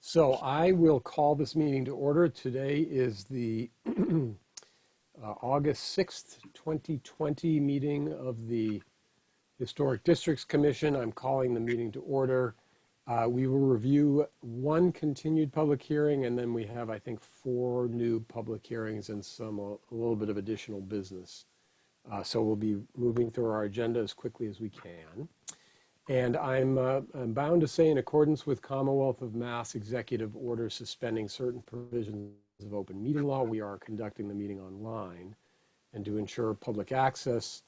So I will call this meeting to order. Today is the August 6th, 2020 meeting of the Historic Districts Commission. I'm calling the meeting to order. We will review one continued public hearing, and then we have, I think, 4 new public hearings and a little bit of additional business. So we'll be moving through our agenda as quickly as we can. And I'm bound to say, in accordance with Commonwealth of Mass Executive Order suspending certain provisions of open meeting law, we are conducting the meeting online. And to ensure public access,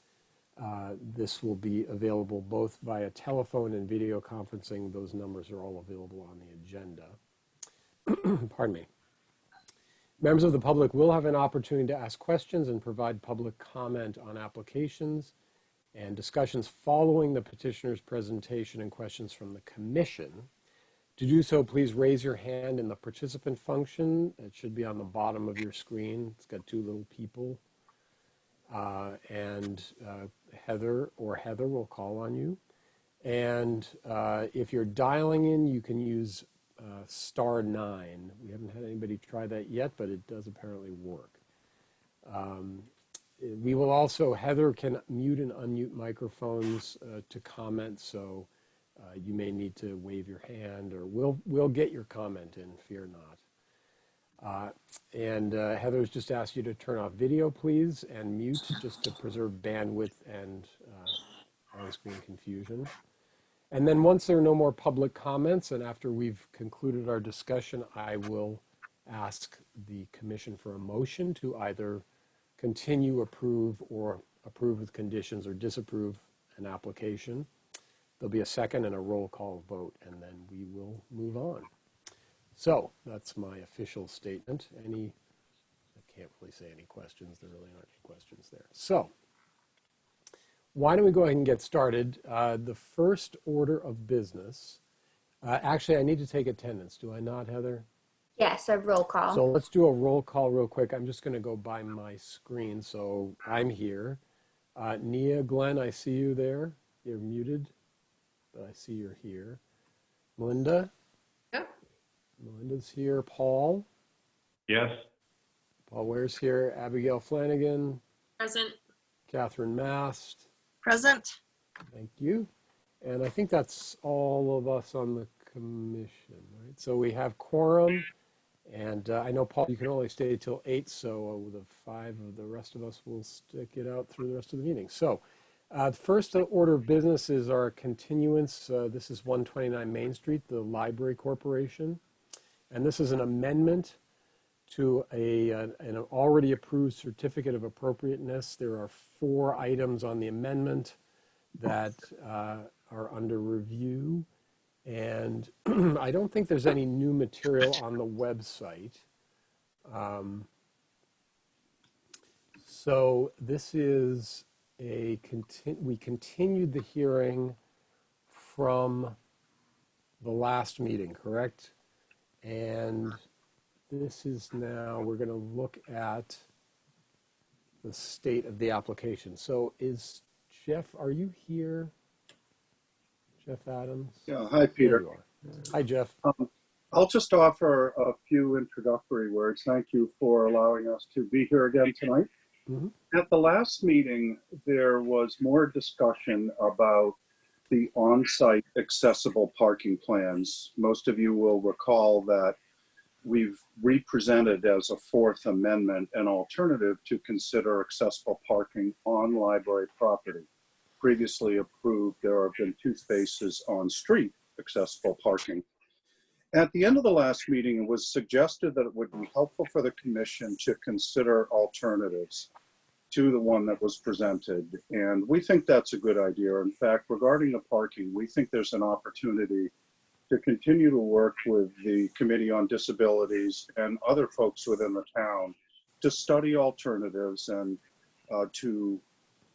this will be available both via telephone and video conferencing. Those numbers are all available on the agenda. Pardon me. Members of the public will have an opportunity to ask questions and provide public comment on applications and discussions following the petitioner's presentation and questions from the commission. To do so, please raise your hand in the participant function. It should be on the bottom of your screen. It's got 2 little people. Heather will call on you. And if you're dialing in, you can use *9. We haven't had anybody try that yet, but it does apparently work. We will also, Heather can mute and unmute microphones to comment, so you may need to wave your hand, or we'll get your comment in, fear not. Heather's just asked you to turn off video, please, and mute, just to preserve bandwidth and on-screen confusion. And then once there are no more public comments, and after we've concluded our discussion, I will ask the commission for a motion to either continue, approve, or approve with conditions, or disapprove an application. There'll be a second and a roll call vote, and then we will move on. So that's my official statement. I can't really say any questions. There really aren't any questions there. So why don't we go ahead and get started? The first order of business, actually I need to take attendance. Do I not, Heather? Yes, a roll call. So let's do a roll call real quick. I'm just going to go by my screen. So I'm here. Nia, Glenn, I see you there. You're muted, but I see you're here. Melinda? Yep. Melinda's here. Paul? Yes. Paul Ware's here. Abigail Flanagan? Present. Catherine Mast? Present. Thank you. And I think that's all of us on the commission, right? So we have quorum. And I know, Paul, you can only stay till 8, so the 5 of the rest of us will stick it out through the rest of the meeting. So the first order of business is our continuance. This is 129 Main Street, the Library Corporation. And this is an amendment to an already approved certificate of appropriateness. There are 4 items on the amendment that are under review. And I don't think there's any new material on the website. So this is we continued the hearing from the last meeting, correct? And this is now, we're going to look at the state of the application. So is Jeff, are you here? Jeff Adams? Yeah, hi, Peter. Hi, Jeff. I'll just offer a few introductory words. Thank you for allowing us to be here again tonight. Mm-hmm. At the last meeting, there was more discussion about the on-site accessible parking plans. Most of you will recall that we've represented as a 4th amendment an alternative to consider accessible parking on library property. Previously approved, there have been 2 spaces on street accessible parking. At the end of the last meeting, it was suggested that it would be helpful for the commission to consider alternatives to the one that was presented. And we think that's a good idea. In fact, regarding the parking, we think there's an opportunity to continue to work with the Committee on Disabilities and other folks within the town to study alternatives and to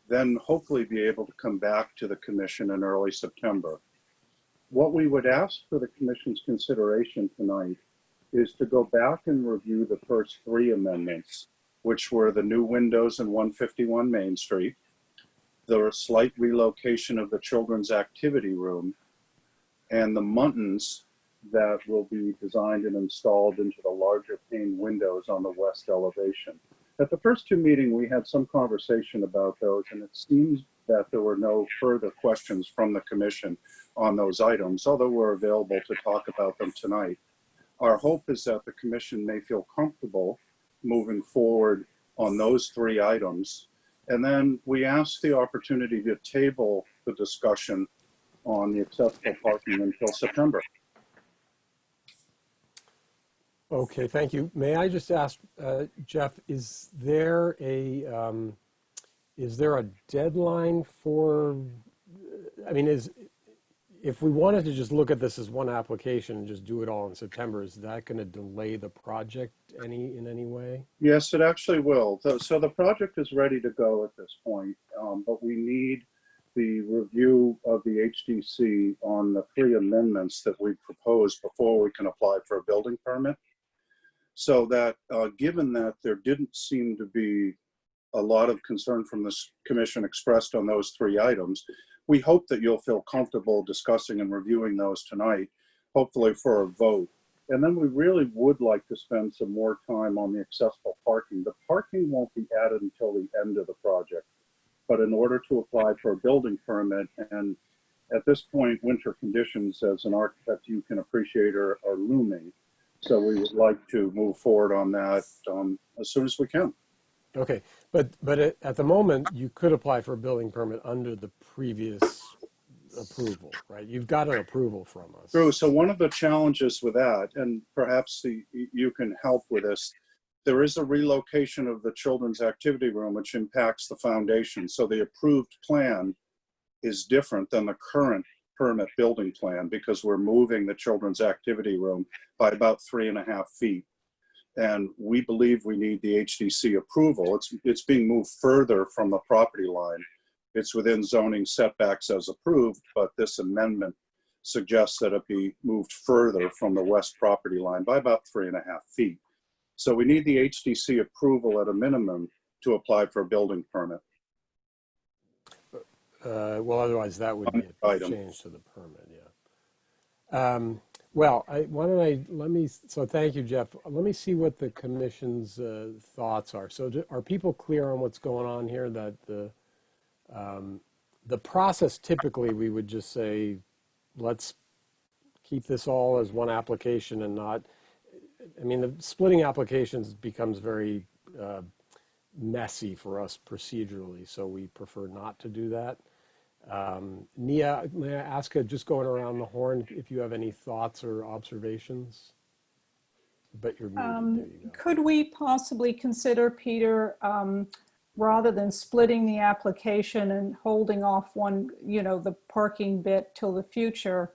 then hopefully be able to come back to the commission in early September. What we would ask for the commission's consideration tonight is to go back and review the first 3 amendments, which were the new windows in 151 Main Street, the slight relocation of the children's activity room, and the Muntons that will be designed and installed into the larger pane windows on the west elevation. At the first two meetings, we had some conversation about those, and it seems that there were no further questions from the commission on those items, although we're available to talk about them tonight. Our hope is that the commission may feel comfortable moving forward on those three items. And then we ask the opportunity to table the discussion on the accessible parking until September. Okay, thank you. May I just ask, Jeff, is there a deadline for, I mean, if we wanted to just look at this as one application and just do it all in September, is that going to delay the project in any way? Yes, it actually will. So the project is ready to go at this point, but we need the review of the HDC on the three amendments that we proposed before we can apply for a building permit. So that given that there didn't seem to be a lot of concern from this commission expressed on those three items, we hope that you'll feel comfortable discussing and reviewing those tonight, hopefully for a vote. And then we really would like to spend some more time on the accessible parking. The parking won't be added until the end of the project, but in order to apply for a building permit, and at this point, winter conditions, as an architect, you can appreciate are looming. So we would like to move forward on that as soon as we can. Okay, but at the moment, you could apply for a building permit under the previous approval, right? You've got an approval from us. True. So one of the challenges with that, and perhaps you can help with this, there is a relocation of the children's activity room, which impacts the foundation. So the approved plan is different than the current permit building plan because we're moving the children's activity room by about 3.5 feet. And we believe we need the HDC approval. It's being moved further from the property line. It's within zoning setbacks as approved, but this amendment suggests that it be moved further from the west property line by about 3.5 feet. So we need the HDC approval at a minimum to apply for a building permit. Well, otherwise that would be a change to the permit, yeah. Well, so thank you, Jeff. Let me see what the commission's thoughts are. So are people clear on what's going on here? That the process, typically we would just say, let's keep this all as one application and not, I mean, the splitting applications becomes very messy for us procedurally, so we prefer not to do that. Nia, may I ask, just going around the horn, if you have any thoughts or observations? But you're muted. There you go. Could we possibly consider, Peter, rather than splitting the application and holding off one, the parking bit till the future,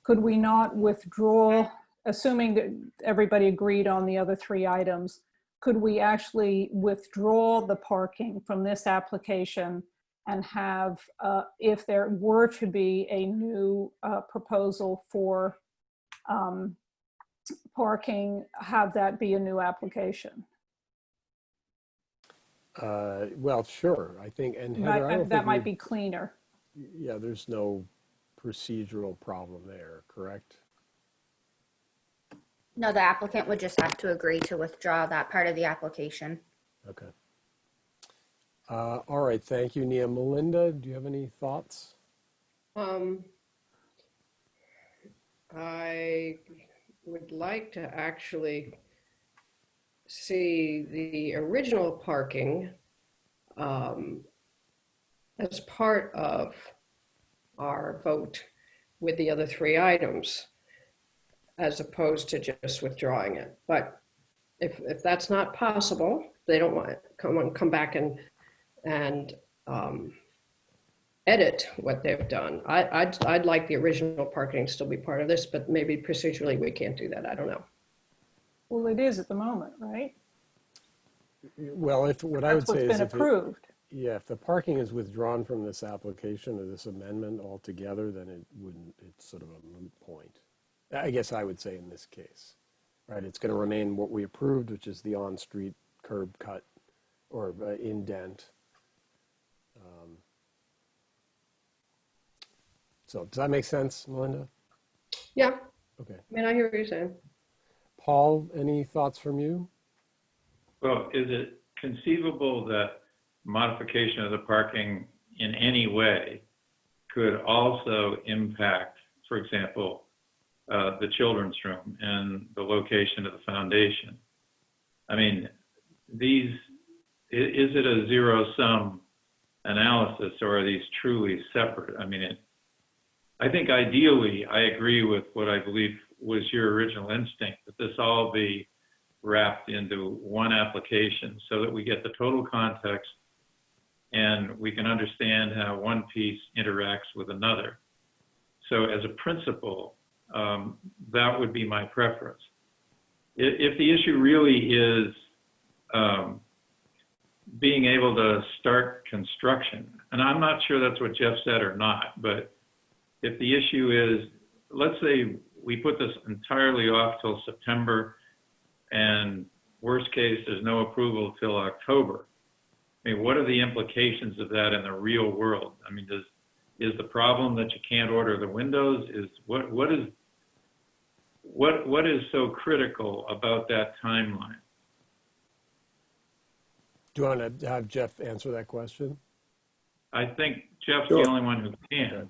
could we not withdraw, assuming that everybody agreed on the other three items, could we actually withdraw the parking from this application and have, if there were to be a new proposal for parking, have that be a new application? Well, sure, I think, and Heather, I don't that think might be cleaner. Yeah, there's no procedural problem there, correct? No, the applicant would just have to agree to withdraw that part of the application. Okay. All right, thank you, Nia. Melinda, do you have any thoughts? I would like to actually see the original parking as part of our vote with the other three items, as opposed to just withdrawing it. But if that's not possible, they don't want to come back and edit what they've done. I'd like the original parking to still be part of this, but maybe procedurally we can't do that. I don't know. Well, it is at the moment, right? Well, what I would say is, been approved. If the parking is withdrawn from this application or this amendment altogether, then it's sort of a moot point. I guess I would say in this case, right? It's going to remain what we approved, which is the on-street curb cut or indent. So does that make sense, Melinda? Yeah. Okay. I mean, I hear what you're saying. Paul, any thoughts from you? Well, is it conceivable that modification of the parking in any way could also impact, for example, the children's room and the location of the foundation? I mean, is it a zero-sum analysis, or are these truly separate? I mean, I think ideally, I agree with what I believe was your original instinct, that this all be wrapped into one application so that we get the total context and we can understand how one piece interacts with another. So as a principle, that would be my preference. If the issue really is being able to start construction, and I'm not sure that's what Jeff said or not, but if the issue is, let's say we put this entirely off till September, and worst case, there's no approval till October. I mean, what are the implications of that in the real world? I mean, is the problem that you can't order the windows? What is so critical about that timeline? Do you want to have Jeff answer that question? I think Jeff's Sure. the only one who can.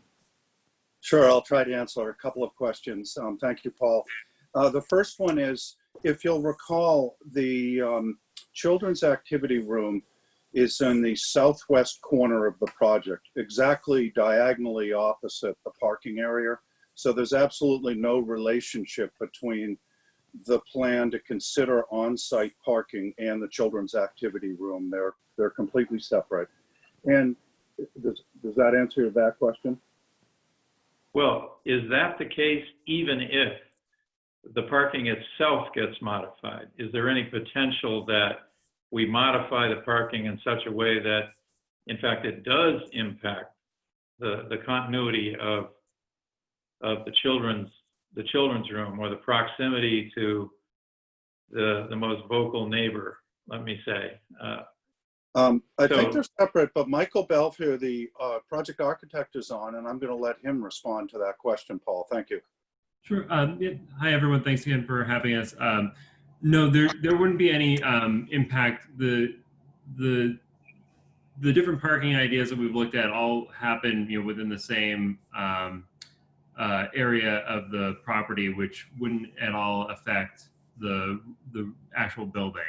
Sure, I'll try to answer a couple of questions. Thank you, Paul. The first one is, if you'll recall, the children's activity room is in the southwest corner of the project, exactly diagonally opposite the parking area. So there's absolutely no relationship between the plan to consider on-site parking and the children's activity room. They're completely separate. And does that answer that question? Well, is that the case even if the parking itself gets modified? Is there any potential that we modify the parking in such a way that, in fact, it does impact the continuity of the children's room, or the proximity to the most vocal neighbor, let me say? I think they're separate, but Michael Belfier, the project architect, is on, and I'm going to let him respond to that question, Paul. Thank you. Sure. Yeah. Hi, everyone. Thanks again for having us. No, there wouldn't be any impact. The different parking ideas that we've looked at all happen, within the same area of the property, which wouldn't at all affect the actual building.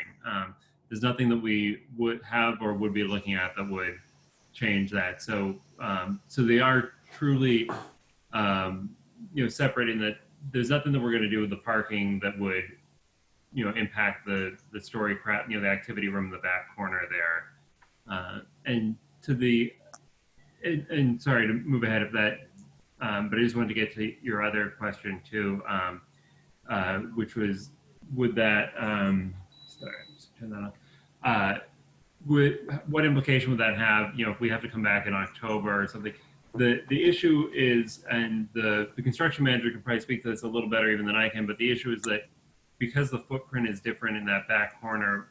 There's nothing that we would have or would be looking at that would change that. So they are truly, separate in that there's nothing that we're going to do with the parking that would, impact the story crap, the activity room in the back corner there. And sorry to move ahead of that, but I just wanted to get to your other question too, which was, would that, sorry, just turn that on. What implication would that have, if we have to come back in October or something? The issue is, and the construction manager can probably speak to this a little better even than I can, but the issue is that because the footprint is different in that back corner,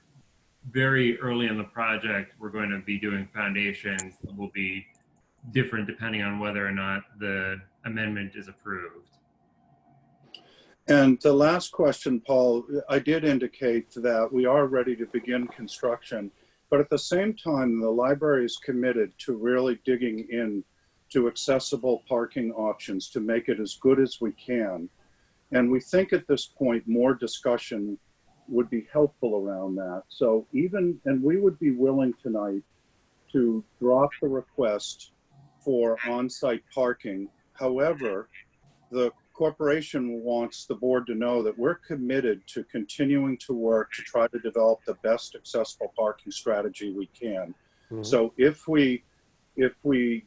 very early in the project, we're going to be doing foundations that will be different depending on whether or not the amendment is approved. And the last question, Paul, I did indicate that we are ready to begin construction, but at the same time, the library is committed to really digging in to accessible parking options to make it as good as we can. And we think at this point, more discussion would be helpful around that. So and we would be willing tonight to drop the request for on-site parking. However, the corporation wants the board to know that we're committed to continuing to work to try to develop the best accessible parking strategy we can. Mm-hmm. So if we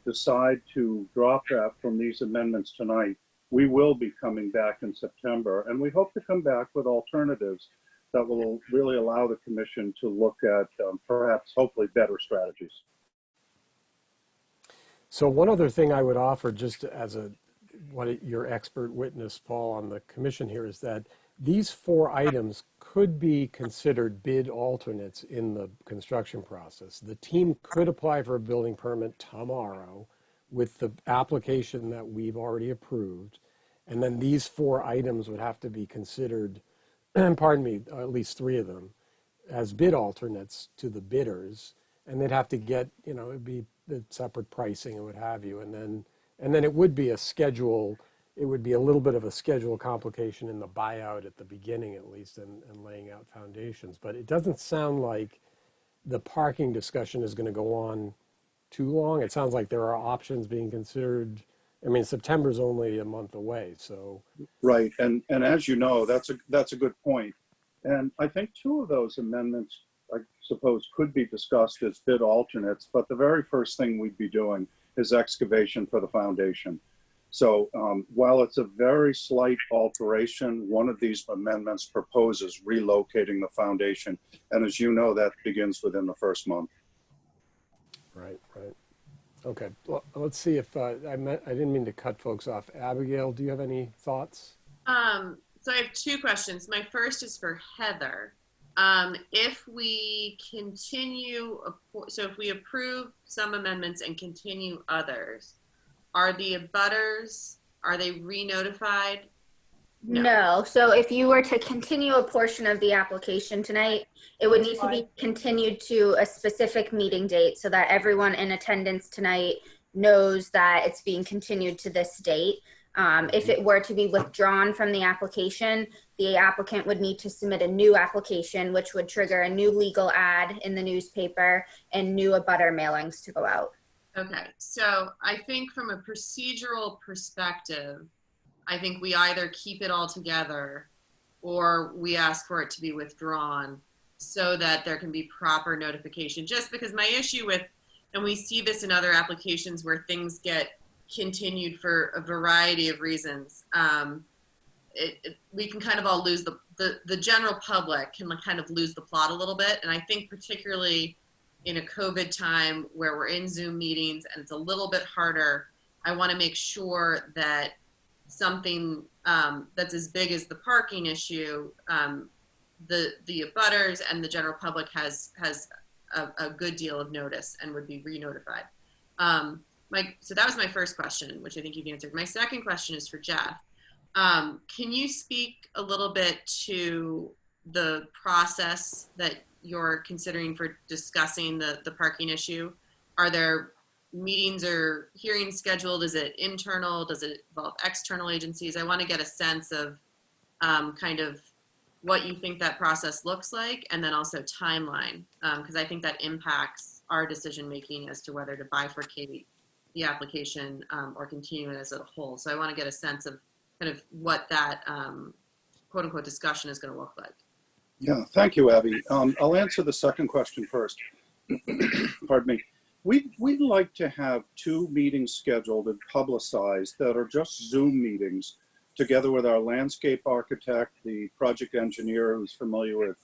decide to drop that from these amendments tonight, we will be coming back in September, and we hope to come back with alternatives that will really allow the commission to look at perhaps, hopefully, better strategies. So one other thing I would offer, just as your expert witness, Paul, on the commission here, is that these 4 items could be considered bid alternates in the construction process. The team could apply for a building permit tomorrow with the application that we've already approved, And then these 4 items would have to be considered, pardon me, at least 3 of them, as bid alternates to the bidders. And they'd have to get, it'd be the separate pricing and what have you. And then it would be a schedule. It would be a little bit of a schedule complication in the buyout at the beginning, at least, and laying out foundations. But it doesn't sound like the parking discussion is going to go on too long. It sounds like there are options being considered. I mean, September's only a month away, so. Right, and as you know, that's a good point. And I think 2 of those amendments, I suppose, could be discussed as bid alternates, but the very first thing we'd be doing is excavation for the foundation. So while it's a very slight alteration, one of these amendments proposes relocating the foundation. And as you know, that begins within the first month. Right. Okay, well, let's see if, I didn't mean to cut folks off. Abigail, do you have any thoughts? So I have 2 questions. My first is for Heather. If we continue, so if we approve some amendments and continue others, are the abutters, are they re-notified? No. So if you were to continue a portion of the application tonight, it would need to be continued to a specific meeting date so that everyone in attendance tonight knows that it's being continued to this date. If it were to be withdrawn from the application, the applicant would need to submit a new application, which would trigger a new legal ad in the newspaper and new abutter mailings to go out. Okay, so I think from a procedural perspective, I think we either keep it all together or we ask for it to be withdrawn so that there can be proper notification. Just because my issue with, and we see this in other applications where things get continued for a variety of reasons, we can kind of all lose the general public can kind of lose the plot a little bit. And I think particularly in a COVID time where we're in Zoom meetings and it's a little bit harder, I want to make sure that something that's as big as the parking issue, the abutters and the general public has a good deal of notice and would be re-notified. So that was my first question, which I think you've answered. My second question is for Jeff. Can you speak a little bit to the process that you're considering for discussing the parking issue? Are there meetings or hearings scheduled? Is it internal? Does it involve external agencies? I want to get a sense of kind of what you think that process looks like, and then also timeline, because I think that impacts our decision making as to whether to bifurcate the application or continue it as a whole. So I want to get a sense of kind of what that quote unquote discussion is going to look like. Yeah, thank you, Abby. I'll answer the second question first. Pardon me. We'd like to have 2 meetings scheduled and publicized that are just Zoom meetings together with our landscape architect, the project engineer who's familiar with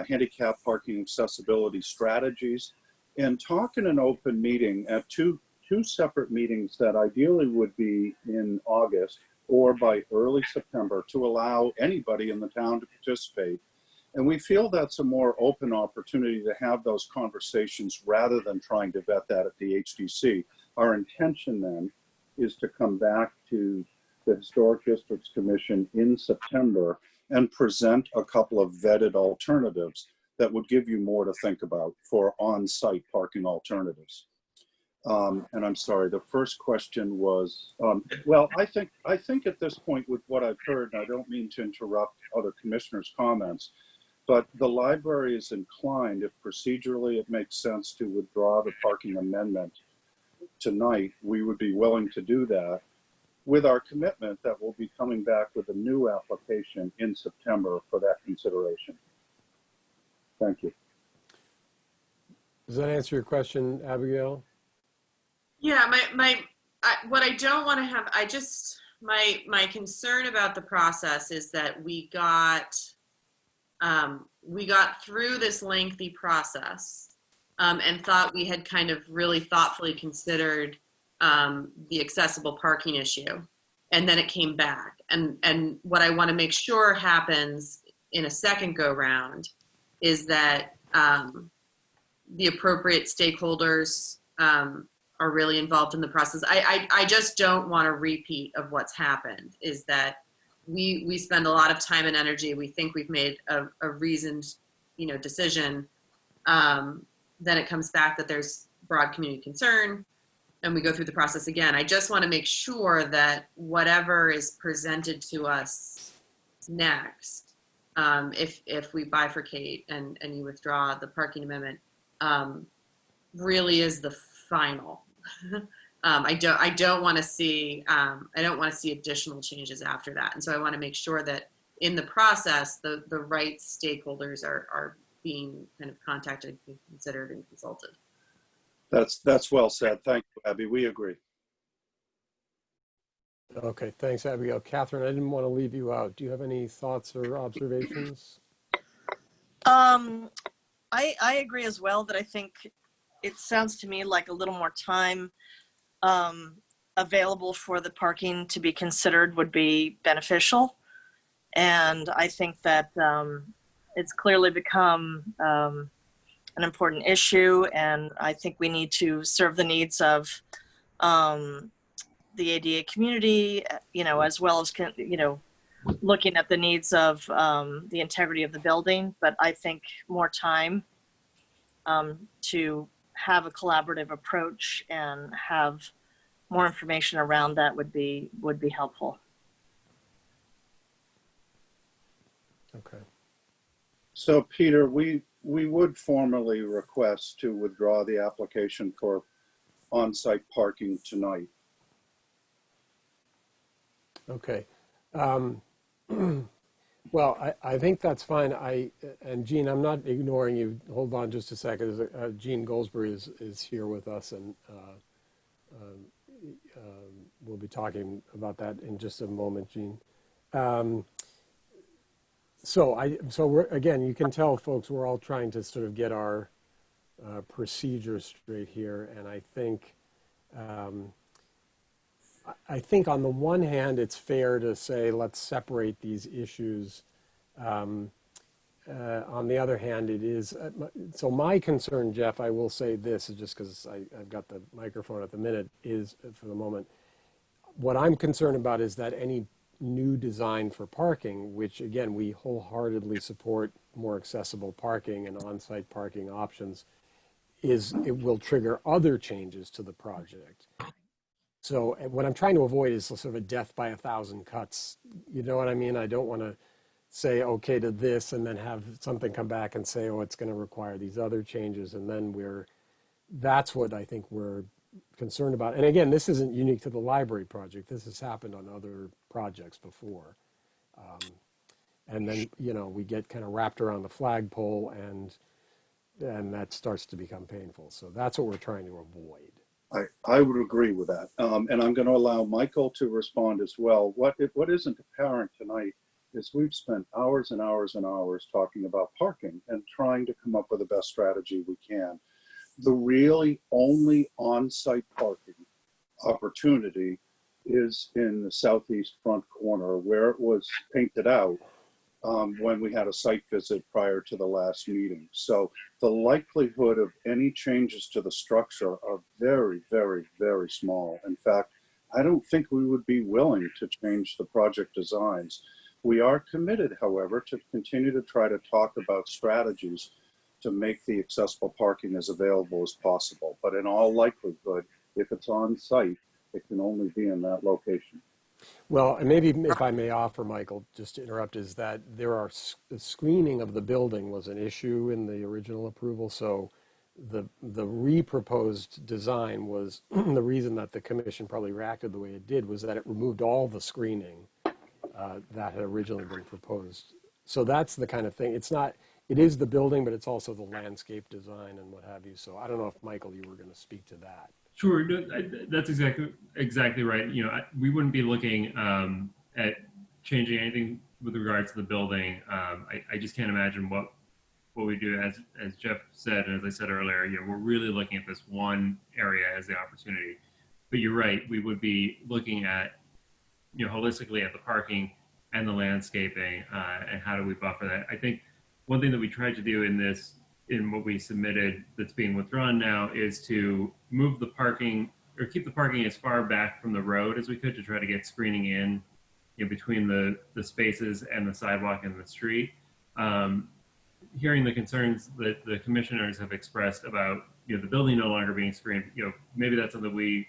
handicap parking accessibility strategies, and talk in an open meeting at two separate meetings that ideally would be in August or by early September to allow anybody in the town to participate. And we feel that's a more open opportunity to have those conversations rather than trying to vet that at the HDC. Our intention then is to come back to the Historic Districts Commission in September and present a couple of vetted alternatives that would give you more to think about for on-site parking alternatives. And I'm sorry, the first question was, well, I think at this point with what I've heard, and I don't mean to interrupt other commissioners' comments, but the library is inclined, if procedurally it makes sense to withdraw the parking amendment tonight, we would be willing to do that with our commitment that we'll be coming back with a new application in September for that consideration. Thank you. Does that answer your question, Abigail? Yeah, what I don't want to have, my concern about the process is that we got through this lengthy process and thought we had kind of really thoughtfully considered the accessible parking issue, and then it came back. And what I want to make sure happens in a second go round is that the appropriate stakeholders are really involved in the process. I just don't want a repeat of what's happened, is that we spend a lot of time and energy. We think we've made a reasoned, decision. Then it comes back that there's broad community concern, and we go through the process again. I just want to make sure that whatever is presented to us next, if we bifurcate and you withdraw the parking amendment, really is the final. I don't want to see additional changes after that, and so I want to make sure that in the process the right stakeholders are being kind of contacted, considered, and consulted. That's well said. Thank you, Abby. We agree. Okay, thanks, Abigail. Catherine, I didn't want to leave you out. Do you have any thoughts or observations? I agree as well that I think it sounds to me like a little more time available for the parking to be considered would be beneficial. And I think that it's clearly become an important issue, and I think we need to serve the needs of the ADA community, as well as, looking at the needs of the integrity of the building. But I think more time to have a collaborative approach and have more information around that would be helpful. Okay. So Peter, we would formally request to withdraw the application for on-site parking tonight. Okay. Well, I think that's fine. And Jean, I'm not ignoring you. Hold on just a second. Jean Goldsberry is here with us, and we'll be talking about that in just a moment, Jean. So we're, again, you can tell, folks, we're all trying to sort of get our procedures straight here, and I think on the one hand, it's fair to say, let's separate these issues. On the other hand, it is, so my concern, Jeff, I will say this, just because I've got the microphone at the minute, is, for the moment, what I'm concerned about is that any new design for parking, which again, we wholeheartedly support more accessible parking and on-site parking options, it will trigger other changes to the project. So what I'm trying to avoid is sort of a death by 1,000 cuts. You know what I mean? I don't want to say okay to this and then have something come back and say, oh, it's going to require these other changes. And then that's what I think we're concerned about. And again, this isn't unique to the library project. This has happened on other projects before. And then, we get kind of wrapped around the flagpole, and that starts to become painful. So that's what we're trying to avoid. I would agree with that. And I'm going to allow Michael to respond as well. What isn't apparent tonight is we've spent hours and hours and hours talking about parking and trying to come up with the best strategy we can. The really only on-site parking opportunity is in the southeast front corner, where it was painted out when we had a site visit prior to the last meeting. So the likelihood of any changes to the structure are very, very, very small. In fact, I don't think we would be willing to change the project designs. We are committed, however, to continue to try to talk about strategies to make the accessible parking as available as possible. But in all likelihood, if it's on site, it can only be in that location. Well, and maybe if I may offer, Michael, just to interrupt, is that the screening of the building was an issue in the original approval. So the re-proposed design was, the reason that the commission probably reacted the way it did was that it removed all the screening that had originally been proposed. So that's the kind of thing. It is the building, but it's also the landscape design and what have you. So I don't know if, Michael, you were going to speak to that. Sure, no, that's exactly right. We wouldn't be looking at changing anything with regard to the building. I just can't imagine what we do. As Jeff said, and as I said earlier, we're really looking at this one area as the opportunity. But you're right, we would be looking at, holistically at the parking and the landscaping, and how do we buffer that. I think one thing that we tried to do in this in what we submitted that's being withdrawn now is to move the parking or keep the parking as far back from the road as we could to try to get screening in, between the spaces and the sidewalk and the street. Hearing the concerns that the commissioners have expressed about, the building no longer being screened, maybe that's something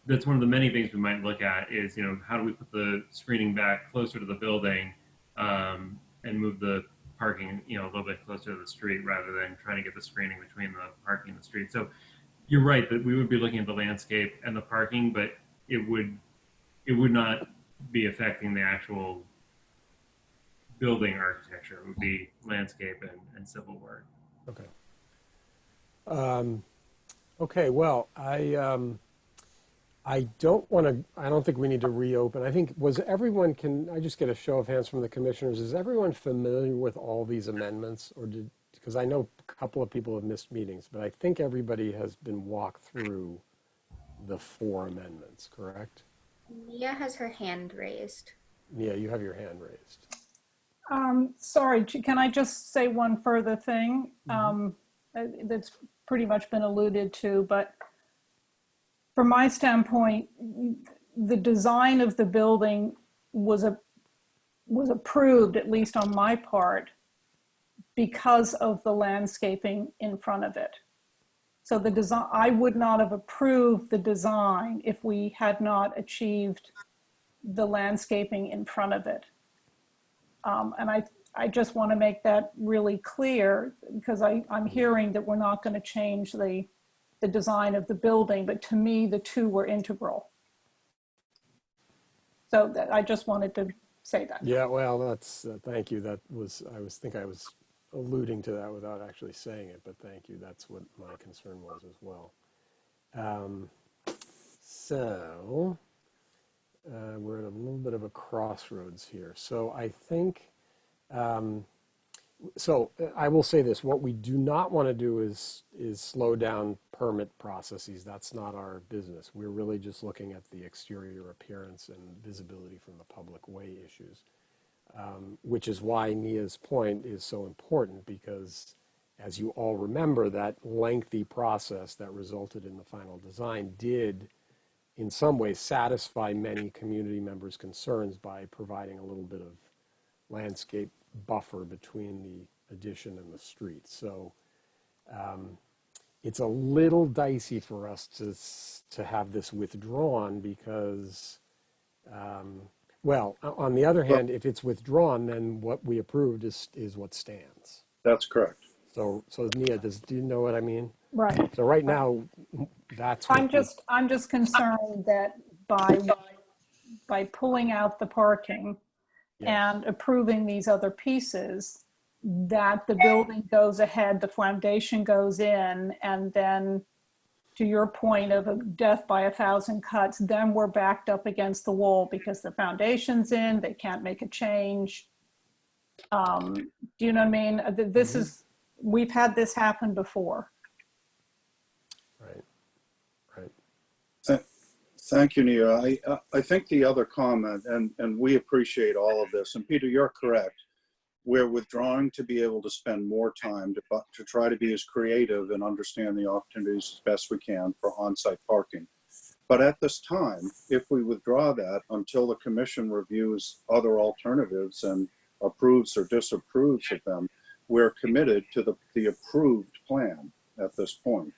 that's one of the many things we might look at is, how do we put the screening back closer to the building, and move the parking, a little bit closer to the street rather than trying to get the screening between the parking and the street. So you're right that we would be looking at the landscape and the parking, but it would not be affecting the actual building architecture. It would be landscape and civil work. Okay. Okay, well, I don't think we need to reopen. I think, can I just get a show of hands from the commissioners? Is everyone familiar with all these amendments, because I know a couple of people have missed meetings, but I think everybody has been walked through the 4 amendments, correct? Mia has her hand raised. Mia, you have your hand raised. Sorry, can I just say one further thing? That's pretty much been alluded to, but from my standpoint, the design of the building was approved, at least on my part, because of the landscaping in front of it. So the design, I would not have approved the design if we had not achieved the landscaping in front of it. And I just want to make that really clear, because I'm hearing that we're not going to change the design of the building, but to me, the two were integral. So I just wanted to say that. Yeah, well, that's, thank you. I was alluding to that without actually saying it, but thank you. That's what my concern was as well. So we're at a little bit of a crossroads here. So I think, so I will say this, what we do not want to do is slow down permit processes. That's not our business. We're really just looking at the exterior appearance and visibility from the public way issues, which is why Nia's point is so important, because as you all remember, that lengthy process that resulted in the final design did in some ways satisfy many community members' concerns by providing a little bit of landscape buffer between the addition and the street. So it's a little dicey for us to have this withdrawn because, well, on the other hand, if it's withdrawn, then what we approved is what stands. That's correct. So Nia, do you know what I mean? Right. So right now, that's what I'm just concerned that by pulling out the parking, yes. and approving these other pieces, that the building goes ahead, the foundation goes in, and then to your point of a death by 1,000 cuts, then we're backed up against the wall because the foundation's in, they can't make a change. Do you know what I mean? This is, we've had this happen before. Right. Thank you, Nia. I think the other comment, and we appreciate all of this, and Peter, you're correct. We're withdrawing to be able to spend more time to try to be as creative and understand the opportunities as best we can for on-site parking. But at this time, if we withdraw that until the commission reviews other alternatives and approves or disapproves of them, we're committed to the approved plan at this point.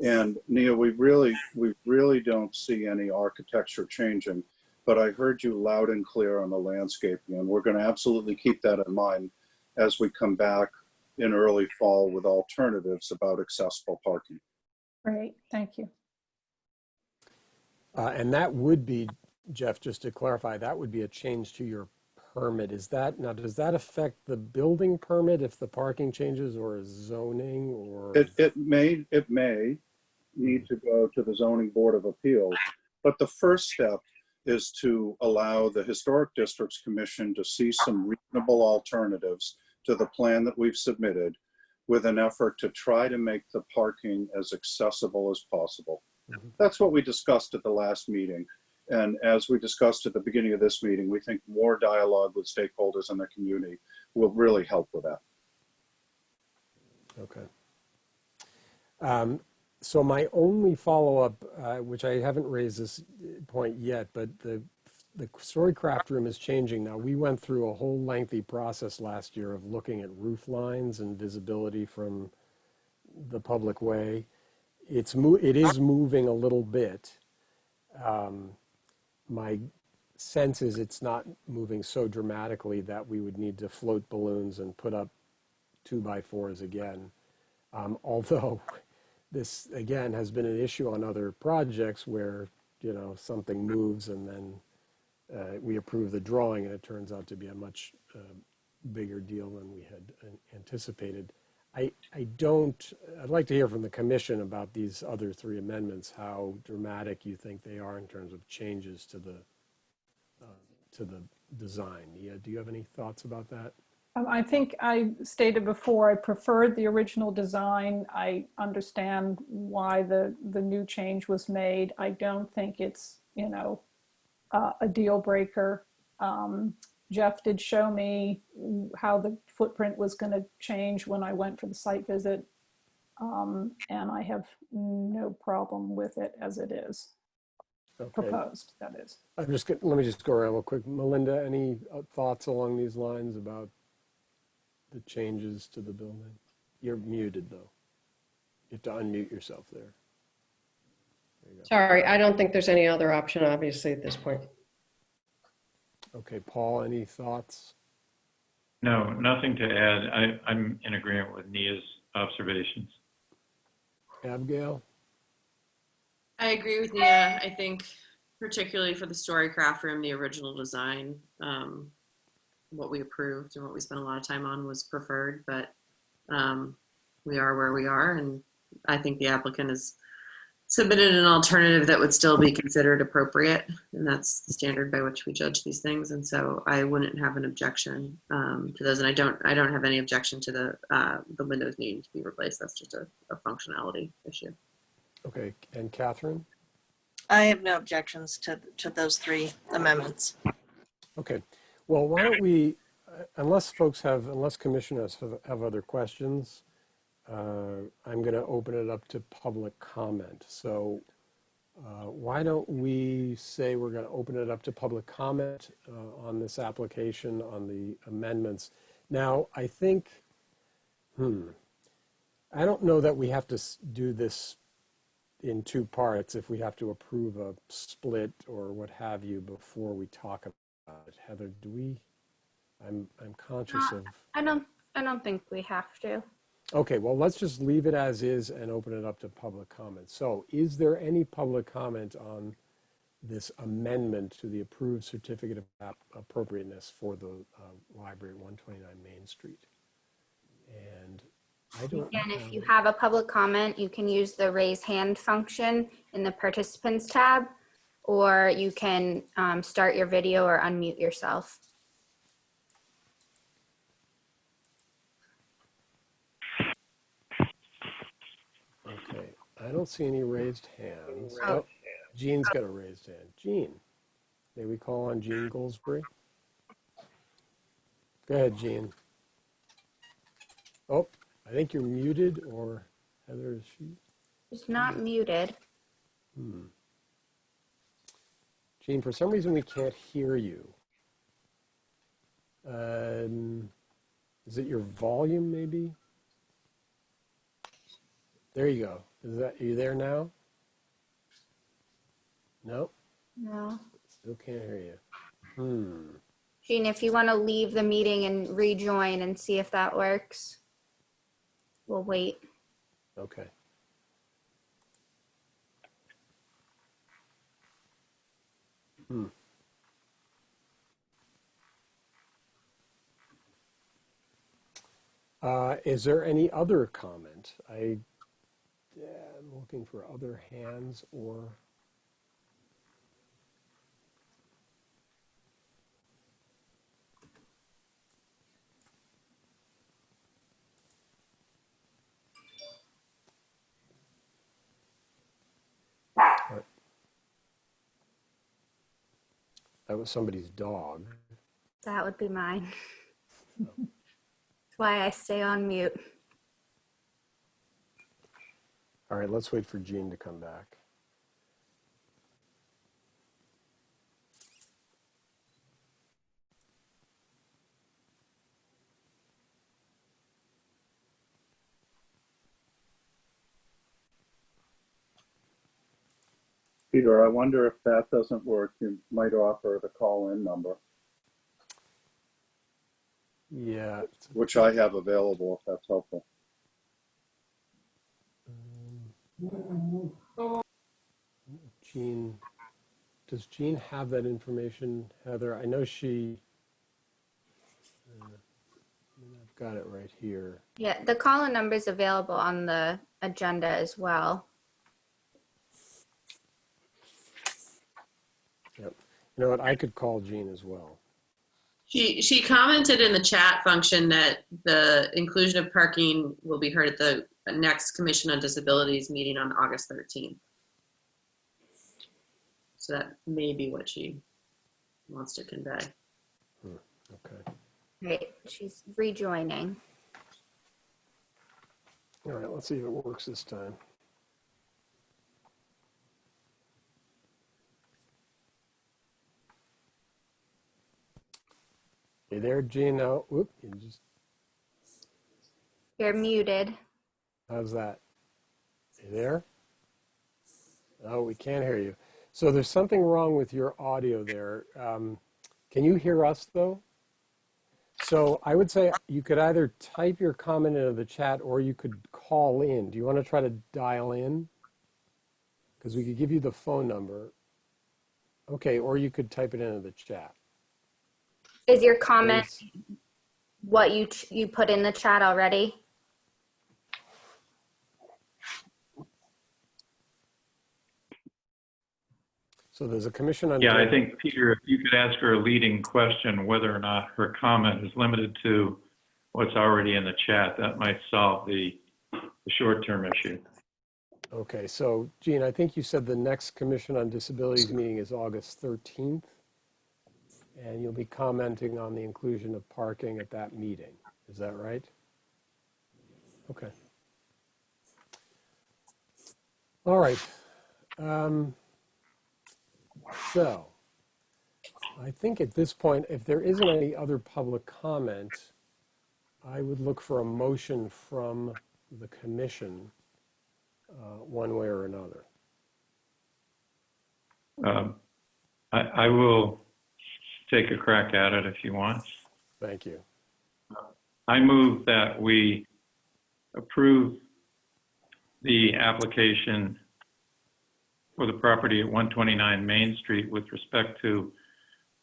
And Nia, we really don't see any architecture changing, but I heard you loud and clear on the landscaping, and we're going to absolutely keep that in mind as we come back in early fall with alternatives about accessible parking. Great, thank you. And that would be, Jeff, just to clarify, that would be a change to your permit. Does that affect the building permit if the parking changes, or zoning, or? It may need to go to the Zoning Board of Appeals, but the first step is to allow the Historic Districts Commission to see some reasonable alternatives to the plan that we've submitted, with an effort to try to make the parking as accessible as possible. Mm-hmm. That's what we discussed at the last meeting. And as we discussed at the beginning of this meeting, we think more dialogue with stakeholders in the community will really help with that. Okay. So my only follow-up, which I haven't raised this point yet, but the story craft room is changing now. We went through a whole lengthy process last year of looking at roof lines and visibility from the public way. It is moving a little bit. My sense is it's not moving so dramatically that we would need to float balloons and put up 2x4s again. Although this, again, has been an issue on other projects where, you know, something moves and then we approve the drawing and it turns out to be a much bigger deal than we had anticipated. I'd like to hear from the commission about these other three amendments, how dramatic you think they are in terms of changes to the design. Yeah, do you have any thoughts about that? I think I stated before, I preferred the original design. I understand why the new change was made. I don't think it's, you know, a deal breaker. Jeff did show me how the footprint was going to change when I went for the site visit. And I have no problem with it as it is. Okay. Proposed, that is. Let me just go around real quick. Melinda, any thoughts along these lines about the changes to the building? You're muted though. You have to unmute yourself there. There you go. Sorry, I don't think there's any other option, obviously, at this point. Okay, Paul, any thoughts? No, nothing to add. I'm in agreement with Nia's observations. Abigail? I agree with Nia. I think particularly for the story craft room, the original design, what we approved and what we spent a lot of time on was preferred, but we are where we are. And I think the applicant has submitted an alternative that would still be considered appropriate. And that's the standard by which we judge these things. And so I wouldn't have an objection to those. And I don't have any objection to the windows needing to be replaced. That's just a functionality issue. Okay, and Catherine? I have no objections to those three amendments. Okay, well, why don't we, unless commissioners have other questions, I'm going to open it up to public comment. So why don't we say we're going to open it up to public comment on this application, on the amendments. Now, I think, I don't know that we have to do this in two parts if we have to approve a split or what have you before we talk about it. Heather, do we? I'm conscious of. I don't think we have to. Okay, well, let's just leave it as is and open it up to public comment. So is there any public comment on this amendment to the approved certificate of appropriateness for the library at 129 Main Street? And I don't Again, if you have a public comment, you can use the raise hand function in the participants tab, or you can start your video or unmute yourself. Okay, I don't see any raised hands. Oh, Jean's got a raised hand. Jean, may we call on Jean Goldsberry? Go ahead, Jean. Oh, I think you're muted, or Heather, is she? It's not muted. Jean, for some reason we can't hear you. Is it your volume, maybe? There you go. Are you there now? No? No. Still can't hear you. Jean, if you want to leave the meeting and rejoin and see if that works, we'll wait. Okay. Is there any other comment? I'm looking for other hands or. That was somebody's dog. That would be mine. That's why I stay on mute. All right, let's wait for Jean to come back. Peter, I wonder if that doesn't work, you might offer the call-in number, Yeah. which I have available if that's helpful. Jean, does Jean have that information, Heather? I know she, I've got it right here. Yeah, the call-in number is available on the agenda as well. Yep. You know what? I could call Jean as well. She commented in the chat function that the inclusion of parking will be heard at the next Commission on Disabilities meeting on August 13th. So that may be what she wants to convey. Okay. Right, she's rejoining. All right, let's see if it works this time. You there, Jean? Oh, whoop, you just, You're muted. how's that? You there? Oh, we can't hear you. So there's something wrong with your audio there. Can you hear us though? So I would say you could either type your comment into the chat or you could call in. Do you want to try to dial in? Because we could give you the phone number. Okay, or you could type it into the chat. Is your comment what you put in the chat already? So there's a commission on. Yeah, I think, Peter, if you could ask her a leading question, whether or not her comment is limited to what's already in the chat, that might solve the short-term issue. Okay, so Jean, I think you said the next Commission on Disabilities meeting is August 13th, and you'll be commenting on the inclusion of parking at that meeting. Is that right? Okay. All right. So I think at this point, if there isn't any other public comment, I would look for a motion from the commission one way or another. I will take a crack at it if you want. Thank you. I move that we approve the application for the property at 129 Main Street with respect to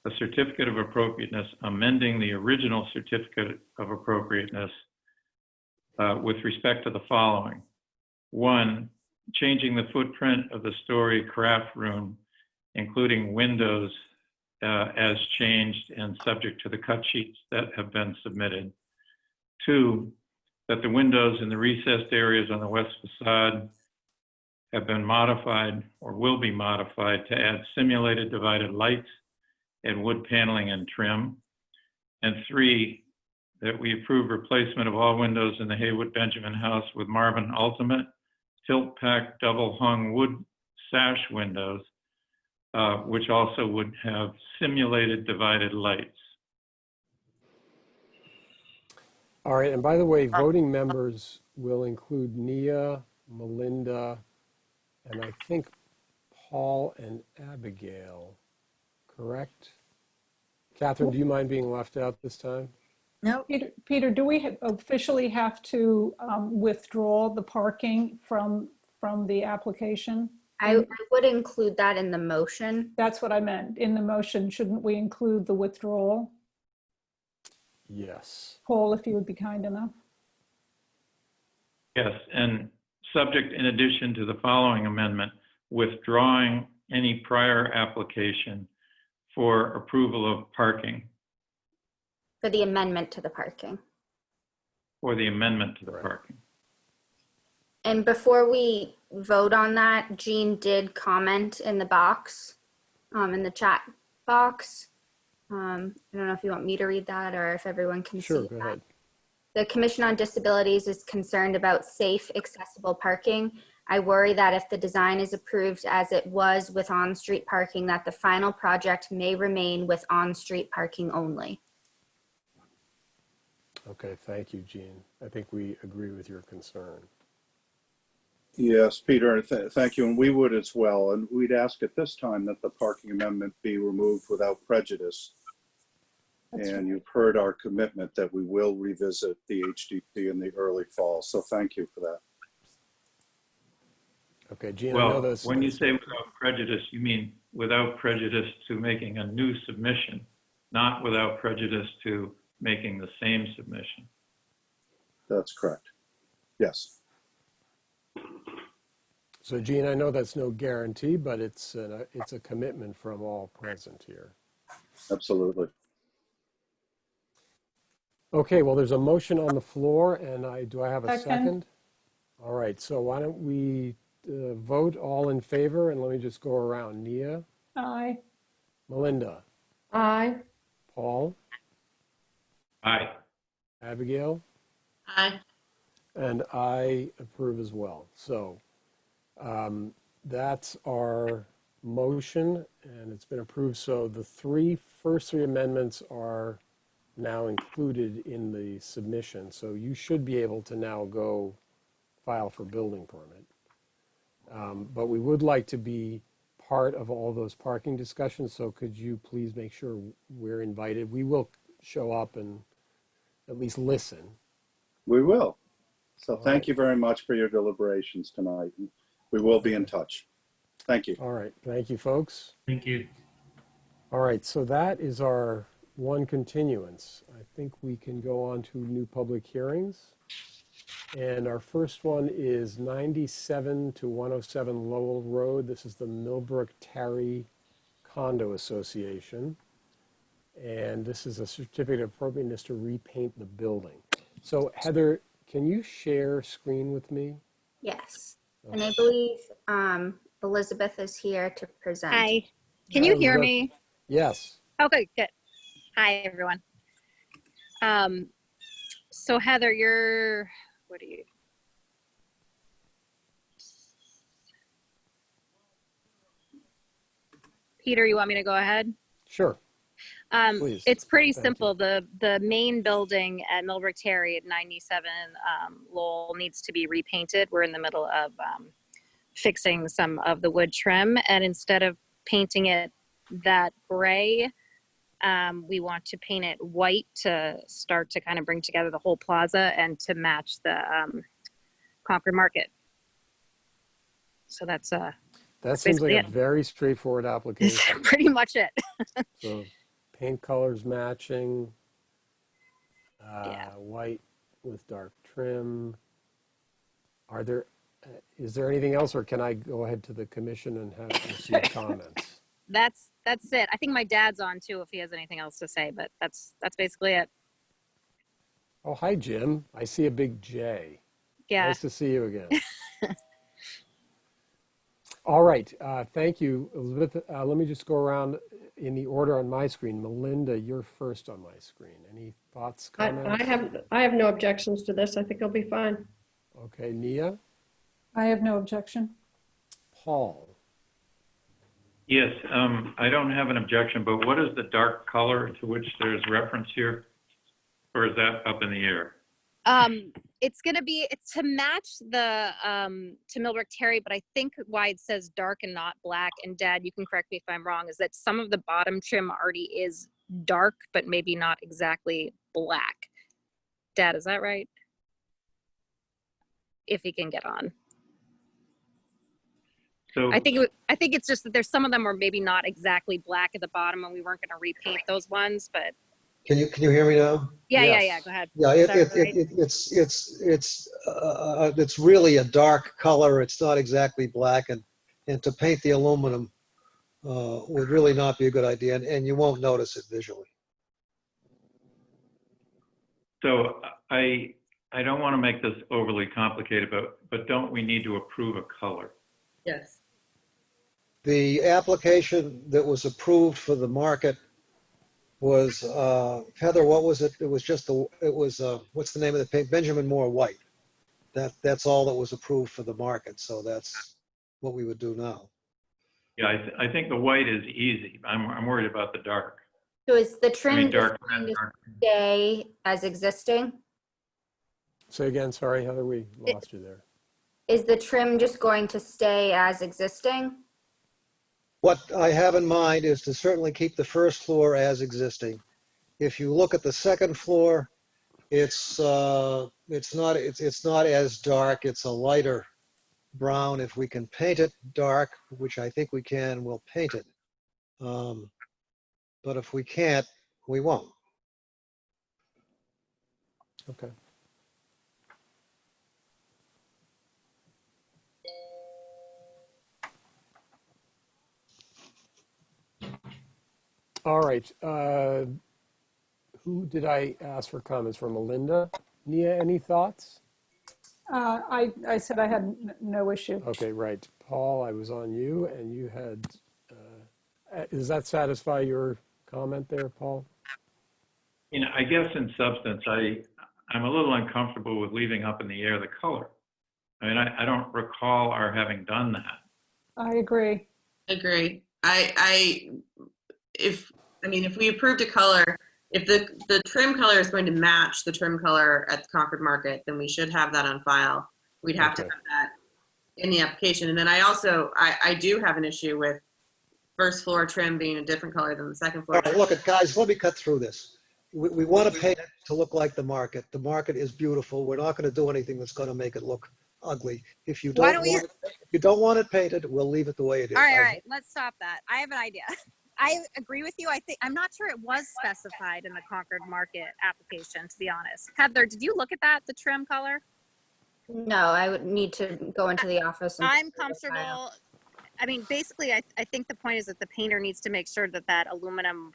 a certificate of appropriateness, amending the original certificate of appropriateness with respect to the following. One, changing the footprint of the story craft room, including windows as changed and subject to the cut sheets that have been submitted. Two, that the windows in the recessed areas on the west facade have been modified or will be modified to add simulated divided lights and wood paneling and trim. And three, that we approve replacement of all windows in the Haywood Benjamin House with Marvin Ultimate tilt pack double hung wood sash windows, which also would have simulated divided lights. All right, and by the way, voting members will include Nia, Melinda, and I think Paul and Abigail, correct? Catherine, do you mind being left out this time? No, Peter, do we officially have to withdraw the parking from the application? I would include that in the motion. That's what I meant. In the motion, shouldn't we include the withdrawal? Yes. Paul, if you would be kind enough. Yes, and subject in addition to the following amendment, withdrawing any prior application for approval of parking. For the amendment to the parking. For the amendment to the parking. And before we vote on that, Jean did comment in the box, in the chat box. I don't know if you want me to read that or if everyone can see that. Sure, go ahead. The Commission on Disabilities is concerned about safe, accessible parking I worry that if the design is approved as it was with on-street parking, that the final project may remain with on-street parking only. Okay, thank you, Jean. I think we agree with your concern. Yes, Peter, thank you, and we would as well. And we'd ask at this time that the parking amendment be removed without prejudice. And you've heard our commitment that we will revisit the HDC in the early fall. So thank you for that. Okay, Jean, I know Well, those. when you say without prejudice, you mean without prejudice to making a new submission, not without prejudice to making the same submission. That's correct. Yes. So Jean, I know that's no guarantee, but it's a commitment from all present here. Absolutely. Okay, well, there's a motion on the floor, and do I have a Second. second? All right, so why don't we vote all in favor, and let me just go around. Nia, Aye. Melinda, Aye. Paul, Aye. Abigail, Aye. and I approve as well. So that's our motion, and it's been approved. So the first three amendments are now included in the submission. So you should be able to now go file for building permit. But we would like to be part of all those parking discussions. So could you please make sure we're invited? We will show up and at least listen. We will. So All thank right. you very much for your deliberations tonight. We will be in touch. Thank you. All right. Thank you, folks. Thank you. All right. So that is our one continuance. I think we can go on to new public hearings. And our first one is 97 to 107 Lowell Road. This is the Millbrook Terry Condo Association. And this is a certificate of appropriateness to repaint the building. So Heather, can you share screen with me? Yes. And I believe Elizabeth is here to present. Hi, can you hear Elizabeth? me? Yes. Okay, good. Hi, everyone. So Heather, what are you? Peter, you want me to go ahead? Sure. Please. It's pretty Thank simple. The main building at Millbrook Terry at 97 Lowell needs to be repainted. We're in the middle of fixing some of the wood trim, and instead of painting it that gray, we want to paint it white to start to kind of bring together the whole plaza and to match the Concord Market. So that's that seems like basically a it. very straightforward application. pretty much it. So paint colors matching, Yeah. white with dark trim. Is there anything else, or can I go ahead to the commission and have receive comments? That's it. I think my dad's on too if he has anything else to say, but that's basically it. Oh, hi, Jim. I see a big J. Yeah. Nice to see you again. All right. Thank you, Elizabeth. Let me just go around in the order on my screen. Melinda, you're first on my screen. Any thoughts, comments? I have no objections to this. I think it'll be fine. Okay, Nia, I have no objection. Paul. Yes, I don't have an objection, but what is the dark color to which there's reference here? Or is that up in the air? It's to match the to Millbrook Terry, but I think why it says dark and not black, and Dad, you can correct me if I'm wrong, is that some of the bottom trim already is dark, but maybe not exactly black. Dad, is that right? If he can get on. So I think it's just that there's some of them were maybe not exactly black at the bottom, and we weren't going to repaint those ones. But Can you hear me now? yeah, Yes. go ahead. Yeah, Is that right? it's really a dark color. It's not exactly black, and to paint the aluminum would really not be a good idea, and you won't notice it visually. So I don't want to make this overly complicated, but don't we need to approve a color? Yes. The application that was approved for the market was Heather. What was it? It was just what's the name of the paint? Benjamin Moore White. That's all that was approved for the market, so that's what we would do now. Yeah, I think the white is easy. I'm worried about the dark. So is the I trim mean, just dark going red, to dark. stay as existing? Say again, sorry, Heather, we It- lost you there. Is the trim just going to stay as existing? What I have in mind is to certainly keep the first floor as existing. If you look at the second floor, it's not as dark. It's a lighter brown. If we can paint it dark, which I think we can, we'll paint it. But if we can't, we won't. Okay. All right. Who did I ask for comments from? Melinda? Nia, any thoughts? I said I had no issue. Okay, right. Paul, I was on you, and you had. Does that satisfy your comment there, Paul? You know, I guess in substance, I'm a little uncomfortable with leaving up in the air the color. I mean, I don't recall our having done that. I agree. Agree. If we approved a color, if the trim color is going to match the trim color at the Concord Market, then we should have that on file. We'd have to Okay. have that in the application. And then I do have an issue with first floor trim being a different color than the second floor All right, trim. look, guys, let me cut through this. We want to paint it to look like the market. The market is beautiful. We're not going to do anything that's going to make it look ugly. If you Why don't don't we- want it, if you don't want it painted, we'll leave it the way it is. All right, let's stop that. I have an idea. I agree with you. I'm not sure it was specified in the Concord Market application, to be honest. Heather, did you look at that, the trim color? No, I would need to go into the office. And I'm look at the file. comfortable. I mean, basically, I think the point is that the painter needs to make sure that aluminum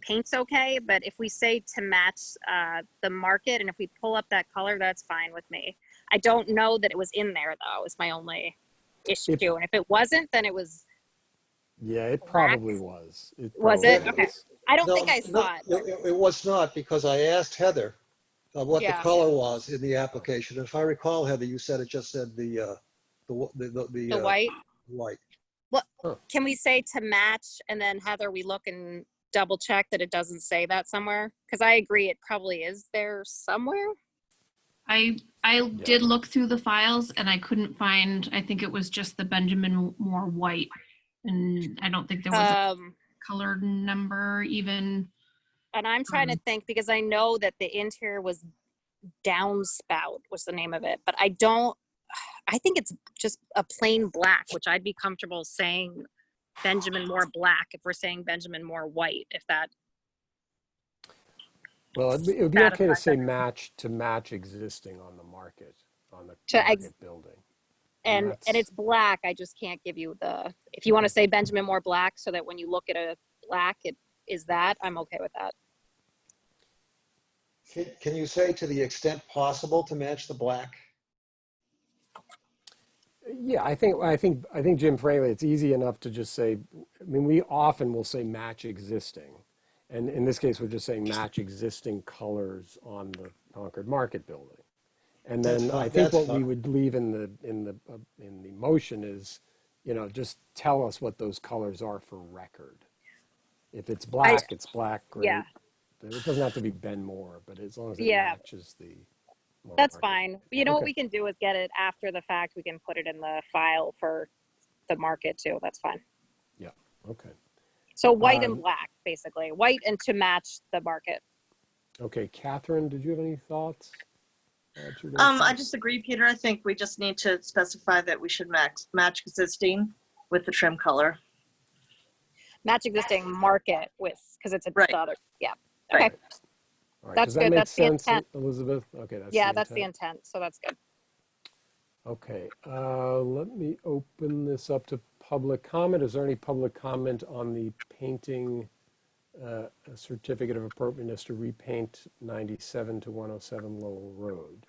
paint's okay. But if we say to match the market, and if we pull up that color, that's fine with me. I don't know that it was in there, though, is my only issue. And if it wasn't, then it was. Yeah, it probably was. Was probably it? Okay. I don't think I saw it. It was not, because I asked Heather what the Yeah. color was in the application. If I recall, Heather, you said it just said the The white. white. Can we say to match, and then Heather, we look and double check that it doesn't say that somewhere? Because I agree, it probably is there somewhere. I did look through the files and I couldn't find, I think it was just the Benjamin Moore white. And I don't think there was a colored number even. And I'm trying to think, because I know that the interior was Downspout was the name of it, but I think it's just a plain black, which I'd be comfortable saying Benjamin Moore black if we're saying Benjamin Moore white, if that. Well, it would be okay to say match existing on the market, on the market building. And it's black. I just can't give you if you want to say Benjamin Moore black, so that when you look at a black, it is that, I'm okay with that. Can you say to the extent possible to match the black? Yeah, I think Jim, frankly, it's easy enough to just say. I mean, we often will say match existing, and in this case, we're just saying match existing colors on the Concord Market building. And then I think what we would leave in the motion is, just tell us what those colors are for record. If it's black, it's black. Great. Yeah. It doesn't have to be Ben Moore, but as long as it matches the. That's fine. You know what we can do is get it after the fact. We can put it in the file for the market too. That's fine. Yeah. Okay. So white and black, basically. White and to match the market. Okay. Catherine, did you have any thoughts? I just agree, Peter. I think we just need to specify that we should match existing with the trim color. Match existing market with, because it's Right. other. Yeah. Okay. Right. All right. That's Does that good. make That's the sense, intent. Elizabeth? Okay. That's the intent. So that's good. Okay. Let me open this up to public comment. Is there any public comment on the painting a certificate of appropriateness to repaint 97 to 107 Lowell Road?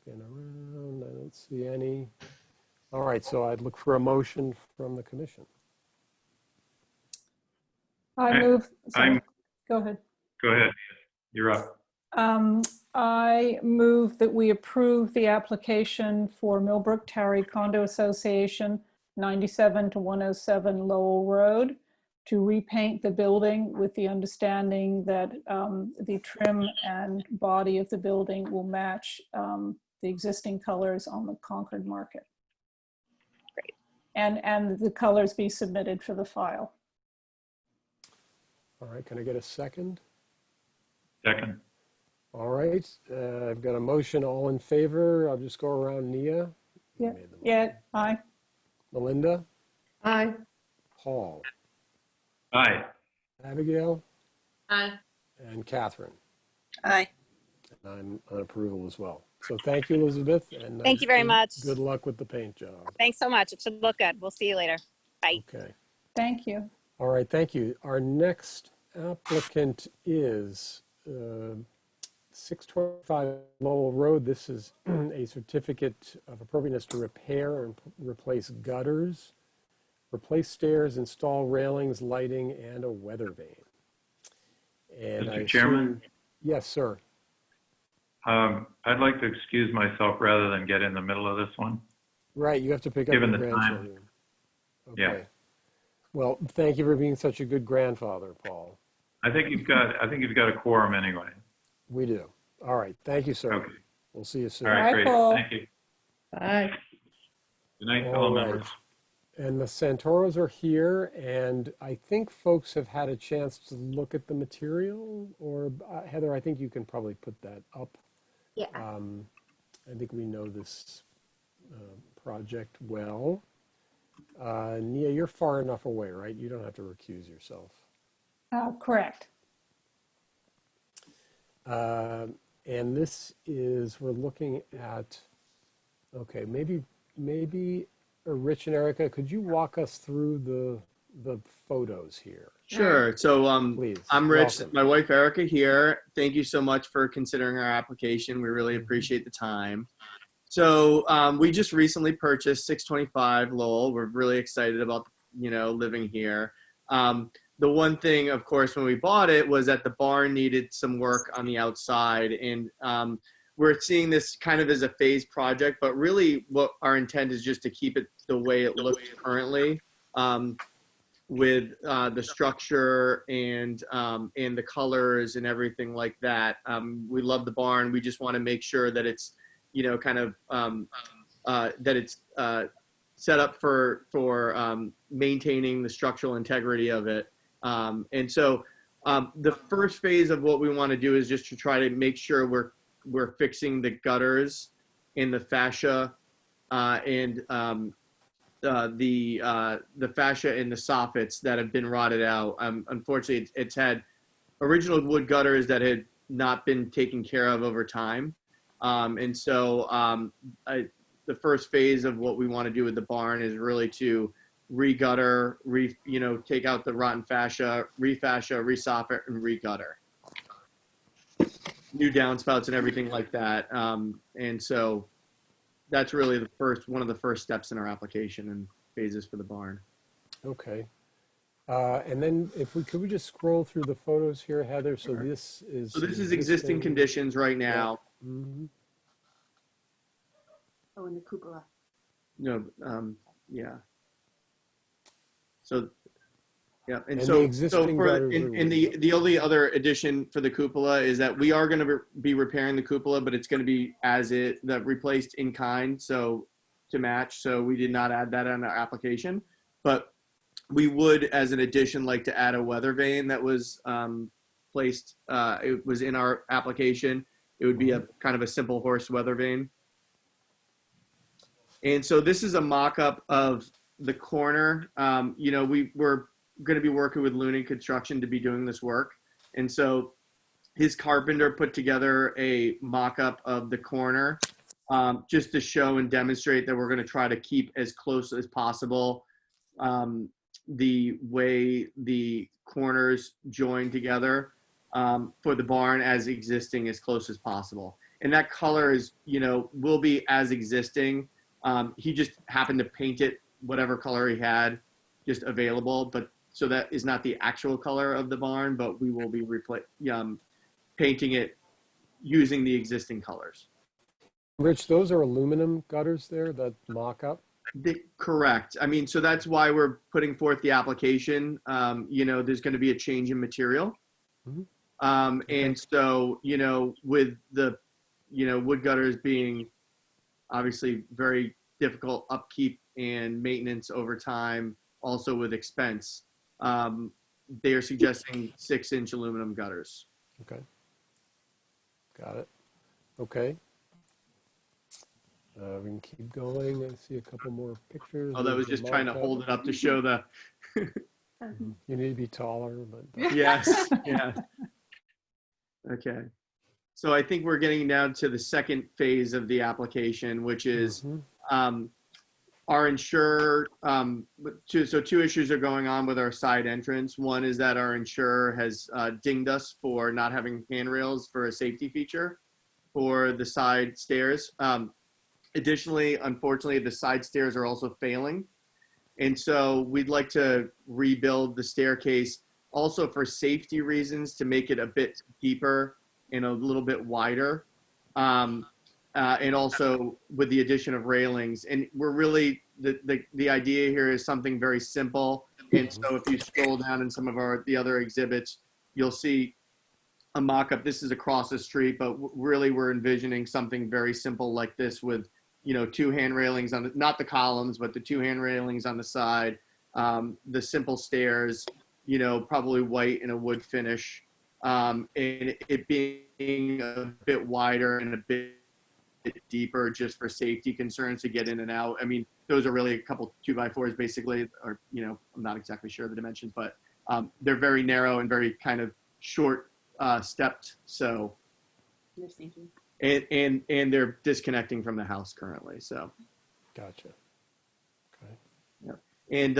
Looking around, I don't see any. All right, so I'd look for a motion from the commission. I move. Sorry. Go ahead. Go ahead. You're up. I move that we approve the application for Millbrook Tarry Condo Association, 97 to 107 Lowell Road, to repaint the building with the understanding that the trim and body of the building will match the existing colors on the Concord market. Great. And the colors be submitted for the file. All right, can I get a second? Second. All right, I've got a motion. All in favor? I'll just go around. Nia? You Yeah. made the motion. Yeah, aye. Melinda? Aye. Paul? Aye. Abigail? Aye. And Catherine? Aye. And I'm on approval as well. So thank you, Elizabeth. And Thank you very much. Good luck with the paint job. Thanks so much. It should look good. We'll see you later. Bye. Okay. Thank you. All right, thank you. Our next applicant is 625 Lowell Road. This is a certificate of appropriateness to repair and replace gutters, replace stairs, install railings, lighting, and a weather vane. And Mr. Chairman? Yes, sir. I'd like to excuse myself rather than get in the middle of this one. Right, you have to pick up Given your the time. grandchildren. Okay. Yeah. Well, thank you for being such a good grandfather, Paul. I think you've got a quorum anyway. We do. All right, thank you, sir. Okay. We'll see you soon. All right, Bye, great. Paul. Thank you. Bye. Good night, All fellow right. members. And the Santoros are here, and I think folks have had a chance to look at the material, or Heather, I think you can probably put that up. Yeah. I think we know this project well. Nia, you're far enough away, right? You don't have to recuse yourself. Correct. And this is, we're looking at, okay, maybe Rich and Erica, could you walk us through the photos here? Sure. So Please. I'm Rich, Welcome. my wife Erica here. Thank you so much for considering our application. We really appreciate the time. So we just recently purchased 625 Lowell. We're really excited about, living here. The one thing, of course, when we bought it was that the barn needed some work on the outside. And we're seeing this kind of as a phased project, but really what our intent is just to keep it the way it looks currently, with the structure and the colors and everything like that. We love the barn. We just want to make sure that it's, that it's set up for maintaining the structural integrity of it. And so the first phase of what we want to do is just to try to make sure we're fixing the gutters and the fascia and the fascia and the soffits that have been rotted out. Unfortunately, it's had original wood gutters that had not been taken care of over time. And so the first phase of what we want to do with the barn is really to re-gutter, take out the rotten fascia, re-fascia, re-soffit, and re-gutter. New downspouts and everything like that. And so that's really one of the first steps in our application and phases for the barn. Okay. And then could we just scroll through the photos here, Heather? So Sure. this is. So this is existing conditions right now. Mhm. Oh, and the cupola. No, yeah. So, yeah, and And so the existing for gutters and are- the only other addition for the cupola is that we are going to be repairing the cupola, but it's going to be replaced in kind, so to match. So we did not add that on our application, but we would, as an addition, like to add a weather vane that was placed. It was in our application. It would be a kind of a simple horse weather vane. And so this is a mock-up of the corner. We were going to be working with Lunan Construction to be doing this work. And so his carpenter put together a mock-up of the corner just to show and demonstrate that we're going to try to keep as close as possible the way the corners join together for the barn as existing as close as possible. And that color is, will be as existing. He just happened to paint it whatever color he had just available, but so that is not the actual color of the barn, but we will be painting it using the existing colors. Rich, those are aluminum gutters there, that mock-up? Correct. I mean, so that's why we're putting forth the application. You know, there's going to be a change in material. Mhm. And so, you know, with the, you know, wood gutters being obviously very difficult upkeep and maintenance over time, also with expense, they are suggesting 6-inch aluminum gutters. Okay. Got it. Okay. We can keep going. I see a couple more pictures. Oh, that was of the just trying to mock-up. hold it up to show the, You need to be taller, but yes, yeah. Okay. So I think we're getting down to the second phase of the application, which is our insurer. So two issues are going on with our side entrance. One is that our insurer has dinged us for not having handrails for a safety feature for the side stairs. Additionally, unfortunately, the side stairs are also failing. And so we'd like to rebuild the staircase also for safety reasons to make it a bit deeper and a little bit wider. And also with the addition of railings. And we're really, the idea here is something very simple. And so if you scroll down in some of the other exhibits, you'll see a mock-up. This is across the street, but really we're envisioning something very simple like this with, you know, 2 hand railings on the, not the columns, but the 2 hand railings on the side, the simple stairs, you know, probably white and a wood finish, and it being a bit wider and a bit deeper just for safety concerns to get in and out. I mean, those are really a couple 2x4s basically, or, you know, I'm not exactly sure of the dimensions, but they're very narrow and very kind of short stepped. So. And they're disconnecting from the house currently. So, gotcha. Okay. Yeah. And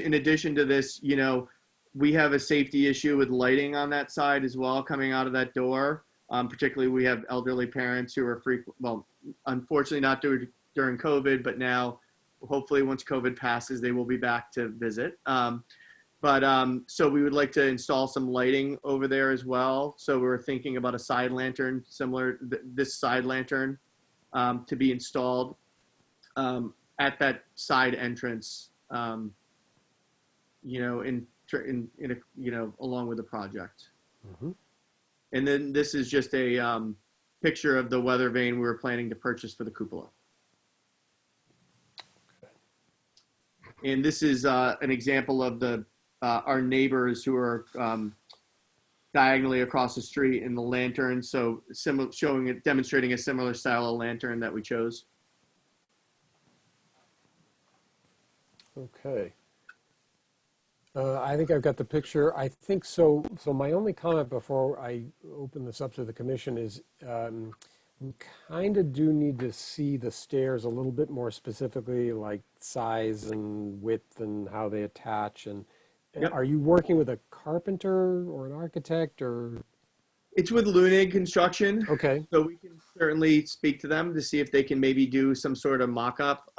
in addition to this, you know, we have a safety issue with lighting on that side as well, coming out of that door. Particularly, we have elderly parents who are well, unfortunately not during COVID, but now, hopefully, once COVID passes, they will be back to visit. So we would like to install some lighting over there as well. So we're thinking about a side lantern, similar this side lantern, to be installed at that side entrance. You know, in a, you know, along with the project. And then this is just a picture of the weather vane we were planning to purchase for the cupola. And this is an example of the our neighbors who are diagonally across the street in the lantern. So demonstrating a similar style of lantern that we chose. Okay. I think I've got the picture. I think so. So my only comment before I open this up to the commission is we kind of do need to see the stairs a little bit more specifically, like size and width and how they attach. And Yep. Are you working with a carpenter or an architect or? It's with Lunig Construction. Okay. So we can certainly speak to them to see if they can maybe do some sort of mock-up.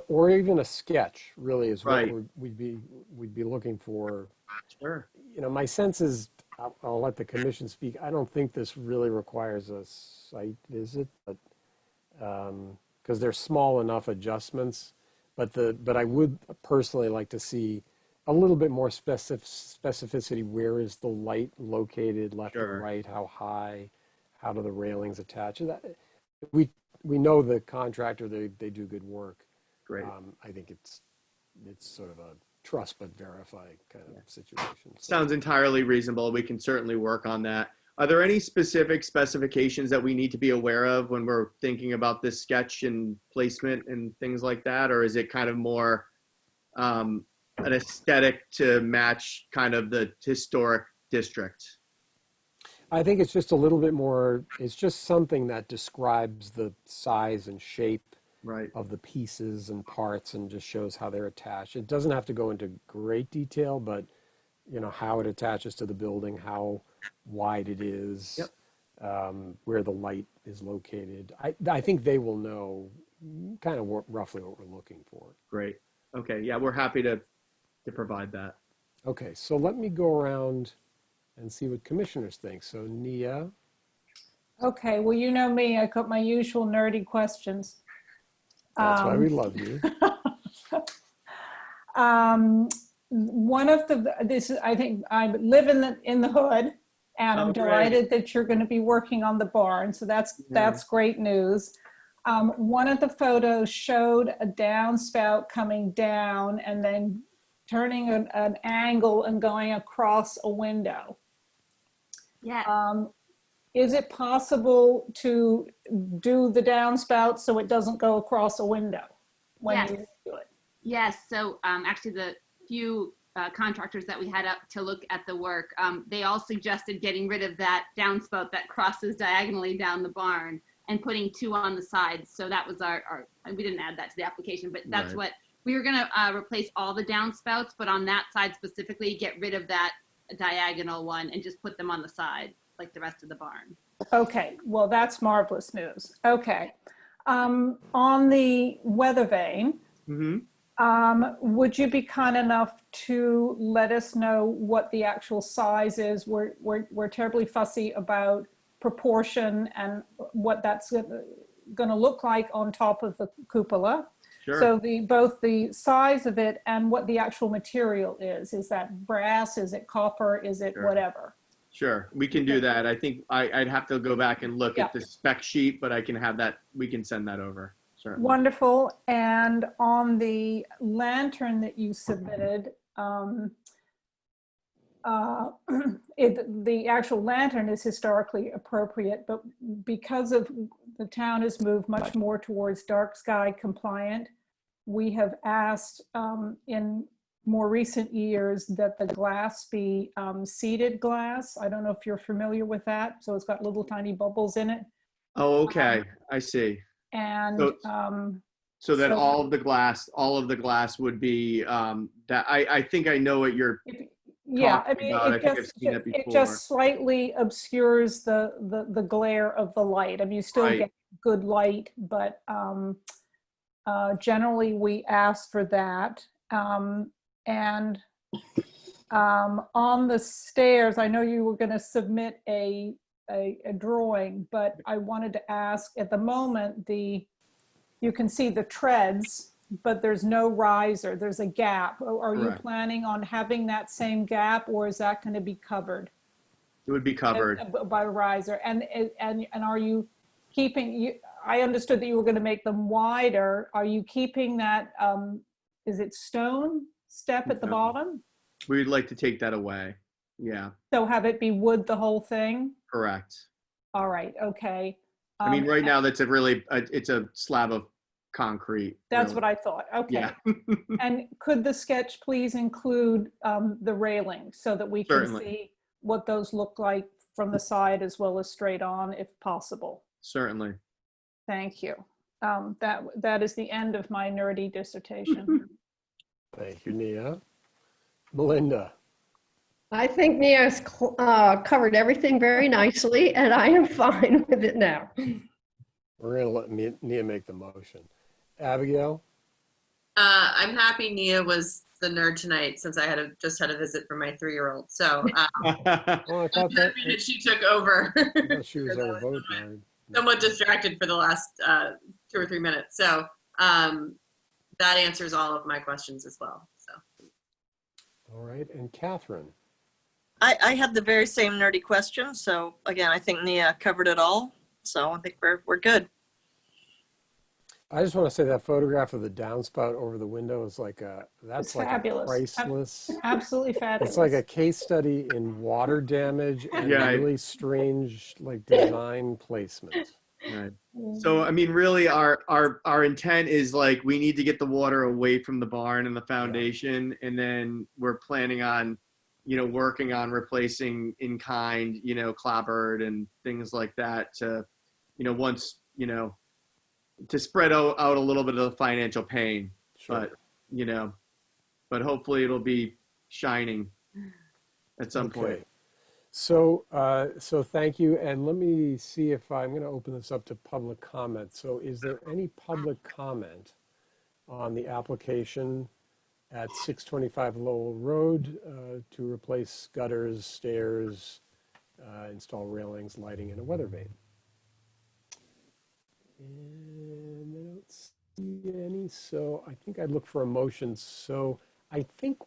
Or even a sketch really is what Right. we'd be looking for. Sure. You know, my sense is, I'll let the commission speak. I don't think this really requires a site visit, but because they're small enough adjustments. But I would personally like to see a little bit more specificity. Where is the light located, left Sure. and right? How high? How do the railings attach? We know the contractor. They do good work. Great. I think it's sort of a trust but verify kind of situation. So. Sounds entirely reasonable. We can certainly work on that. Are there any specific specifications that we need to be aware of when we're thinking about this sketch and placement and things like that? Or is it kind of more an aesthetic to match kind of the historic district? I think it's just a little bit more, it's just something that describes the size and shape Right. of the pieces and parts and just shows how they're attached. It doesn't have to go into great detail, but you know, how it attaches to the building, how wide it is, where the light is located. I think they will know kind of roughly what we're looking for. Great. Okay. Yeah, we're happy to provide that. Okay, so let me go around and see what commissioners think. So Nia, Okay, well, you know me, I got my usual nerdy questions. that's why we love you. One of this is, I think I live in the hood, and I'm Oh, great. delighted that you're going to be working on the barn. So that's great news. One of the photos showed a downspout coming down and then turning an angle and going across a window. Yeah. Is it possible to do the downspout so it doesn't go across a window when Yes. you do it? Yes. So actually, the few contractors that we had up to look at the work, they all suggested getting rid of that downspout that crosses diagonally down the barn and putting two on the sides. So that was our we didn't add that to the application, but that's what we were going to replace all the downspouts, but on that side specifically, get rid of that diagonal one and just put them on the side like the rest of the barn. Okay, well, that's marvelous news. Okay. On the weather vane, would you be kind enough to let us know what the actual size is? We're terribly fussy about proportion and what that's going to look like on top of the cupola. Sure. So both the size of it and what the actual material is. Is that brass? Is it copper? Is it whatever? Sure, we can do that. I think I'd have to go back and look at the spec sheet, but I can have that. We can send that over. Certainly. Wonderful. And on the lantern that you submitted, the actual lantern is historically appropriate, but because of the town has moved much more towards dark sky compliant, we have asked in more recent years that the glass be seeded glass. I don't know if you're familiar with that. So it's got little tiny bubbles in it. Oh, okay. I see. And so that all of the glass would be that I think I know what you're yeah, I mean, about. it just slightly obscures the glare of the light. I mean, you still get good light, but generally we ask for that. And on the stairs, I know you were going to submit a drawing, but I wanted to ask, at the moment, you can see the treads, but there's no riser. There's a gap. Are you planning on having that same gap, or is that going to be covered? It would be covered by a riser. And are you keeping? I understood that you were going to make them wider. Are you keeping that? Is it stone step at the bottom? We'd like to take that away. Yeah. So have it be wood the whole thing? Correct. All right. Okay. I mean, right now that's it's a slab of concrete. That's really. what I thought. Okay. Yeah. And could the sketch please include the railing so that we can see what those look like from the side as well as straight on, if possible? Certainly. Thank you. That is the end of my nerdy dissertation. Thank you, Nia. Melinda. I think Nia's covered everything very nicely, and I am fine with it now. We're going to let Nia make the motion. Abigail? I'm happy Nia was the nerd tonight since I just had a visit from my 3-year-old. So I thought that she took over. I thought she was our vote nerd. Somewhat distracted for the last 2 or 3 minutes. So that answers all of my questions as well. So. All right, and Catherine. I had the very same nerdy question. So again, I think Nia covered it all. So I think we're good. I just want to say that photograph of the downspout over the window is that's like fabulous. Priceless. Absolutely fabulous. It's like a case study in water damage and really strange design placement. Right. So I mean, really, our intent is we need to get the water away from the barn and the foundation, and then we're planning on, working on replacing in kind, clapboard and things like that to, once, to spread out a little bit of the financial pain, but hopefully it'll be shining at some point. So thank you. And let me see if I'm going to open this up to public comment. So is there any public comment on the application at 625 Lowell Road to replace gutters, stairs, install railings, lighting, and a weather vane. And I don't see any, so I think I'd look for a motion. So I think,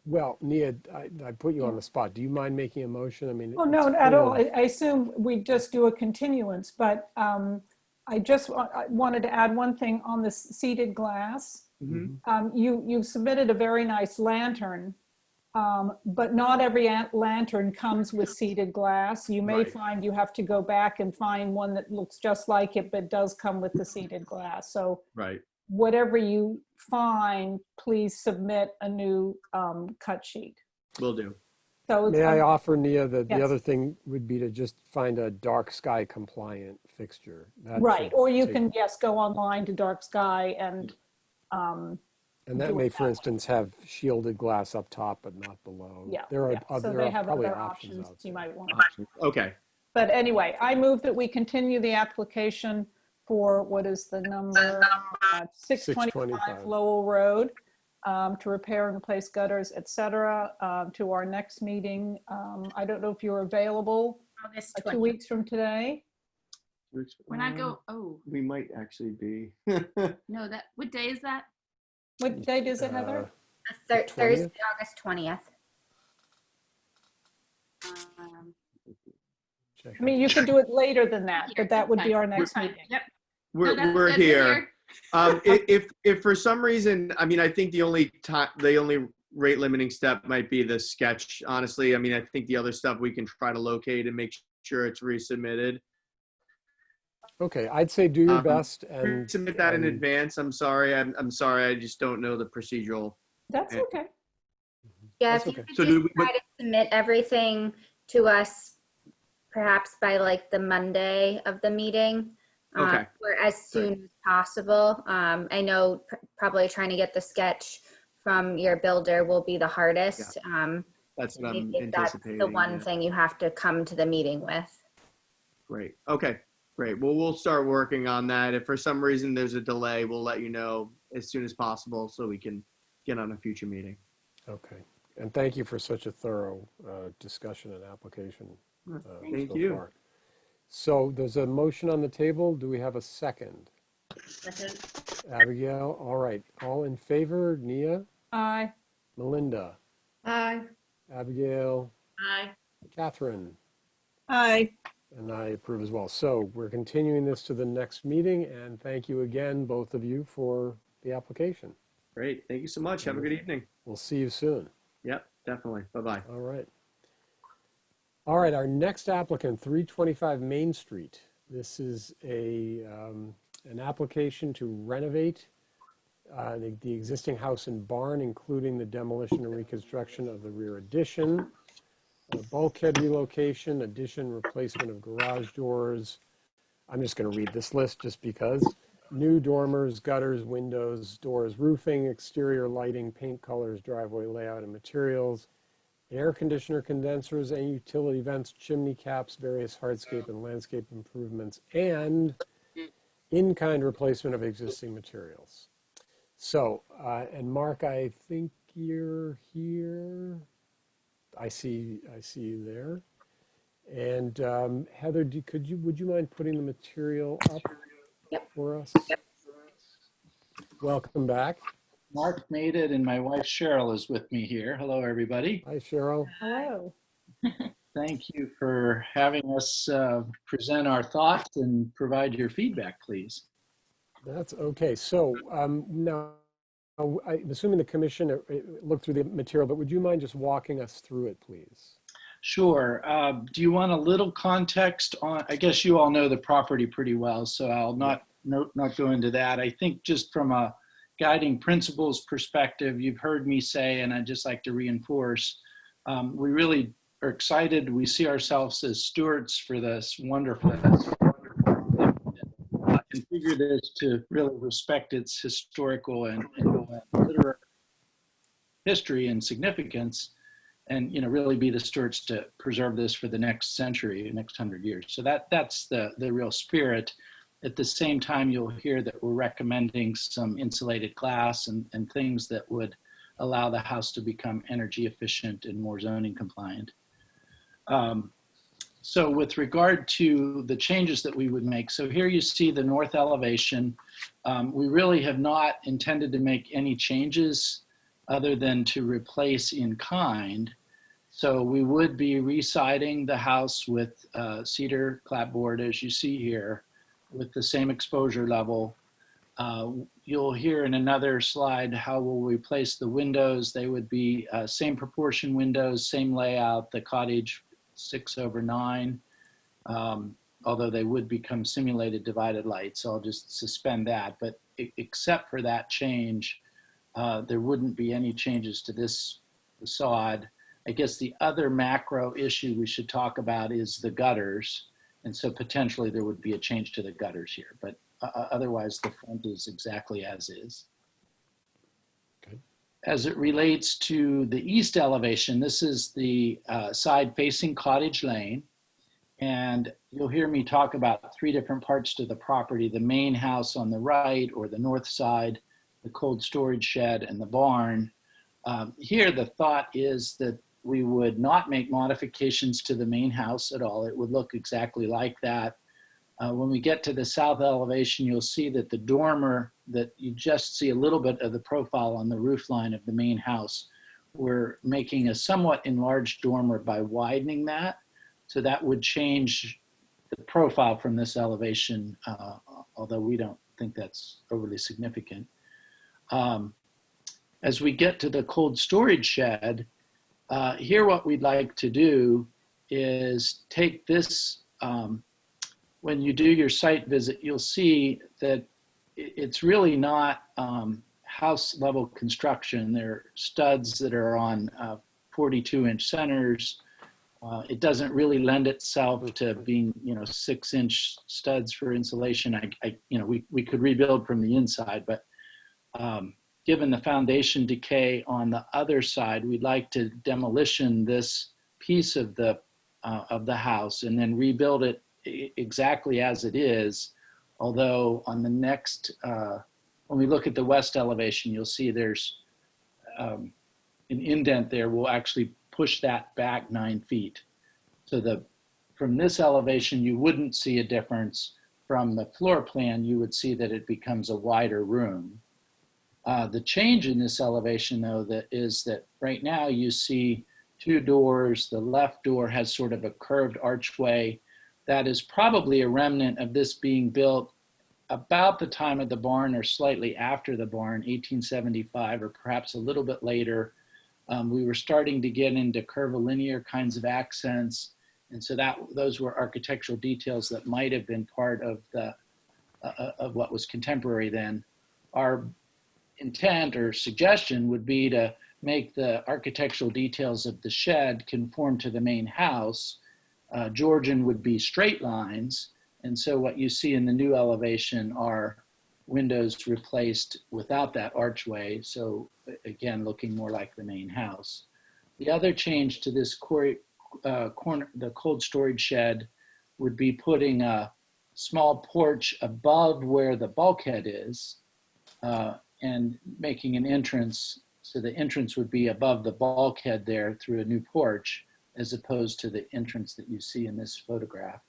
well, Nia, I put you on the spot. Do you mind making a motion? I mean, Oh, no, at all. I assume we just do a continuance, but I just wanted to add one thing on the seated glass. You submitted a very nice lantern, but not every lantern comes with seated glass. You may find you have to go back and find one that looks just like it, but does come with the seated glass. So whatever you find, please submit a new cut sheet. Will do. So may I offer, Nia, that yes. the other thing would be to just find a dark sky compliant fixture. That right, or you can, yes, go online to dark sky and that may, for instance, have shielded glass up top, but not below. Yeah, there are, so there they are have probably other options options you might want. Okay. But anyway, I move that we continue the application for, what is the number? 625 Lowell Road, to repair and replace gutters, etc., to our next meeting. I don't know if you're available August 2 weeks from today. When I go, oh, we might actually be. no, that, what day is that? What date is it, Heather? Thursday, August 20th. I mean, you could do it later than that, but that would be our next meeting. Yep. We're here. If for some reason, I mean, I think the only rate limiting step might be the sketch. Honestly, I mean, I think the other stuff we can try to locate and make sure it's resubmitted. Okay, I'd say do your best and submit that in advance. I'm sorry. I'm sorry. I just don't know the procedural. That's okay. Yeah, That's if you okay. could So just try to submit everything to us, perhaps by like the Monday of the meeting, Okay. or as soon as possible. I know probably trying to get the sketch from your builder will be the hardest. That's what I'm Maybe that's anticipating. the one thing you have to come to the meeting with. Great. Okay. Great. Well, we'll start working on that. If for some reason there's a delay, we'll let you know as soon as possible so we can get on a future meeting. Okay. And thank you for such a thorough discussion and application. Thank you. Far. So there's a motion on the table. Do we have a second? Second. Abigail. All right. All in favor? Nia? Aye. Melinda? Aye. Abigail? Aye. Catherine? Aye. And I approve as well. So we're continuing this to the next meeting, and thank you again, both of you, for the application. Great. Thank you so much. Have a good evening. We'll see you soon. Yep, definitely. Bye-bye. All right. All right, our next applicant, 325 Main Street. This is an application to renovate the existing house and barn, including the demolition and reconstruction of the rear addition, bulkhead relocation, addition, replacement of garage doors. I'm just going to read this list just because. New dormers, gutters, windows, doors, roofing, exterior lighting, paint colors, driveway layout and materials, air conditioner condensers and utility vents, chimney caps, various hardscape and landscape improvements, and in-kind replacement of existing materials. So, and Mark, I think you're here. I see you there. And Heather, would you mind putting the material up for us? Welcome back. Mark made it, and my wife Cheryl is with me here. Hello, everybody. Hi, Cheryl. Hello. Thank you for having us present our thoughts and provide your feedback, please. That's okay. So now, I'm assuming the commission looked through the material, but would you mind just walking us through it, please? Sure. Do you want a little context on, I guess you all know the property pretty well, so I'll not go into that. I think just from a guiding principles perspective, you've heard me say, and I'd just like to reinforce, we really are excited. We see ourselves as stewards for this wonderful configure this to really respect its historical and literary history and significance, and really be the stewards to preserve this for the next century, next 100 years. So that's the real spirit. At the same time, you'll hear that we're recommending some insulated glass and things that would allow the house to become energy efficient and more zoning compliant. So with regard to the changes that we would make, so here you see the north elevation. We really have not intended to make any changes other than to replace in kind. So we would be re-siding the house with cedar clapboard, as you see here, with the same exposure level. You'll hear in another slide how we'll replace the windows. They would be same proportion windows, same layout, the cottage 6/9, although they would become simulated divided light. So I'll just suspend that. But except for that change, there wouldn't be any changes to this facade. I guess the other macro issue we should talk about is the gutters. And so potentially there would be a change to the gutters here, but otherwise the front is exactly as is. Okay. As it relates to the east elevation, this is the side facing Cottage Lane. And you'll hear me talk about three different parts to the property: the main house on the right, or the north side, the cold storage shed, and the barn. Here, the thought is that we would not make modifications to the main house at all. It would look exactly like that. When we get to the south elevation, you'll see that the dormer, that you just see a little bit of the profile on the roof line of the main house. We're making a somewhat enlarged dormer by widening that. So that would change the profile from this elevation, although we don't think that's overly significant. As we get to the cold storage shed, here what we'd like to do is take this, when you do your site visit, you'll see that it's really not house level construction. There are studs that are on 42-inch centers. It doesn't really lend itself to being, 6-inch studs for insulation. We could rebuild from the inside, but given the foundation decay on the other side, we'd like to demolition this piece of the house and then rebuild it exactly as it is. Although on the next, when we look at the west elevation, you'll see there's an indent there. We'll actually push that back 9 feet. So from this elevation, you wouldn't see a difference. From the floor plan, you would see that it becomes a wider room. The change in this elevation, though, is that right now you see 2 doors. The left door has sort of a curved archway. That is probably a remnant of this being built about the time of the barn or slightly after the barn, 1875, or perhaps a little bit later. We were starting to get into curvilinear kinds of accents. And so those were architectural details that might have been part of of what was contemporary then. Our intent or suggestion would be to make the architectural details of the shed conform to the main house. Georgian would be straight lines. And so what you see in the new elevation are windows replaced without that archway. So again, looking more like the main house. The other change to this the cold storage shed would be putting a small porch above where the bulkhead is, and making an entrance. So the entrance would be above the bulkhead there through a new porch, as opposed to the entrance that you see in this photograph.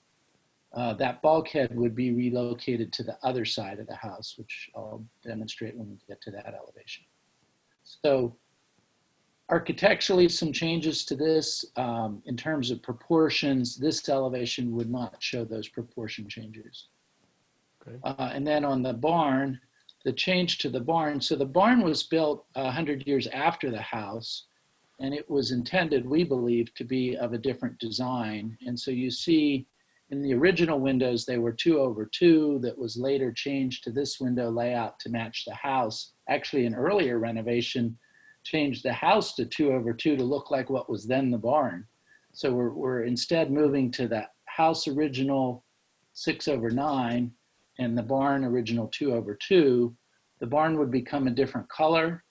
That bulkhead would be relocated to the other side of the house, which I'll demonstrate when we get to that elevation. So architecturally, some changes to this. In terms of proportions, this elevation would not show those proportion changes. Okay. And then on the barn, the change to the barn. So the barn was built 100 years after the house, and it was intended, we believe, to be of a different design. And so you see in the original windows, they were 2/2 that was later changed to this window layout to match the house. Actually, an earlier renovation changed the house to 2/2 to look like what was then the barn. So we're instead moving to the house original 6/9 and the barn original 2/2. The barn would become a different color.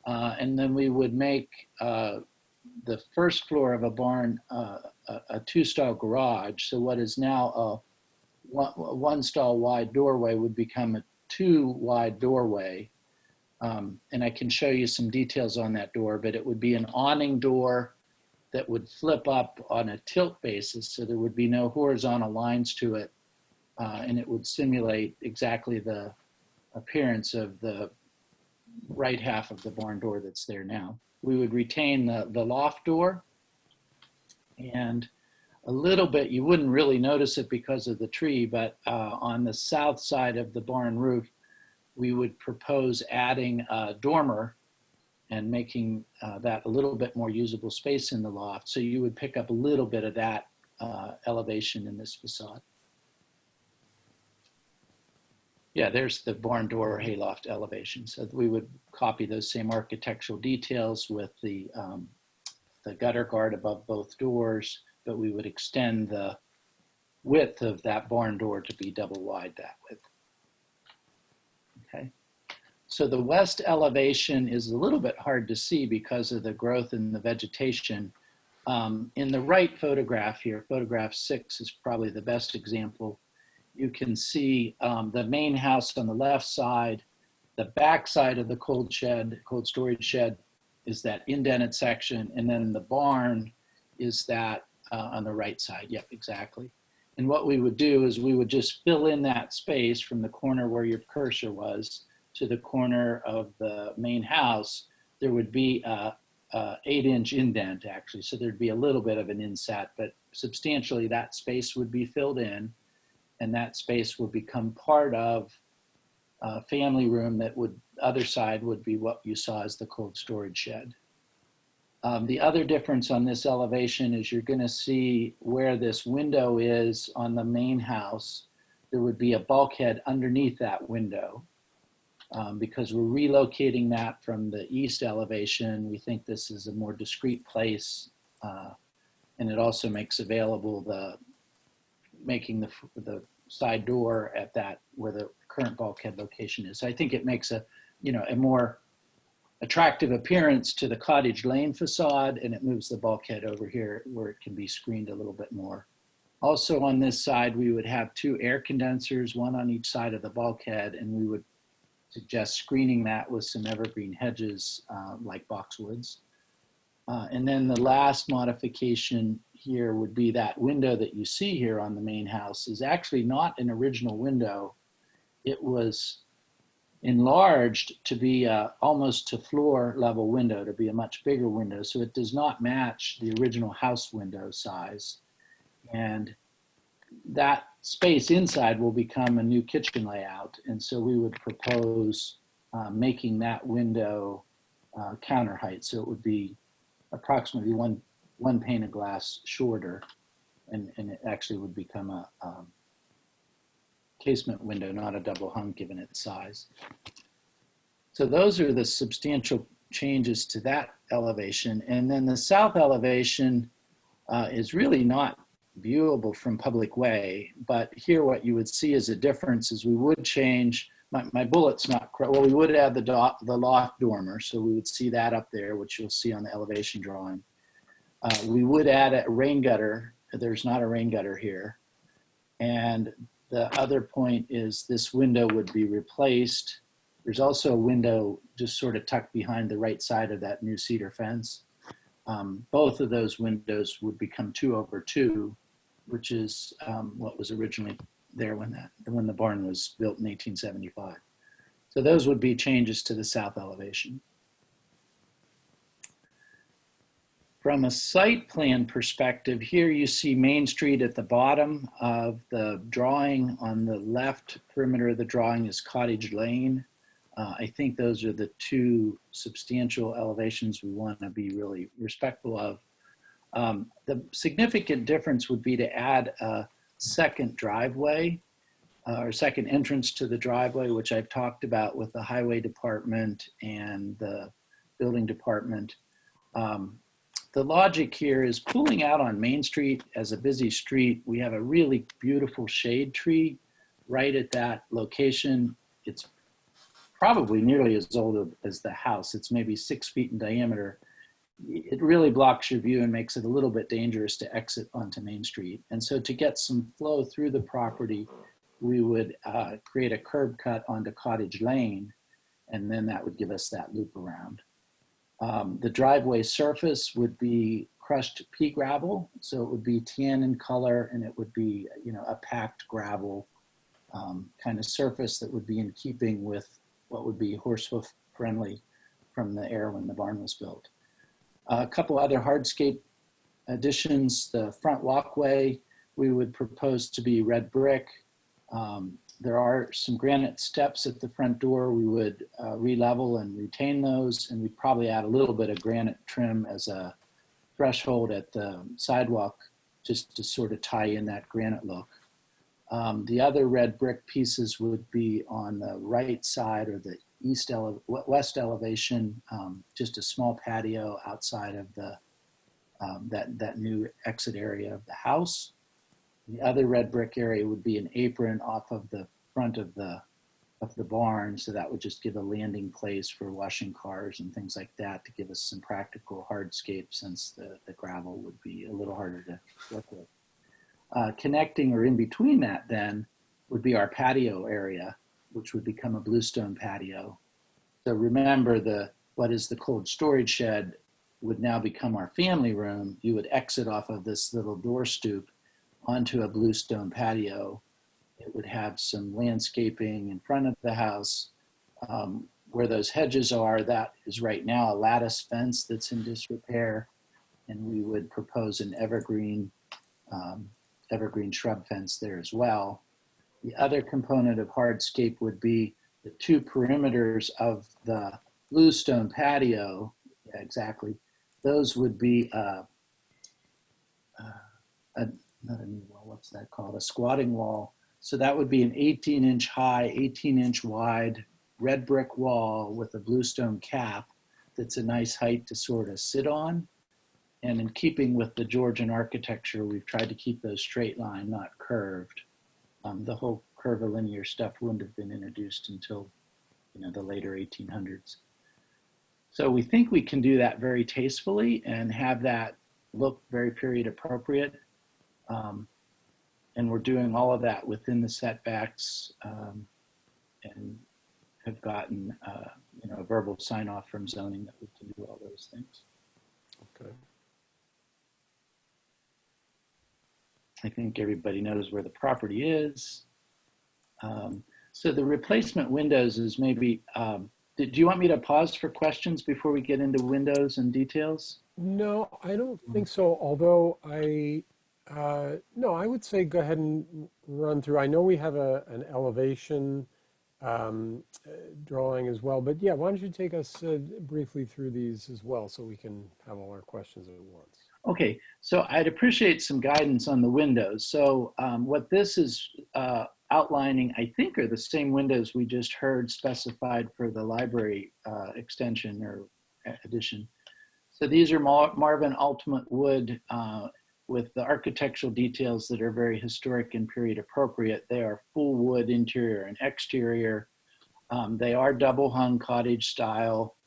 And then we would make the first floor of a barn a 2-stall garage. So what is now a 1-stall wide doorway would become a 2 wide doorway. And I can show you some details on that door, but it would be an awning door that would flip up on a tilt basis, so there would be no horizontal lines to it, and it would simulate exactly the appearance of the right half of the barn door that's there now. We would retain the loft door, and a little bit, you wouldn't really notice it because of the tree, but on the south side of the barn roof, we would propose adding a dormer and making that a little bit more usable space in the loft. So you would pick up a little bit of that elevation in this facade. Yeah, there's the barn door or hayloft elevation. So we would copy those same architectural details with the gutter guard above both doors, but we would extend the width of that barn door to be double wide that width. Okay. So the west elevation is a little bit hard to see because of the growth in the vegetation. In the right photograph here, photograph 6 is probably the best example. You can see the main house on the left side. The back side of the cold storage shed is that indented section, and then the barn is that on the right side. Yep, exactly. And what we would do is we would just fill in that space from the corner where your cursor was to the corner of the main house. There would be a 8-inch indent actually. So there'd be a little bit of an inset, but substantially that space would be filled in, and that space would become part of a family room that would, other side would be what you saw as the cold storage shed. The other difference on this elevation is you're going to see where this window is on the main house. There would be a bulkhead underneath that window. Because we're relocating that from the east elevation, we think this is a more discrete place, and it also makes available making the side door at that where the current bulkhead location is. So I think it makes a more attractive appearance to the Cottage Lane facade, and it moves the bulkhead over here where it can be screened a little bit more. Also on this side, we would have 2 air condensers, one on each side of the bulkhead, and we would suggest screening that with some evergreen hedges like boxwoods. And then the last modification here would be that window that you see here on the main house is actually not an original window. It was enlarged to be almost to floor level window, to be a much bigger window. So it does not match the original house window size. And that space inside will become a new kitchen layout. And so we would propose making that window counter height. So it would be approximately one pane of glass shorter, and it actually would become a casement window, not a double hung given its size. So those are the substantial changes to that elevation. And then the south elevation is really not viewable from Public Way, but here what you would see as a difference is we would change, my bullet's not correct, well, we would add the loft dormer, so we would see that up there, which you'll see on the elevation drawing. We would add a rain gutter. There's not a rain gutter here. And the other point is this window would be replaced. There's also a window just sort of tucked behind the right side of that new cedar fence. Both of those windows would become 2/2, which is what was originally there when the barn was built in 1875. So those would be changes to the south elevation. From a site plan perspective, here you see Main Street at the bottom of the drawing. On the left perimeter of the drawing is Cottage Lane. I think those are the 2 substantial elevations we want to be really respectful of. The significant difference would be to add a second driveway or second entrance to the driveway, which I've talked about with the highway department and the building department. The logic here is pulling out on Main Street as a busy street. We have a really beautiful shade tree right at that location. It's probably nearly as old as the house. It's maybe 6 feet in diameter. It really blocks your view and makes it a little bit dangerous to exit onto Main Street. And so to get some flow through the property, we would create a curb cut onto Cottage Lane. and then that would give us that loop around. The driveway surface would be crushed pea gravel, so it would be tan in color, and it would be, you know, a packed gravel kind of surface that would be in keeping with what would be horsehoof friendly from the era when the barn was built. A couple other hardscape additions: the front walkway we would propose to be red brick. There are some granite steps at the front door. We would re-level and retain those, and we'd probably add a little bit of granite trim as a threshold at the sidewalk just to sort of tie in that granite look. The other red brick pieces would be on the right side or the west elevation, just a small patio outside of the that new exit area of the house. The other red brick area would be an apron off of the front of the barn, so that would just give a landing place for washing cars and things like that to give us some practical hardscape, since the gravel would be a little harder to work with. Connecting or in between that then would be our patio area, which would become a bluestone patio. So remember, what is the cold storage shed would now become our family room. You would exit off of this little door stoop onto a bluestone patio. It would have some landscaping in front of the house. Where those hedges are, that is right now a lattice fence that's in disrepair, and we would propose an evergreen shrub fence there as well. The other component of hardscape would be the two perimeters of the bluestone patio. Yeah, exactly. Those would be not a knee wall, what's that called? A squatting wall. So that would be an 18-inch high, 18-inch wide red brick wall with a bluestone cap that's a nice height to sort of sit on. And in keeping with the Georgian architecture, we've tried to keep those straight line, not curved. The whole curvilinear stuff wouldn't have been introduced until, you know, the later 1800s. So we think we can do that very tastefully and have that look very period appropriate. And we're doing all of that within the setbacks, and have gotten you know, a verbal sign off from zoning that we can do all those things. Okay. I think everybody knows where the property is. So the replacement windows is maybe, do you want me to pause for questions before we get into windows and details? No, I don't think so. Although no, I would say go ahead and run through. I know we have an elevation drawing as well, but yeah, why don't you take us briefly through these as well so we can have all our questions at once. Okay, so I'd appreciate some guidance on the windows. So what this is outlining, I think, are the same windows we just heard specified for the library extension or addition. So these are Marvin Ultimate Wood with the architectural details that are very historic and period appropriate. They are full wood interior and exterior. They are double hung cottage style.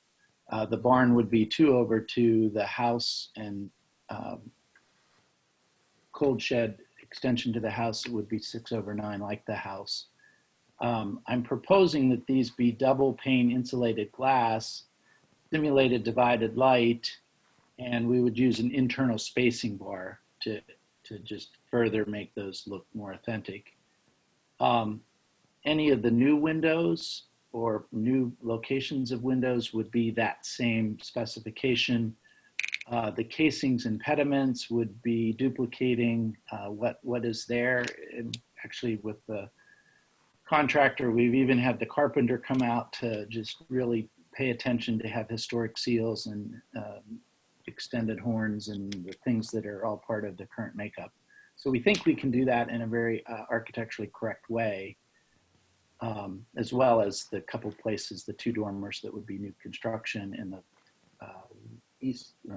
The barn would be 2/2. The house and cold shed extension to the house would be 6/9, like the house. I'm proposing that these be double pane insulated glass, simulated divided light, and we would use an internal spacing bar to just further make those look more authentic. Any of the new windows or new locations of windows would be that same specification. The casings and pediments would be duplicating what is there. And actually, with the contractor, we've even had the carpenter come out to just really pay attention to have historic seals and extended horns and the things that are all part of the current makeup. So we think we can do that in a very architecturally correct way, as well as the couple places, the two dormers that would be new construction, and the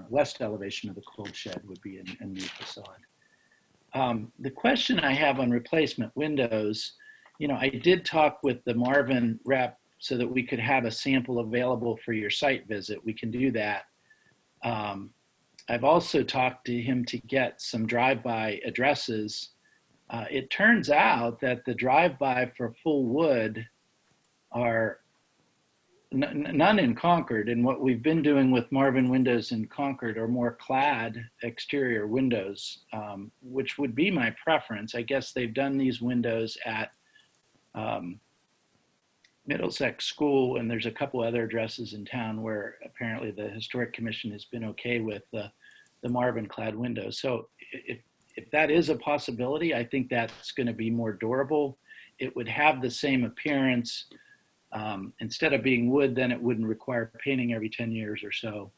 west elevation of the cold shed would be a new facade. The question I have on replacement windows, you know, I did talk with the Marvin rep so that we could have a sample available for your site visit. We can do that. I've also talked to him to get some drive-by addresses. It turns out that the drive-by for full wood are none in Concord. And what we've been doing with Marvin windows in Concord are more clad exterior windows, which would be my preference. I guess they've done these windows at Middlesex School, and there's a couple other addresses in town where apparently the Historic Commission has been okay with the Marvin clad windows. So if that is a possibility, I think that's going to be more durable. It would have the same appearance. Instead of being wood, then it wouldn't require painting every 10 years or so.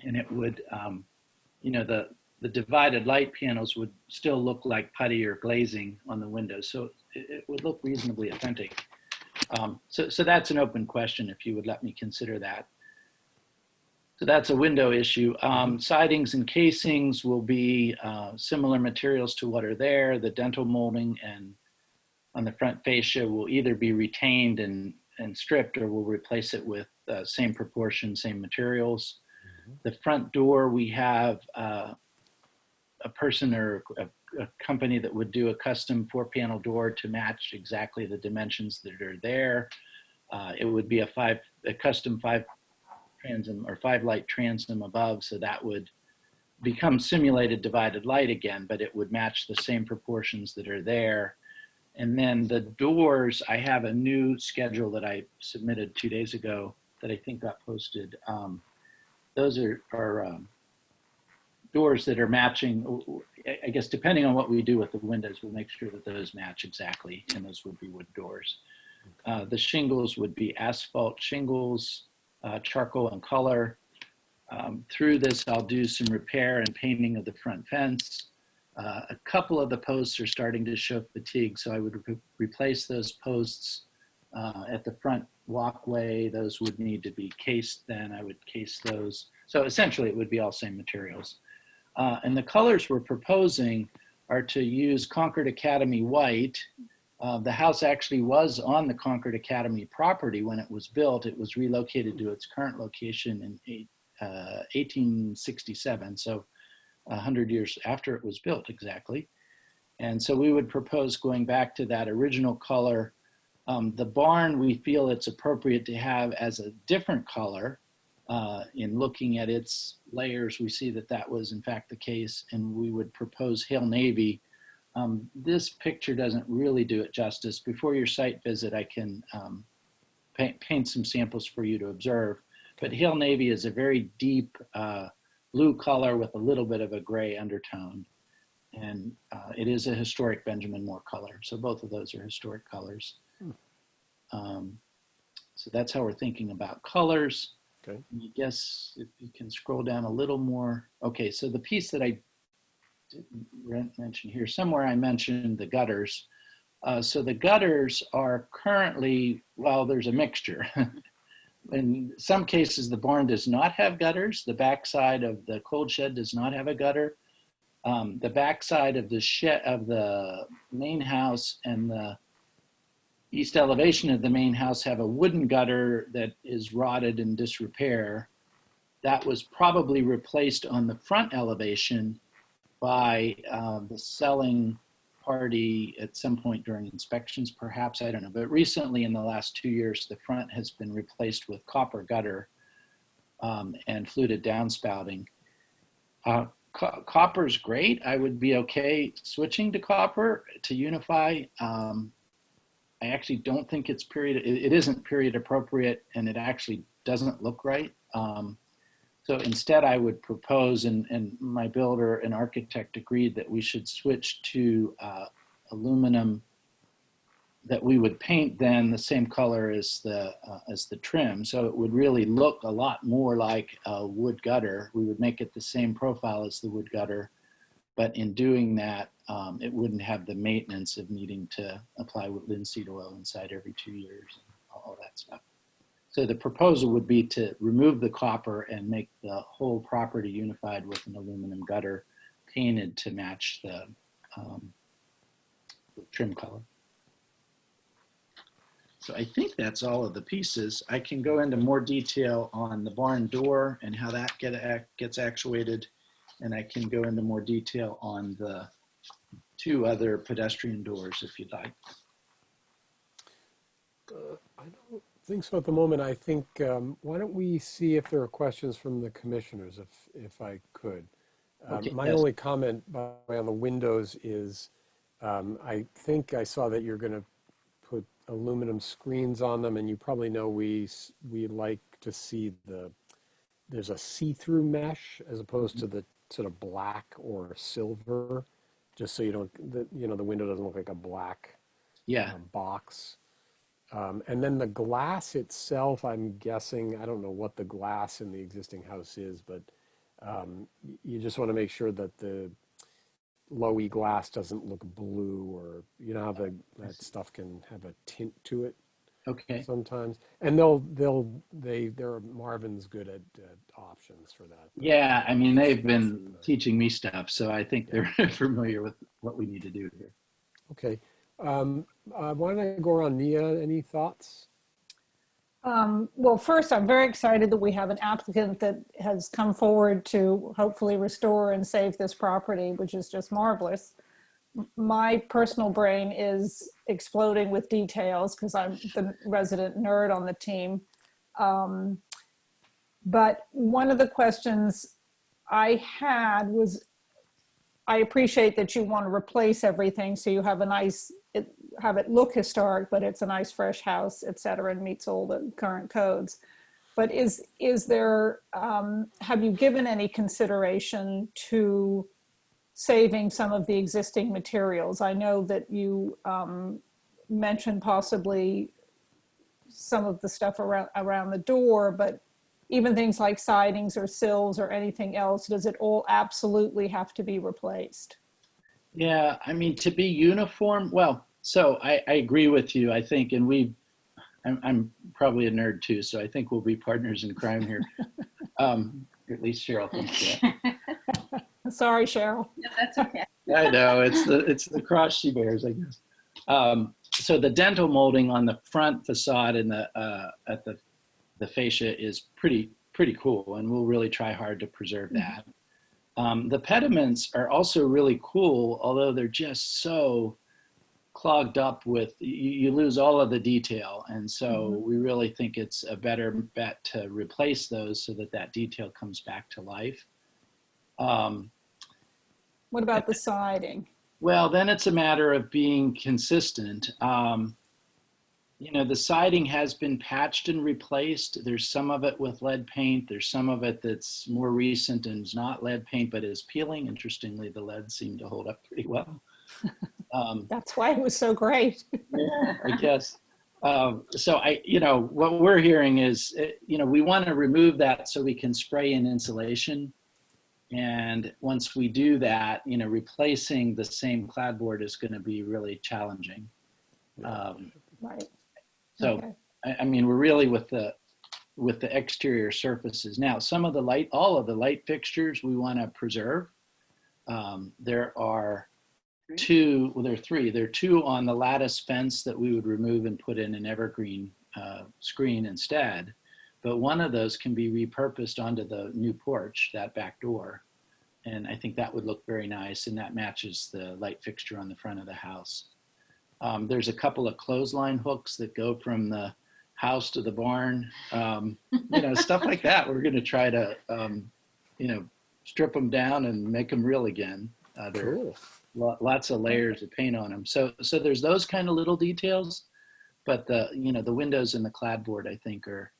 And it would, the divided light panels would still look like putty or glazing on the windows. So it would look reasonably authentic. So that's an open question if you would let me consider that. So that's a window issue. Sidings and casings will be similar materials to what are there. The dental molding and on the front fascia will either be retained and stripped, or we'll replace it with same proportion, same materials. The front door, we have a person or a company that would do a custom 4-panel door to match exactly the dimensions that are there. It would be a custom 5 transom or 5 light transom above, so that would become simulated divided light again, but it would match the same proportions that are there. And then the doors, I have a new schedule that I submitted 2 days ago that I think got posted. Those are doors that are matching. I guess depending on what we do with the windows, we'll make sure that those match exactly, and those would be wood doors. The shingles would be asphalt shingles, charcoal and color. Through this, I'll do some repair and painting of the front fence. A couple of the posts are starting to show fatigue, so I would replace those posts at the front walkway. Those would need to be cased then. I would case those. So essentially, it would be all same materials. And the colors we're proposing are to use Concord Academy white. The house actually was on the Concord Academy property when it was built. It was relocated to its current location in 1867. So 100 years after it was built, exactly. And so we would propose going back to that original color. The barn, we feel it's appropriate to have as a different color. In looking at its layers, we see that that was in fact the case, and we would propose Hail Navy. This picture doesn't really do it justice. Before your site visit, I can paint some samples for you to observe. But Hail Navy is a very deep blue color with a little bit of a gray undertone. And it is a historic Benjamin Moore color. So both of those are historic colors. So that's how we're thinking about colors. Okay. I guess if you can scroll down a little more. Okay, so the piece that I didn't mention here, somewhere I mentioned the gutters. So the gutters are currently, well, there's a mixture. In some cases, the barn does not have gutters. The backside of the cold shed does not have a gutter. The backside of the shed of the main house and the east elevation of the main house have a wooden gutter that is rotted in disrepair. That was probably replaced on the front elevation by the selling party at some point during inspections, perhaps, I don't know. But recently in the last 2 years, the front has been replaced with copper gutter and fluted downspouting. Copper's great. I would be okay switching to copper to unify. I actually don't think it's it isn't period appropriate, and it actually doesn't look right. So instead I would propose, and my builder and architect agreed that we should switch to aluminum that we would paint then the same color as the trim. So it would really look a lot more like a wood gutter. We would make it the same profile as the wood gutter, but in doing that, it wouldn't have the maintenance of needing to apply linseed oil inside every 2 years and all that stuff. So the proposal would be to remove the copper and make the whole property unified with an aluminum gutter painted to match the trim color. So I think that's all of the pieces. I can go into more detail on the barn door and how that gets actuated. And I can go into more detail on the 2 other pedestrian doors if you'd like. think so at the moment. I think, why don't we see if there are questions from the commissioners, if I could. Okay, My yes. only comment, by the way, on the windows is, I think I saw that you're going to put aluminum screens on them, and you probably know we like to see there's a see-through mesh as opposed to the sort of black or silver, just so you don't, the window doesn't look like a black box. And then the glass itself, I'm guessing, I don't know what the glass in the existing house is, but you just want to make sure that the low E glass doesn't look blue, or you know how that stuff can have a tint to it. Okay. Sometimes, and Marvin's good at options for that. Yeah, I mean, they've been teaching me stuff, so I think they're familiar with what we need to do here. Okay. Why don't I go around? Nia, any thoughts? Well, first, I'm very excited that we have an applicant that has come forward to hopefully restore and save this property, which is just marvelous. My personal brain is exploding with details because I'm the resident nerd on the team. But one of the questions I had was, I appreciate that you want to replace everything so you have a nice, have it look historic, but it's a nice fresh house, et cetera, and meets all the current codes. But is there, have you given any consideration to saving some of the existing materials? I know that you mentioned possibly some of the stuff around the door, but even things like sidings or sills or anything else, does it all absolutely have to be replaced? Yeah, I mean, to be uniform, well, so I agree with you, I think, and I'm probably a nerd too, so I think we'll be partners in crime here. At least Cheryl thinks that. Sorry, Cheryl. No, that's okay. I know, it's the cross she bears, I guess. So the dental molding on the front facade and at the fascia is pretty cool, and we'll really try hard to preserve that. The pediments are also really cool, although they're just so clogged up with, you lose all of the detail. And so we really think it's a better bet to replace those so that detail comes back to life. What about the siding? Well, then it's a matter of being consistent. The siding has been patched and replaced. There's some of it with lead paint. There's some of it that's more recent and is not lead paint, but is peeling. Interestingly, the lead seemed to hold up pretty well. That's why it was so great. Yeah, I guess. So what we're hearing is, we want to remove that so we can spray in insulation. And once we do that, replacing the same clapboard is going to be really challenging. Right. So, Okay. I mean, we're really with the exterior surfaces. Now, all of the light fixtures we want to preserve. There are three. There are two on the lattice fence that we would remove and put in an evergreen screen instead. But one of those can be repurposed onto the new porch, that back door. And I think that would look very nice, and that matches the light fixture on the front of the house. There's a couple of clothesline hooks that go from the house to the barn, stuff like that. We're going to try to, strip them down and make them real again. There are lots of layers of paint on them. So there's those kind of little details, but the windows and the clapboard, I think, are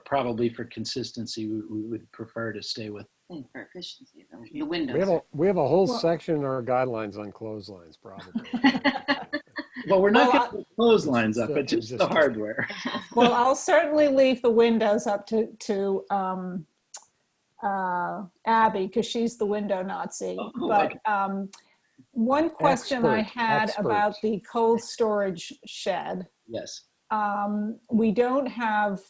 probably for consistency, we would prefer to stay with. For efficiency, the windows. We have a whole section in our guidelines on clotheslines, probably. Well, we're not going to put clotheslines up, but just the hardware. Well, I'll certainly leave the windows up to Abby, because she's the window Nazi. But one question I had about the cold storage shed. Yes. We don't have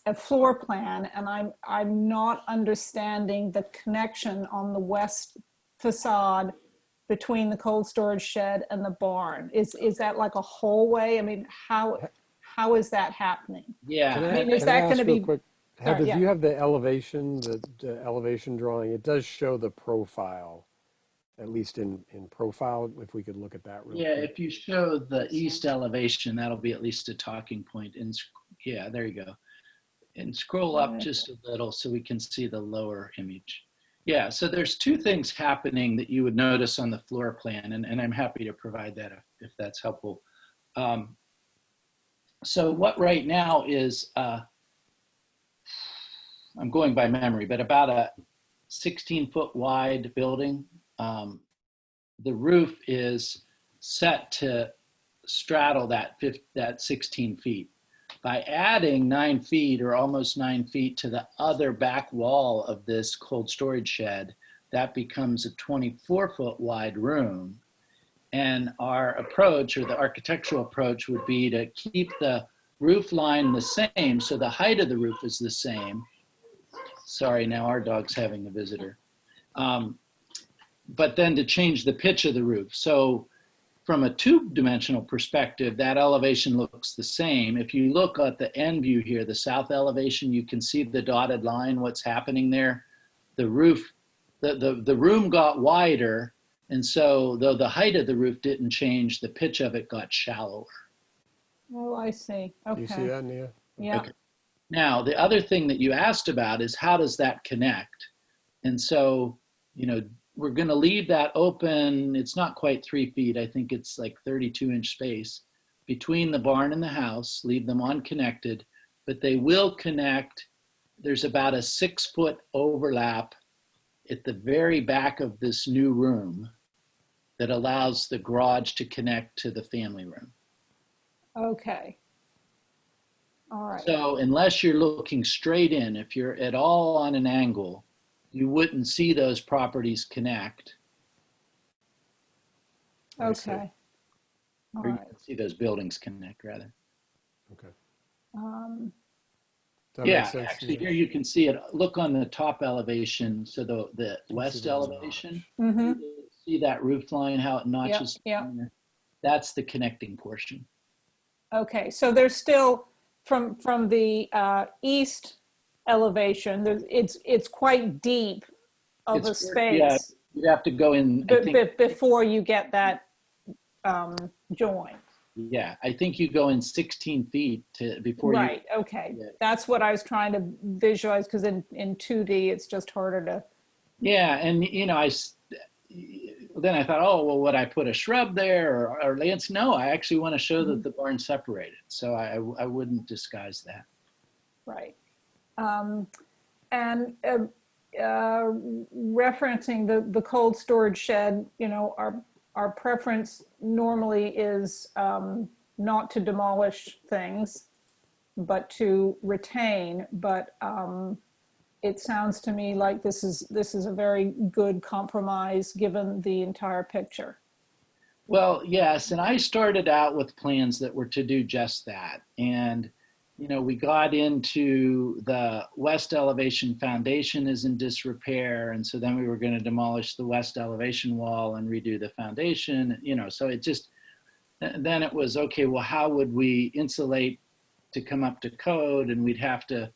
a floor plan, and I'm not understanding the connection on the west facade between the cold storage shed and the barn. Is that like a hallway? I mean, how is that happening? Yeah. I mean, is that going to be? Quick, Heather, do you have the elevation, the elevation drawing? It does show the profile at least in profile, if we could look at that real Yeah, quick. if you show the east elevation, that'll be at least a talking point. And yeah, there you go. And scroll up just a little so we can see the lower image. Yeah, so there's two things happening that you would notice on the floor plan, and I'm happy to provide that if that's helpful. So what right now is, I'm going by memory, but about a 16-foot wide building. The roof is set to straddle that 16 feet. By adding 9 feet or almost 9 feet to the other back wall of this cold storage shed, that becomes a 24-foot wide room. And our approach, or the architectural approach, would be to keep the roof line the same, so the height of the roof is the same. Sorry, now our dog's having a visitor. But then to change the pitch of the roof. So from a two-dimensional perspective, that elevation looks the same. If you look at the end view here, the south elevation, you can see the dotted line, what's happening there. The roof, the room got wider, and so though the height of the roof didn't change, the pitch of it got shallower. Oh, I see. Okay. Do you see that, Nia? Yeah. Okay. Now, the other thing that you asked about is how does that connect? And so, you know, we're going to leave that open. It's not quite 3 feet. I think it's like 32-inch space between the barn and the house, leave them unconnected, but they will connect. There's about a 6-foot overlap at the very back of this new room that allows the garage to connect to the family room. Okay. All right. So unless you're looking straight in, if you're at all on an angle, you wouldn't see those properties connect. Okay. All Or you right. can see those buildings connect, rather. Okay. Um, Does that Yeah, make sense? actually, here you can see it. Look on the top elevation, so the west the elevation. mhm. See that roof line, how it notches? Yep. That's the connecting portion. Okay, so there's still from the east elevation. It's quite deep of a space. Yeah, you'd have to go in. I think, before you get that join. yeah, I think you go in 16 feet before you. Right. Okay. Yeah. That's what I was trying to visualize, because in 2D it's just harder to. Yeah, and you know, then I thought, oh well, would I put a shrub there or lance? No, I actually want to show that the barn's separated, so I wouldn't disguise that. Right. And referencing the cold storage shed, you know, our preference normally is not to demolish things, but to retain. But it sounds to me like this is a very good compromise given the entire picture. Well, yes, and I started out with plans that were to do just that. And, you know, we got into the west elevation foundation is in disrepair. And so then we were going to demolish the west elevation wall and redo the foundation, you know, so it just, then it was, okay, well, how would we insulate to come up to code? And we'd have to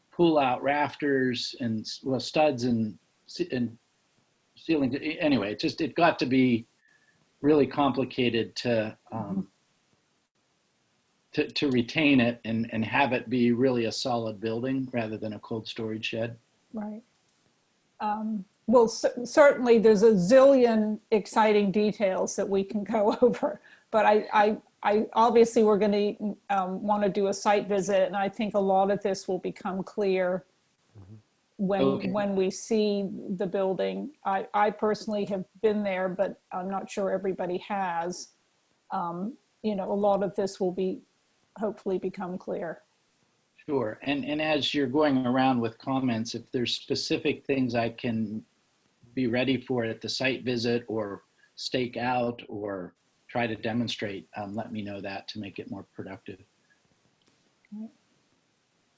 pull out rafters and, well, studs and ceiling. Anyway, it got to be really complicated to retain it and have it be really a solid building rather than a cold storage shed. Right. Well, certainly there's a zillion exciting details that we can go over, but I obviously we're going to want to do a site visit, and I think a lot of this will become clear when we see the building. I personally have been there, but I'm not sure everybody has. You know, a lot of this will hopefully become clear. Sure, and as you're going around with comments, if there's specific things I can be ready for at the site visit or stake out or try to demonstrate, let me know that to make it more productive.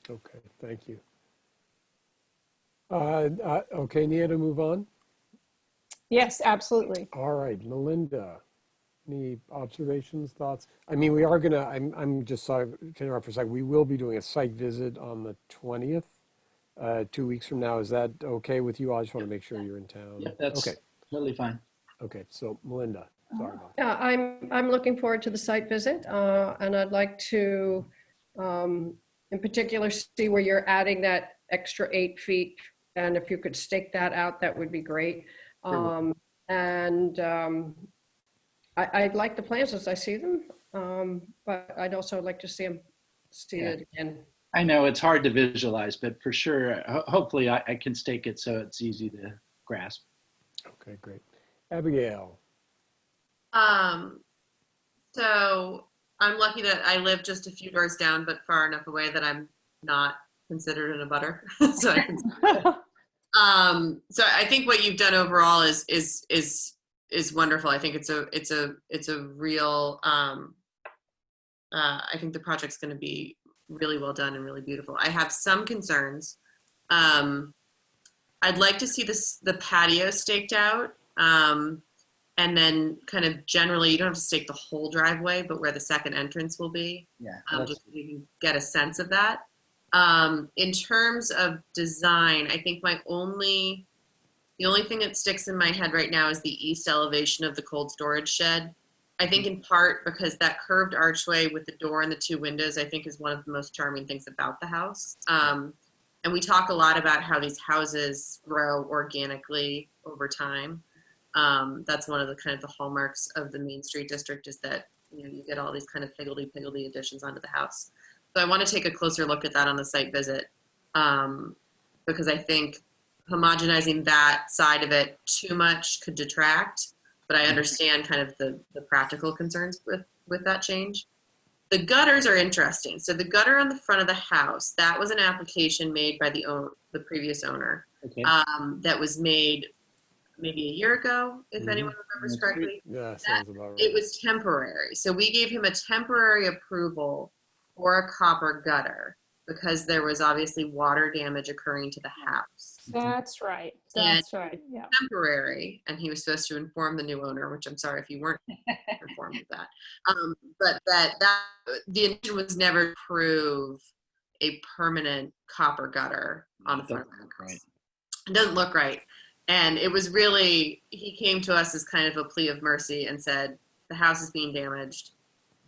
Okay, thank you. Okay, Nia, to move on? Yes, absolutely. All right, Melinda, any observations, thoughts? I mean, we are gonna, I'm just sorry to interrupt for a second. We will be doing a site visit on the 20th, 2 weeks from now. Is that okay with you? I just want to make sure you're in town. Yeah, that's okay. totally fine. Okay, so Melinda, sorry about that. Yeah, I'm looking forward to the site visit, and I'd like to, in particular, see where you're adding that extra 8 feet. And if you could stake that out, that would be great. I'd like the plans as I see them, but I'd also like to see it again. I know it's hard to visualize, but for sure, hopefully I can stake it so it's easy to grasp. Okay, great. Abigail. So I'm lucky that I live just a few doors down, but far enough away that I'm not considered in a butter. So I can. So I think what you've done overall is wonderful. I think it's a real. I think the project's going to be really well done and really beautiful. I have some concerns. I'd like to see the patio staked out. And then kind of generally, you don't have to stake the whole driveway, but where the second entrance will be. Yeah. Just so you can get a sense of that. In terms of design, I think the only thing that sticks in my head right now is the east elevation of the cold storage shed. I think in part because that curved archway with the door and the 2 windows, I think is one of the most charming things about the house. And we talk a lot about how these houses grow organically over time. That's one of the kind of the hallmarks of the Main Street district is that you get all these kind of higgledy-piggledy additions onto the house. So I want to take a closer look at that on the site visit because I think homogenizing that side of it too much could detract, but I understand kind of the practical concerns with that change. The gutters are interesting. So the gutter on the front of the house, that was an application made by the previous owner. Okay. That was made maybe a year ago, if anyone remembers correctly. Yeah, sounds about right. It was temporary. So we gave him a temporary approval for a copper gutter because there was obviously water damage occurring to the house. That's right. And That's right. Yeah. temporary, and he was supposed to inform the new owner, which I'm sorry if you weren't informed of that. But that the intention was never to prove a permanent copper gutter on the front of the house. Right. It doesn't look right. And it was really, he came to us as kind of a plea of mercy and said, the house is being damaged.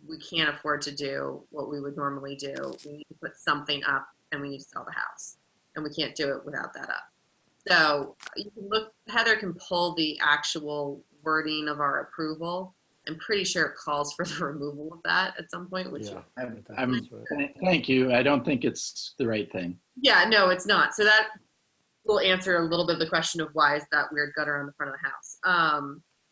We can't afford to do what we would normally do. We need to put something up and we need to sell the house. And we can't do it without that up. So you can look, Heather can pull the actual wording of our approval. I'm pretty sure it calls for the removal of that at some point, which thank you. I don't think it's the right thing. Yeah, no, it's not. So that will answer a little bit of the question of why is that weird gutter on the front of the house.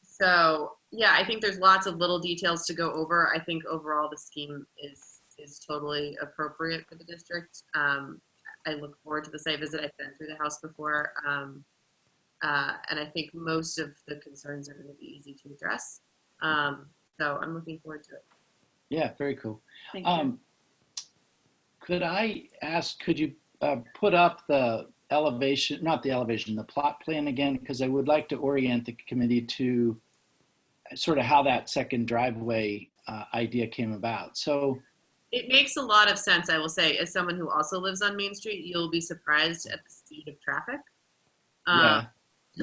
So yeah, I think there's lots of little details to go over. I think overall the scheme is totally appropriate for the district. I look forward to the site visit. I've been through the house before. And I think most of the concerns are going to be easy to address. So I'm looking forward to it. Yeah, very cool. Thank you. Could I ask, could you put up the elevation, not the elevation, the plot plan again? Because I would like to orient the committee to sort of how that second driveway idea came about. So it makes a lot of sense, I will say. As someone who also lives on Main Street, you'll be surprised at the speed of traffic.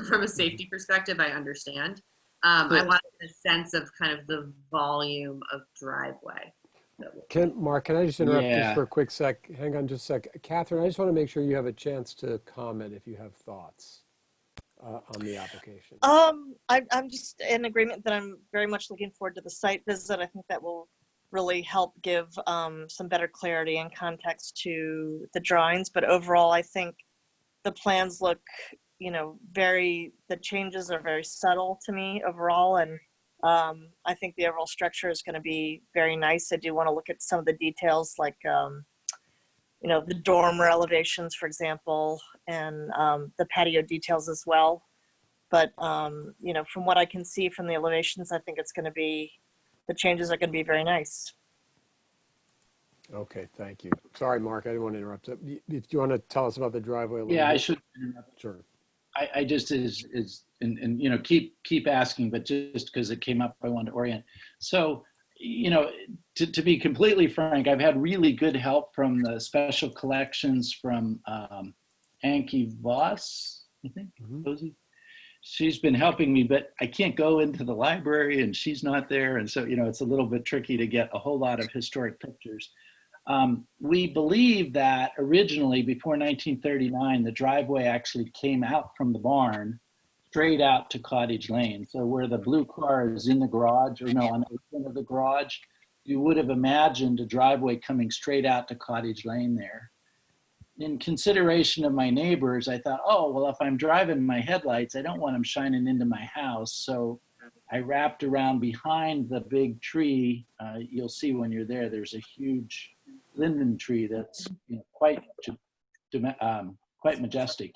From a safety perspective, I understand. I wanted a sense of kind of the volume of driveway. Mark, can I just interrupt just for a quick sec? Hang on just a sec. Catherine, I just want to make sure you have a chance to comment if you have thoughts on the application. I'm just in agreement that I'm very much looking forward to the site visit. I think that will really help give some better clarity and context to the drawings. But overall, I think the plans look, the changes are very subtle to me overall. And I think the overall structure is going to be very nice. I do want to look at some of the details like, the dormer elevations, for example, and the patio details as well. But, from what I can see from the elevations, I think the changes are going to be very nice. Okay, thank you. Sorry, Mark, I didn't want to interrupt. Do you want to tell us about the driveway a little bit? I should interrupt. Sure. I just keep asking, but just because it came up, I wanted to orient. So, to be completely frank, I've had really good help from the special collections from Anki Voss, I think, she's been helping me, but I can't go into the library and she's not there. And so, it's a little bit tricky to get a whole lot of historic pictures. We believe that originally, before 1939, the driveway actually came out from the barn straight out to Cottage Lane. So where the blue car is in the garage, or no, on the front of the garage, you would have imagined a driveway coming straight out to Cottage Lane there. In consideration of my neighbors, I thought, oh, well, if I'm driving my headlights, I don't want them shining into my house. So I wrapped around behind the big tree. You'll see when you're there, there's a huge linden tree that's quite majestic.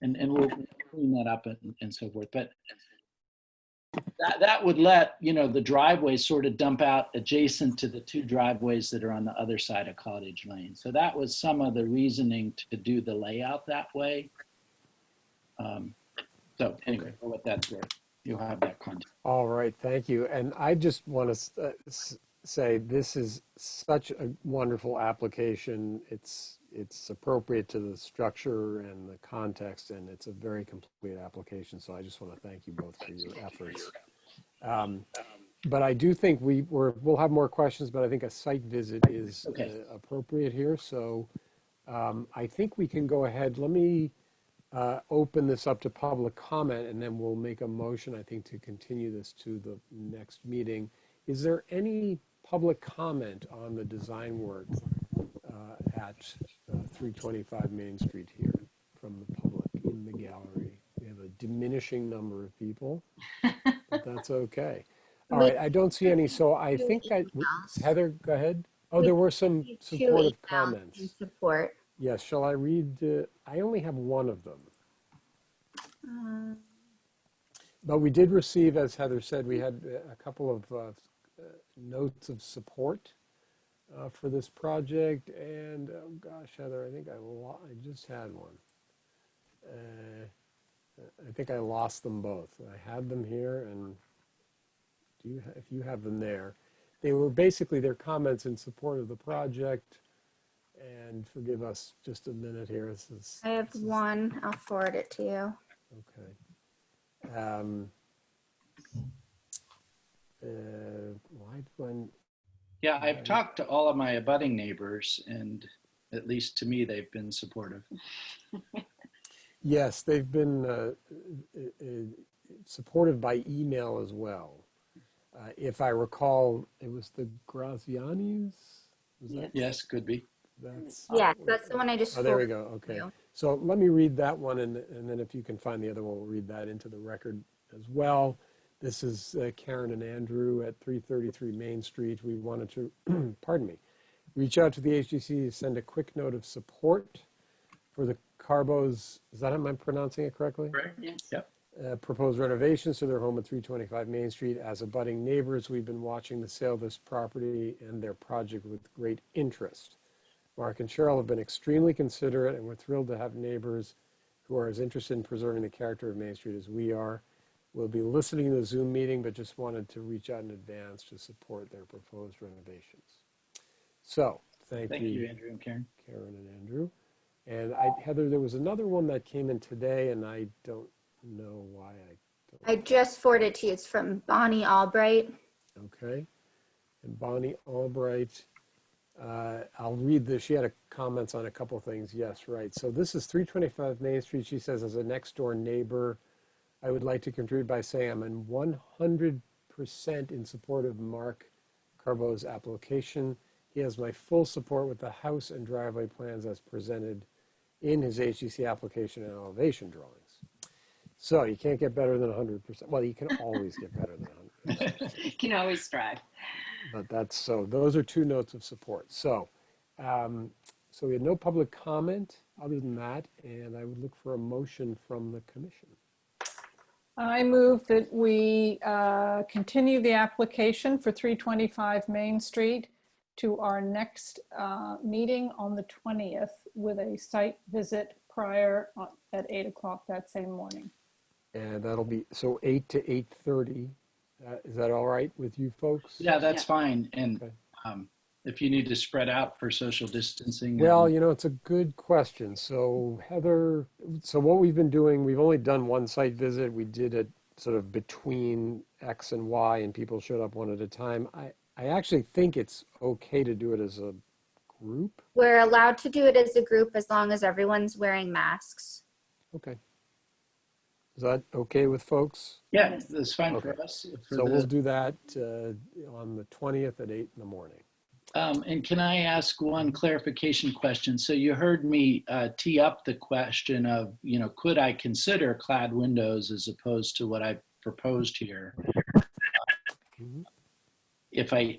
And we'll clean that up and so forth. But that would let, the driveways sort of dump out adjacent to the two driveways that are on the other side of Cottage Lane. So that was some of the reasoning to do the layout that way. So anyway, I'll let that go. You'll have that content. All right, thank you. And I just want to say this is such a wonderful application. It's appropriate to the structure and the context, and it's a very complete application. So I just want to thank you both for your efforts. But I do think we'll have more questions, but I think a site visit is appropriate here. So I think we can go ahead. Let me open this up to public comment, and then we'll make a motion, I think, to continue this to the next meeting. Is there any public comment on the design work at 325 Main Street here from the public in the gallery? We have a diminishing number of people, but that's okay. All right, I don't see any, so I think Heather, go ahead. Oh, there were some supportive comments. Support. Yes, shall I read? I only have one of them. But we did receive, as Heather said, we had a couple of notes of support for this project. And oh gosh, Heather, I think I just had one. I think I lost them both. I had them here, and if you have them there, they were basically their comments in support of the project. And forgive us just a minute here. I have one. I'll forward it to you. Okay. Yeah, I've talked to all of my abutting neighbors, and at least to me, they've been supportive. Yes, they've been supportive by email as well. If I recall, it was the Grazianis? Yes, could be. That's the one I just. Oh, there we go. Okay. So let me read that one, and then if you can find the other one, we'll read that into the record as well. This is Karen and Andrew at 333 Main Street. We wanted to, pardon me, reach out to the HDC to send a quick note of support for the Carbos. Is that, am I pronouncing it correctly? Right. Yes. Yep. Proposed renovations to their home at 325 Main Street. As abutting neighbors, we've been watching the sale of this property and their project with great interest. Mark and Cheryl have been extremely considerate, and we're thrilled to have neighbors who are as interested in preserving the character of Main Street as we are. We'll be listening to the Zoom meeting, but just wanted to reach out in advance to support their proposed renovations. So, thank you, Andrew and Karen. Karen and Andrew. And Heather, there was another one that came in today, and I don't know why I just forwarded it to you. It's from Bonnie Albright. Okay. And Bonnie Albright, I'll read this. She had comments on a couple of things. Yes, right. So this is 325 Main Street. She says, as a next door neighbor, I would like to contribute by saying I'm in 100% in support of Mark Carbo's application. He has my full support with the house and driveway plans as presented in his HGC application and elevation drawings. So you can't get better than 100%. Well, you can always get better than 100%. You can always strive. But that's, so those are two notes of support. So, so we had no public comment other than that, and I would look for a motion from the commission. I move that we continue the application for 325 Main Street to our next meeting on the 20th with a site visit prior at 8 o'clock that same morning. And that'll be, so 8 to 8:30. Is that all right with you folks? Yeah, that's fine. And if you need to spread out for social distancing. Well, you know, it's a good question. So Heather, so what we've been doing, we've only done one site visit. We did it sort of between X and Y, and people showed up one at a time. I actually think it's okay to do it as a group. We're allowed to do it as a group as long as everyone's wearing masks. Okay. Is that okay with folks? Yeah, that's fine Okay. for us. So we'll do that on the 20th at 8 in the morning. And can I ask one clarification question? So you heard me tee up the question of, you know, could I consider clad windows as opposed to what I proposed here? If I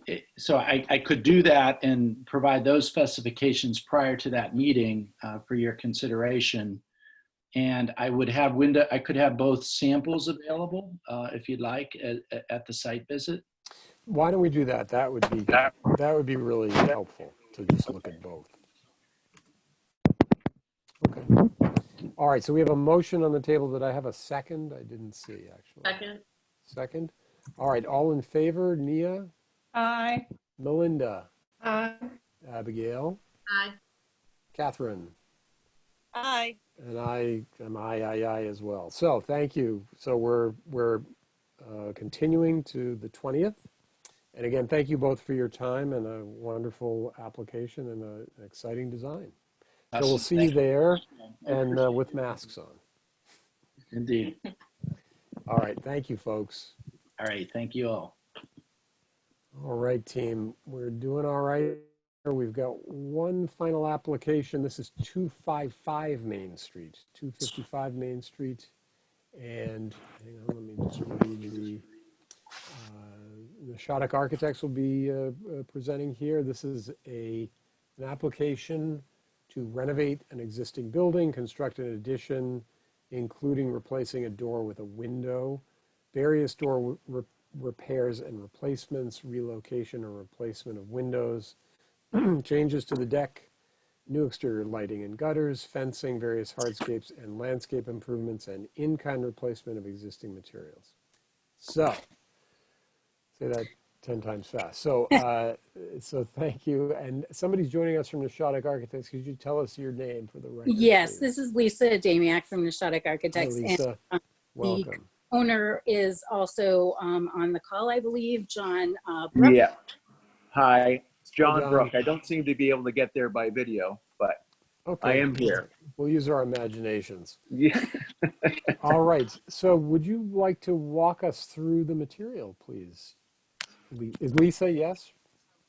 could do that and provide those specifications prior to that meeting for your consideration. And I could have both samples available if you'd like at the site visit. Why don't we do that? That would be really helpful to just look at both. Okay. All right. So we have a motion on the table. Did I have a second? I didn't see actually. Second. Second. All right. All in favor? Nia? Aye. Melinda? Aye. Abigail? Aye. Catherine? Aye. And I am aye as well. So thank you. So we're continuing to the 20th. And again, thank you both for your time and a wonderful application and an exciting design. So we'll see you there and with masks on. Indeed. All right. Thank you, folks. All right. Thank you all. All right, team. We're doing all right. We've got one final application. This is 255 Main Street, 255 Main Street. And hang on, let me just read the Shattuck Architects will be presenting here. This is an application to renovate an existing building, construct an addition, including replacing a door with a window, various door repairs and replacements, relocation or replacement of windows, changes to the deck, new exterior lighting and gutters, fencing, various hardscapes and landscape improvements, and in-kind replacement of existing materials. So, say that 10 times fast. So, so thank you. And somebody's joining us from the Shattuck Architects. Could you tell us your name for the record? Yes, please? This is Lisa Damiak from the Shattuck Architects. Hi, Lisa. And, welcome. The owner is also on the call, I believe, John Brook. Yeah. Hi, it's John, John. Brook. I don't seem to be able to get there by video, but Okay. I am here. We'll use our imaginations. Yeah. All right. So would you like to walk us through the material, please? Is Lisa, yes?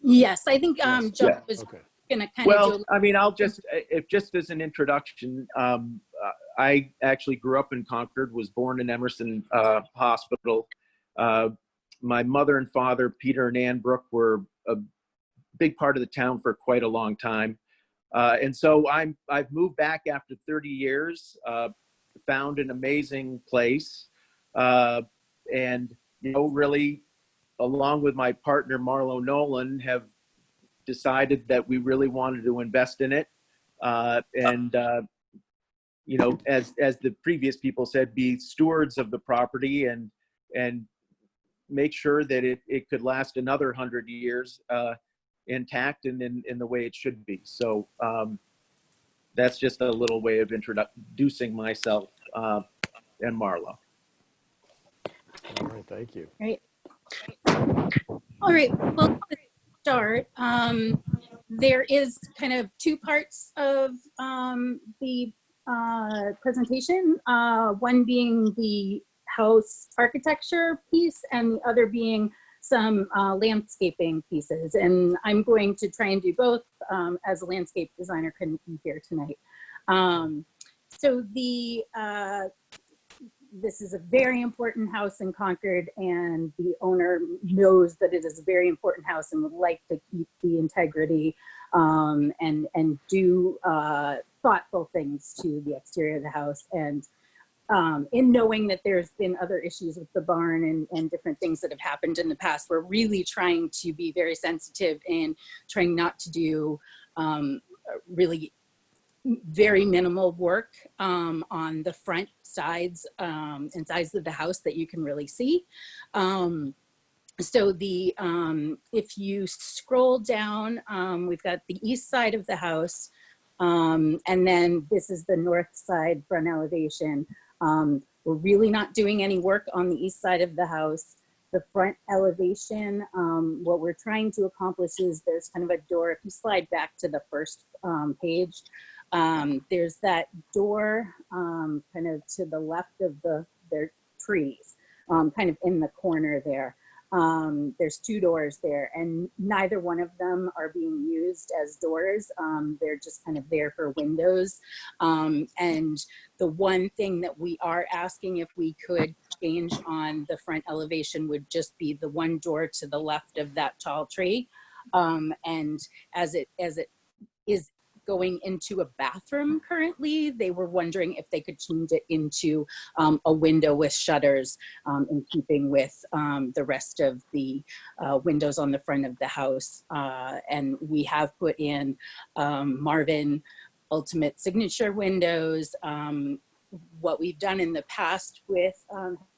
Yes, I think Yes. John Yeah. was Okay. going to kind of do Well, I mean, I'll just, if just as an introduction, I actually grew up in Concord, was born in Emerson Hospital. My mother and father, Peter and Ann Brook, were a big part of the town for quite a long time. And so I've moved back after 30 years, found an amazing place, and, you know, really, along with my partner, Marlo Nolan, have decided that we really wanted to invest in it. You know, as the previous people said, be stewards of the property and make sure that it could last another 100 years intact and in the way it should be. So that's just a little way of introducing myself and Marlo. All right, thank you. Great. All right, well, let's start. There is kind of two parts of the presentation, one being the house architecture piece and the other being some landscaping pieces. And I'm going to try and do both as a landscape designer couldn't be here tonight. So this is a very important house in Concord, and the owner knows that it is a very important house and would like to keep the integrity and do thoughtful things to the exterior of the house. And in knowing that there's been other issues with the barn and different things that have happened in the past, we're really trying to be very sensitive and trying not to do really very minimal work on the front sides and sides of the house that you can really see. So the if you scroll down, we've got the east side of the house, and then this is the north side front elevation. We're really not doing any work on the east side of the house. The front elevation, what we're trying to accomplish is there's kind of a door. If you slide back to the first page, there's that door kind of to the left of their trees, kind of in the corner there. There's two doors there, and neither one of them are being used as doors. They're just kind of there for windows. And the one thing that we are asking if we could change on the front elevation would just be the one door to the left of that tall tree. And as it is going into a bathroom currently, they were wondering if they could change it into a window with shutters, in keeping with the rest of the windows on the front of the house. And we have put in Marvin Ultimate Signature windows. What we've done in the past with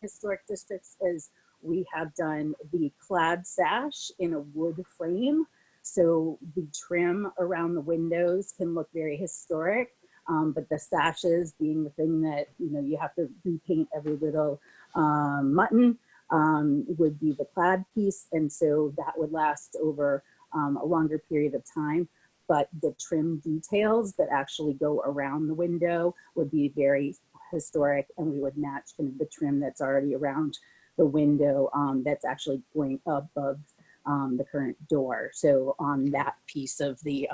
historic districts is we have done the clad sash in a wood frame. So the trim around the windows can look very historic, but the sashes being the thing that, you know, you have to repaint every little mutton, would be the clad piece. And so that would last over a longer period of time. But the trim details that actually go around the window would be very historic, and we would match kind of the trim that's already around the window that's actually going above the current door. So on that piece of the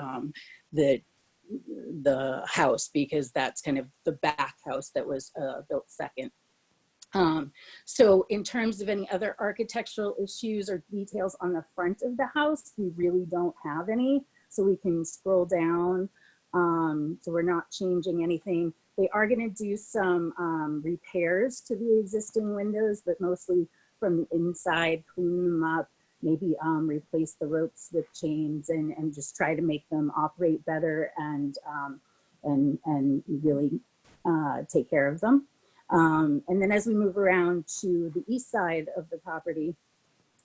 house, because that's kind of the back house that was built second. So in terms of any other architectural issues or details on the front of the house, we really don't have any. So we can scroll down. So we're not changing anything. They are going to do some repairs to the existing windows, but mostly from the inside, clean them up, maybe replace the ropes with chains, and just try to make them operate better and really take care of them. And then as we move around to the east side of the property,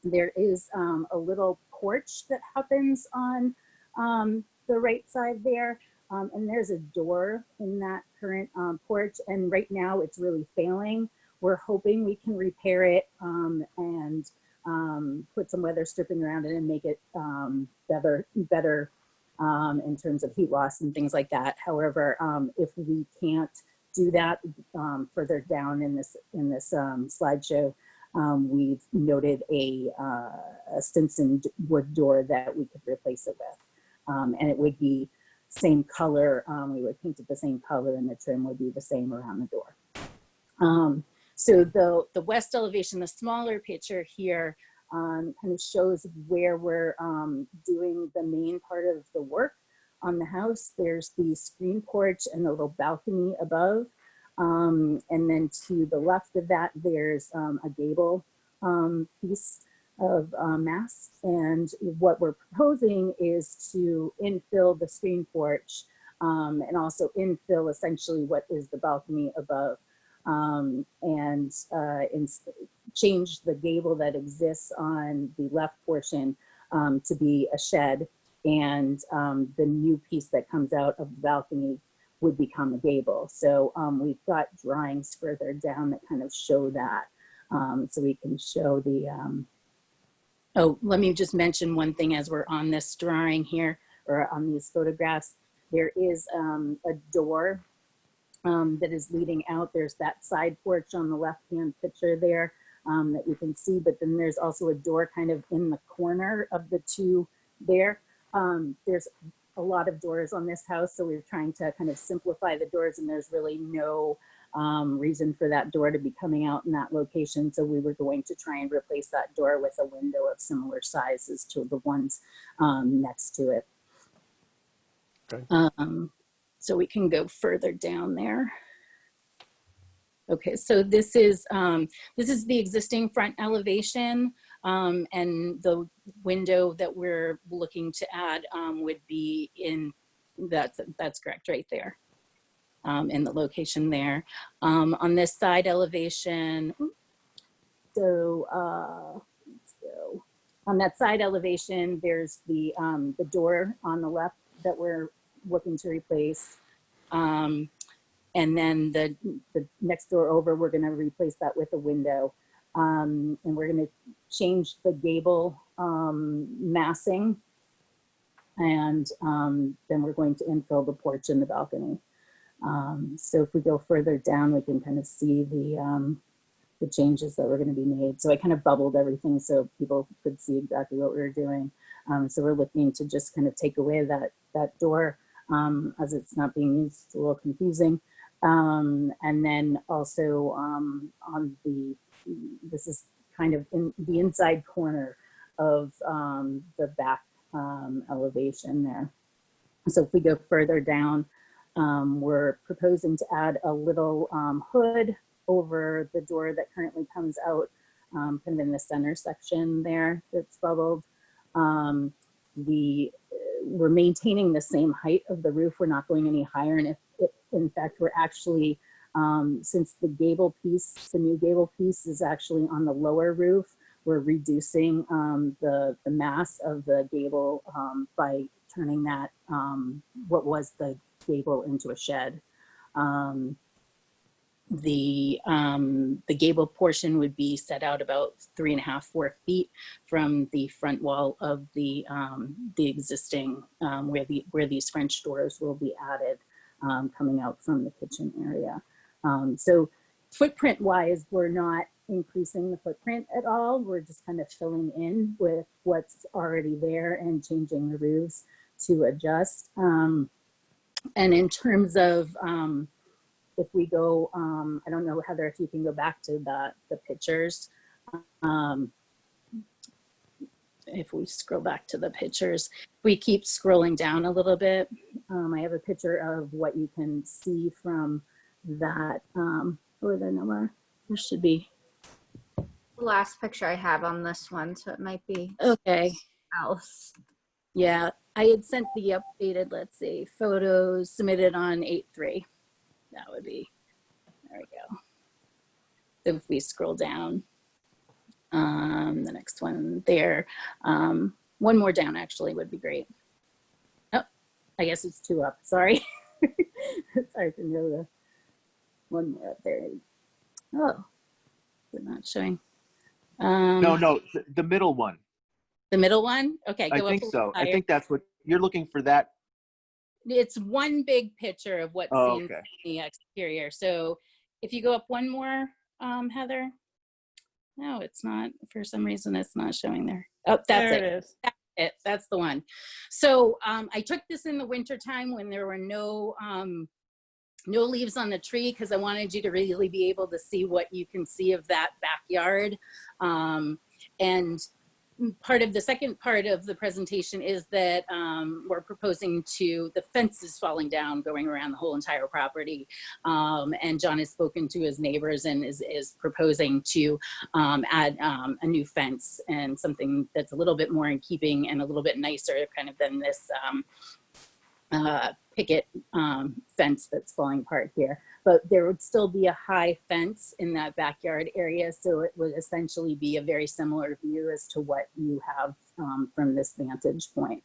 there is a little porch that happens on the right side there. And there's a door in that current porch. And right now it's really failing. We're hoping we can repair it and put some weather stripping around it and make it better in terms of heat loss and things like that. However, if we can't do that, further down in this slideshow, we've noted a Stinson wood door that we could replace it with, and it would be same color. We would paint it the same color, and the trim would be the same around the door. So the west elevation, the smaller picture here, kind of shows where we're doing the main part of the work on the house. There's the screen porch and the little balcony above. And then to the left of that, there's a gable piece of mass. And what we're proposing is to infill the screen porch and also infill essentially what is the balcony above. And change the gable that exists on the left portion to be a shed, and the new piece that comes out of the balcony would become a gable. So we've got drawings further down that kind of show that. So we can show the, oh, let me just mention one thing as we're on this drawing here, or on these photographs. There is a door that is leading out. There's that side porch on the left-hand picture there that you can see, but then there's also a door kind of in the corner of the two there. There's a lot of doors on this house, so we're trying to kind of simplify the doors, and there's really no reason for that door to be coming out in that location. So we were going to try and replace that door with a window of similar sizes to the ones next to it. Okay. So we can go further down there. Okay, so this is the existing front elevation, and the window that we're looking to add would be in, that's correct, right there, in the location there. On this side elevation, so let's go. On that side elevation, there's the door on the left that we're looking to replace. And then the next door over, we're gonna replace that with a window. And we're gonna change the gable massing. And then we're going to infill the porch and the balcony. So if we go further down, we can kind of see the changes that were going to be made. So I kind of bubbled everything so people could see exactly what we were doing. So we're looking to just kind of take away that door as it's not being used. It's a little confusing. And then also on this is kind of in the inside corner of the back elevation there. So if we go further down, we're proposing to add a little hood over the door that currently comes out kind of in the center section there that's bubbled. We're maintaining the same height of the roof. We're not going any higher. And in fact, we're actually, since the gable piece, the new gable piece is actually on the lower roof, we're reducing the mass of the gable by turning that, what was the gable, into a shed. The gable portion would be set out about 3.5, 4 feet from the front wall of the existing where these French doors will be added, coming out from the kitchen area. So footprint wise, we're not increasing the footprint at all. We're just kind of filling in with what's already there and changing the roofs to adjust. And in terms of if we go, I don't know, Heather, if you can go back to the pictures. If we scroll back to the pictures, we keep scrolling down a little bit. I have a picture of what you can see from that. Or there no more. There should be. The last picture I have on this one, so it might be Okay. else. else. Yeah, I had sent the updated, let's see, photos submitted on 8/3. That would be, there we go. So if we scroll down, the next one there, one more down actually would be great. Oh, I guess it's 2 up, sorry. Sorry for the one more up there. Oh, they're not showing. No, the middle one. The middle one? Okay, I go think up so. higher. I think that's what you're looking for. That. It's one big picture of what's seen Okay. from the exterior. So if you go up one more, Heather. No, it's not. For some reason, it's not showing there. Oh, that's There it. it is. That's it. That's the one. So I took this in the winter time when there were no leaves on the tree, because I wanted you to really be able to see what you can see of that backyard. And the second part of the presentation is that we're proposing the fence is falling down, going around the whole entire property. And John has spoken to his neighbors and is proposing to add a new fence and something that's a little bit more in keeping and a little bit nicer kind of than this picket fence that's falling apart here. But there would still be a high fence in that backyard area, so it would essentially be a very similar view as to what you have from this vantage point.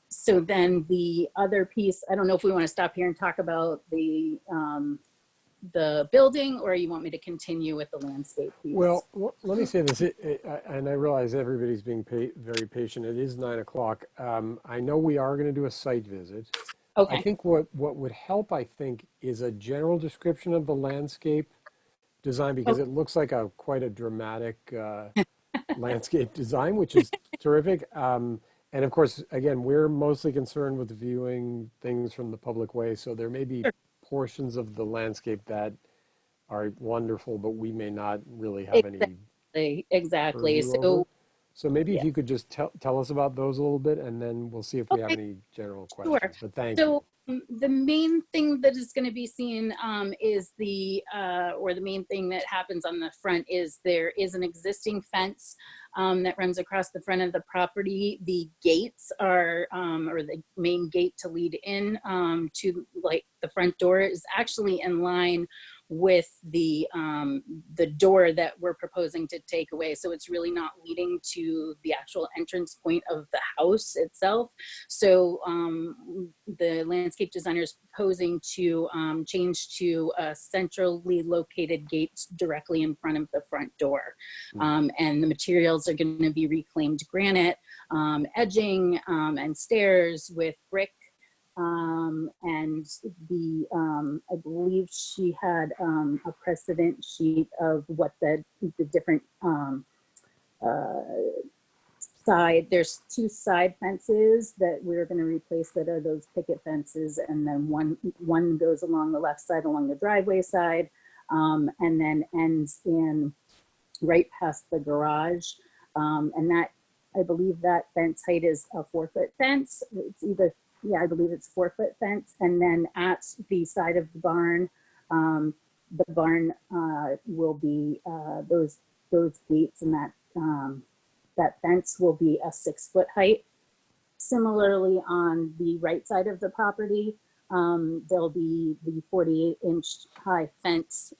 So then the other piece, I don't know if we want to stop here and talk about the building, or you want me to continue with the landscape piece? Well, let me say this, and I realize everybody's being very patient. It is 9 o'clock. I know we are going to do a site visit. Okay. I think what would help, I think, is a general description of the landscape design, because it looks like quite a dramatic landscape design, which is terrific. And of course, again, we're mostly concerned with viewing things from the public way, so there may be portions of the landscape that are wonderful, but we may not really have any exactly. purview over. So maybe if you could just tell us about those a little bit, and then we'll see if we have any general questions. Sure. But thank you. The main thing that is going to be seen is the main thing that happens on the front is there is an existing fence that runs across the front of the property. The gates are, or the main gate to lead in to like the front door is actually in line with the door that we're proposing to take away. So it's really not leading to the actual entrance point of the house itself. So the landscape designer is proposing to change to a centrally located gate directly in front of the front door. And the materials are going to be reclaimed granite, edging, and stairs with brick. And I believe she had a precedent sheet of what the different there's 2 side fences that we're going to replace that are those picket fences, and then one goes along the left side along the driveway side, and then ends in right past the garage, and that, I believe that fence height is a 4-foot fence. It's either, yeah, I believe it's 4-foot fence. And then at the side of the barn will be those gates, and that fence will be a 6-foot height. Similarly, on the right side of the property, there'll be the 48-inch high fence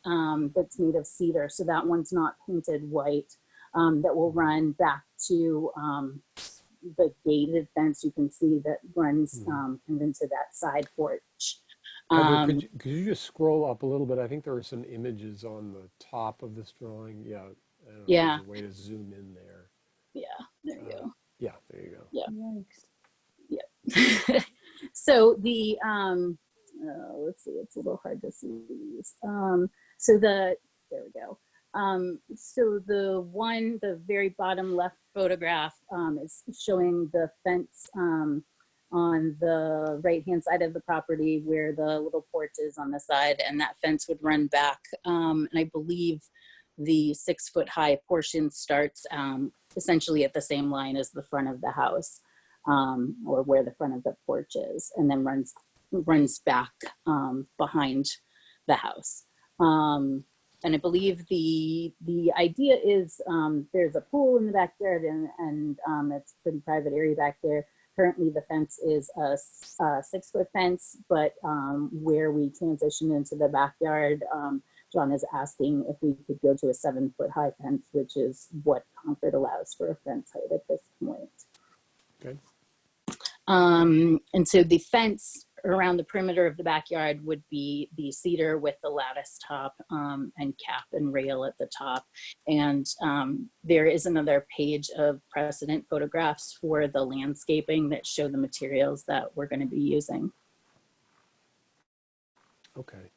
that's made of cedar. So that one's not painted white. That will run back to the gated fence you can see that runs into that side porch. Could you just scroll up a little bit? I think there are some images on the top of this drawing. Yeah. I don't know if Yeah. there's a way to zoom in there. Yeah, there you go. Yeah, there you go. Yeah. Yeah. So the, let's see, it's a little hard to see these. There we go. So the very bottom left photograph is showing the fence on the right-hand side of the property where the little porch is on the side, and that fence would run back. And I believe the 6-foot high portion starts essentially at the same line as the front of the house, or where the front of the porch is, and then runs back behind the house. And I believe the idea is there's a pool in the backyard, and it's a pretty private area back there. Currently, the fence is a 6-foot fence, but where we transition into the backyard, John is asking if we could go to a 7-foot high fence, which is what Concord allows for a fence height at this point. Okay. And so the fence around the perimeter of the backyard would be the cedar with the lattice top and cap and rail at the top. And there is another page of precedent photographs for the landscaping that show the materials that we're going to be using. Okay.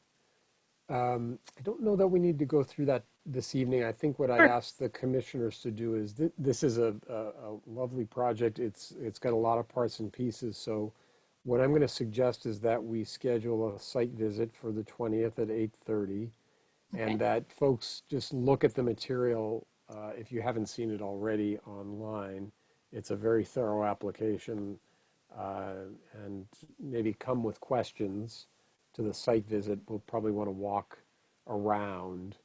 I don't know that we need to go through that this evening. I think what I'd ask the commissioners to do is, this is a lovely project. It's got a lot of parts and pieces. So what I'm going to suggest is that we schedule a site visit for the 20th at 8:30, and that folks just look at the material. If you haven't seen it already online, it's a very thorough application, and maybe come with questions to the site visit. We'll probably want to walk around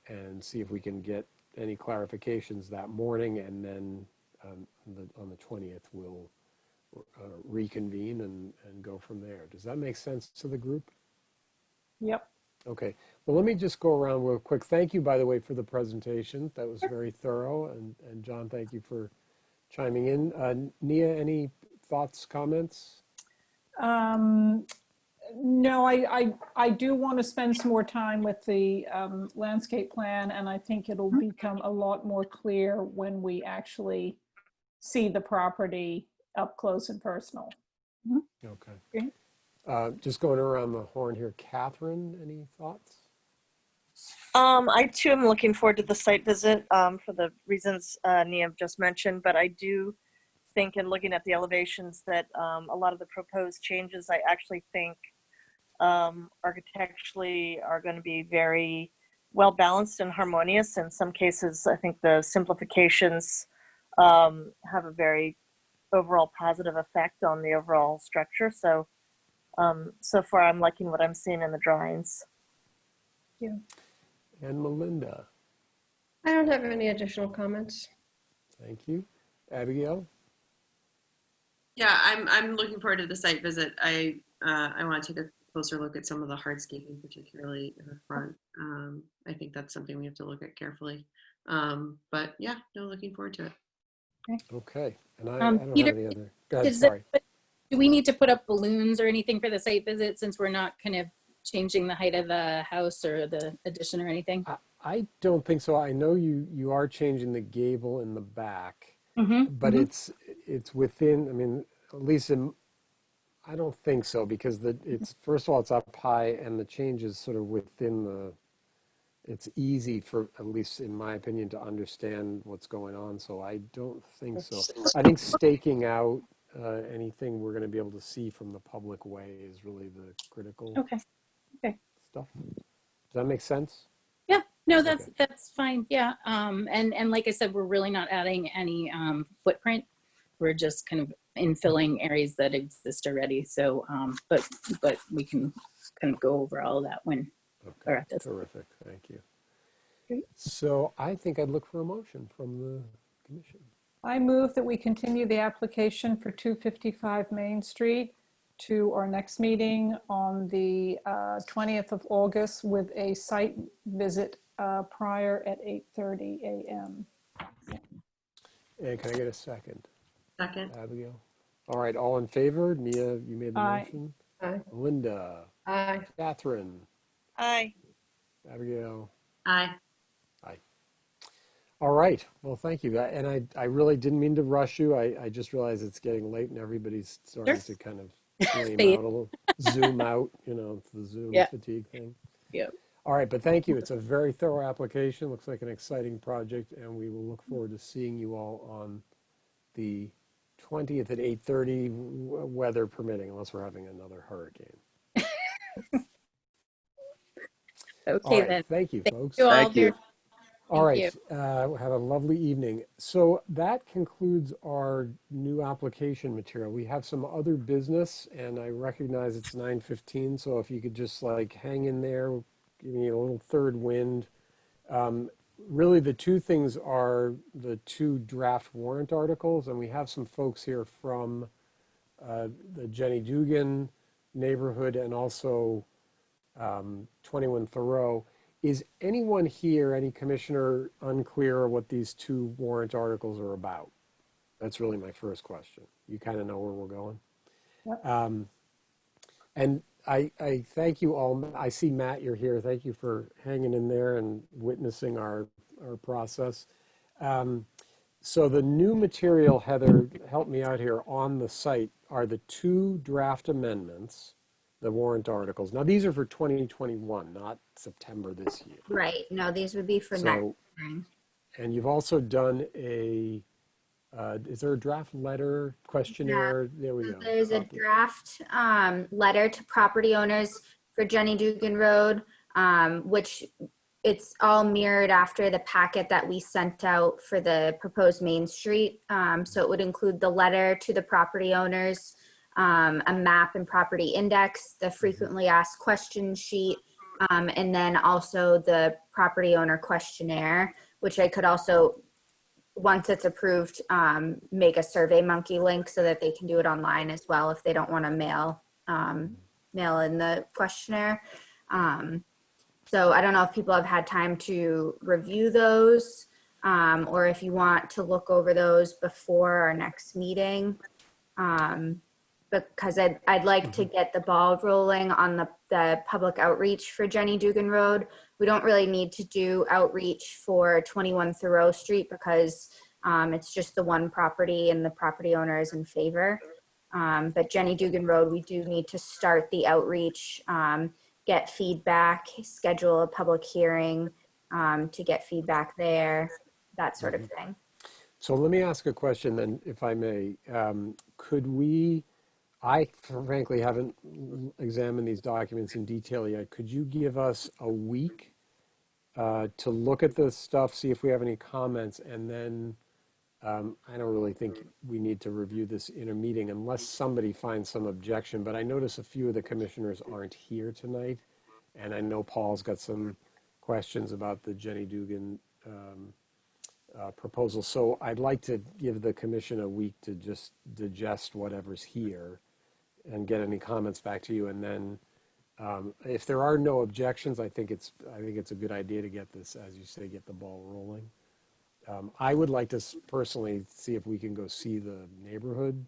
and see if we can get any clarifications that morning, and then on the 20th we'll reconvene and go from there. Does that make sense to the group? Yep. Okay. Well, let me just go around real quick. Thank you, by the way, for the presentation. That was very thorough. And John, thank you for chiming in. Nia, any thoughts, comments? No, I do want to spend some more time with the landscape plan, and I think it'll become a lot more clear when we actually see the property up close and personal. Okay. Just going around the horn here. Catherine, any thoughts? I too am looking forward to the site visit for the reasons Nia just mentioned, but I do think, in looking at the elevations, that a lot of the proposed changes, I actually think architecturally are going to be very well balanced and harmonious. In some cases, I think the simplifications have a very overall positive effect on the overall structure. So so far I'm liking what I'm seeing in the drawings. Yeah. And Melinda. I don't have any additional comments. Thank you. Abigail? Yeah, I'm looking forward to the site visit. I want to take closer look at some of the hardscaping, particularly in the front. I think that's something we have to look at carefully. But yeah, no, looking forward to it. Okay, and I don't Peter, have any other, go ahead, does sorry. do we need to put up balloons or anything for the site visit since we're not kind of changing the height of the house or the addition or anything? I don't think so. I know you are changing the gable in the back, Mm-hmm, but it's within, I mean, at least I don't think so, because it's, first of all, it's up high, and the change is sort of within it's easy for, at least in my opinion, to understand what's going on. So I don't think so. I think staking out anything we're going to be able to see from the public way is really the critical stuff. Does that make sense? Yeah, no, that's fine. Yeah. And like I said, we're really not adding any footprint. We're just kind of infilling areas that exist already. So, but we can kind of go over all of that when we're at this. Terrific. Thank you. Great. So I think I'd look for a motion from the commission. I move that we continue the application for 255 Main Street to our next meeting on the 20th of August with a site visit prior at 8:30 a.m. And can I get a second? Second. Abigail. All right, all in favor? Mia, you made the Aye. motion. Aye. Linda. Aye. Catherine. Aye. Abigail. Aye. Aye. All right. Well, thank you. And I really didn't mean to rush you. I just realized it's getting late and everybody's starting to kind of flame out a little, zoom out, it's the Zoom fatigue thing. Yeah. All right, but thank you. It's a very thorough application. Looks like an exciting project, and we will look forward to seeing you all on the 20th at 8:30, weather permitting, unless we're having another hurricane. Okay, right, then. Thank you, folks. Thank you. All right, have a lovely evening. So that concludes our new application material. We have some other business, and I recognize it's 9:15, so if you could just hang in there, give me a little third wind. Really, the two things are the two draft warrant articles, and we have some folks here from the Jenny Dugan neighborhood and also 21 Thoreau. Is anyone here, any commissioner, unclear what these two warrant articles are about? That's really my first question. You kind of know where we're going. Yep. And I thank you all. I see, Matt, you're here. Thank you for hanging in there and witnessing our process. So the new material, Heather, help me out here, on the site are the two draft amendments, the warrant articles. Now, these are for 2021, not September this year. Right. No, these would be for next spring. And you've also done is there a draft letter questionnaire? Yeah. There we go. There's a draft letter to property owners for Jenny Dugan Road, which it's all mirrored after the packet that we sent out for the proposed Main Street. So it would include the letter to the property owners, a map and property index, the frequently asked questions sheet, and then also the property owner questionnaire, which I could also, once it's approved, make a Survey Monkey link so that they can do it online as well if they don't want to mail in the questionnaire. So I don't know if people have had time to review those, or if you want to look over those before our next meeting. Because I'd like to get the ball rolling on the public outreach for Jenny Dugan Road. We don't really need to do outreach for 21 Thoreau Street because it's just the one property and the property owner is in favor. But Jenny Dugan Road, we do need to start the outreach, get feedback, schedule a public hearing to get feedback there, that sort of thing. So let me ask a question then, if I may. Could we, I frankly haven't examined these documents in detail yet. Could you give us a week to look at this stuff, see if we have any comments, and then I don't really think we need to review this in a meeting unless somebody finds some objection, but I notice a few of the commissioners aren't here tonight, and I know Paul's got some questions about the Jenny Dugan proposal. So I'd like to give the commission a week to just digest whatever's here and get any comments back to you, and then If there are no objections, I think it's a good idea to get this, as you say, get the ball rolling. I would like to personally see if we can go see the neighborhood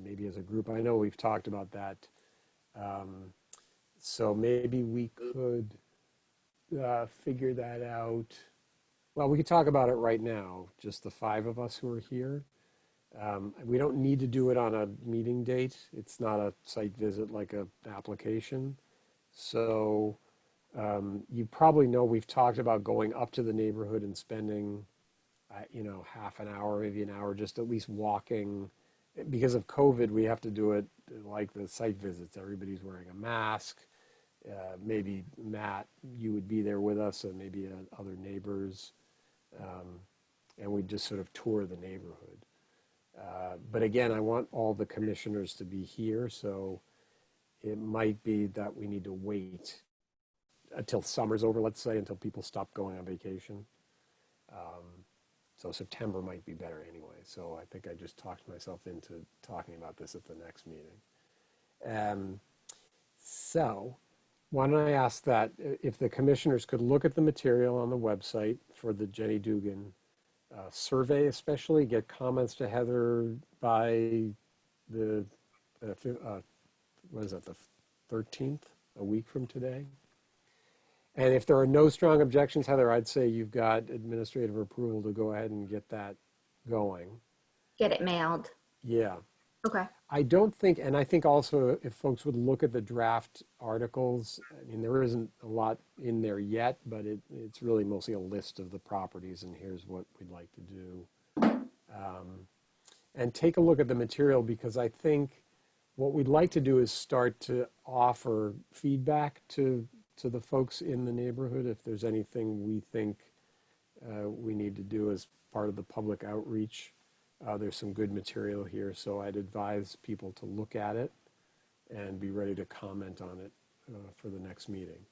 maybe as a group. I know we've talked about that. So maybe we could figure that out. Well, we could talk about it right now, just the 5 of us who are here. We don't need to do it on a meeting date. It's not a site visit like an application. So you probably know we've talked about going up to the neighborhood and spending, half an hour, maybe an hour, just at least walking. Because of COVID, we have to do it like the site visits. Everybody's wearing a mask. Maybe Matt, you would be there with us, and maybe other neighbors. And we just sort of tour the neighborhood. But again, I want all the commissioners to be here, so it might be that we need to wait until summer's over, let's say, until people stop going on vacation. So September might be better anyway. So I think I just talked myself into talking about this at the next meeting. So why don't I ask that if the commissioners could look at the material on the website for the Jenny Dugan survey, especially get comments to Heather by the, what is that, the 13th, a week from today. And if there are no strong objections, Heather, I'd say you've got administrative approval to go ahead and get that going. Get it mailed. Yeah. Okay. I don't think, and I think also if folks would look at the draft articles, I mean, there isn't a lot in there yet, but it's really mostly a list of the properties and here's what we'd like to do. And take a look at the material, because I think what we'd like to do is start to offer feedback to the folks in the neighborhood if there's anything we think we need to do as part of the public outreach. There's some good material here, so I'd advise people to look at it and be ready to comment on it for the next meeting.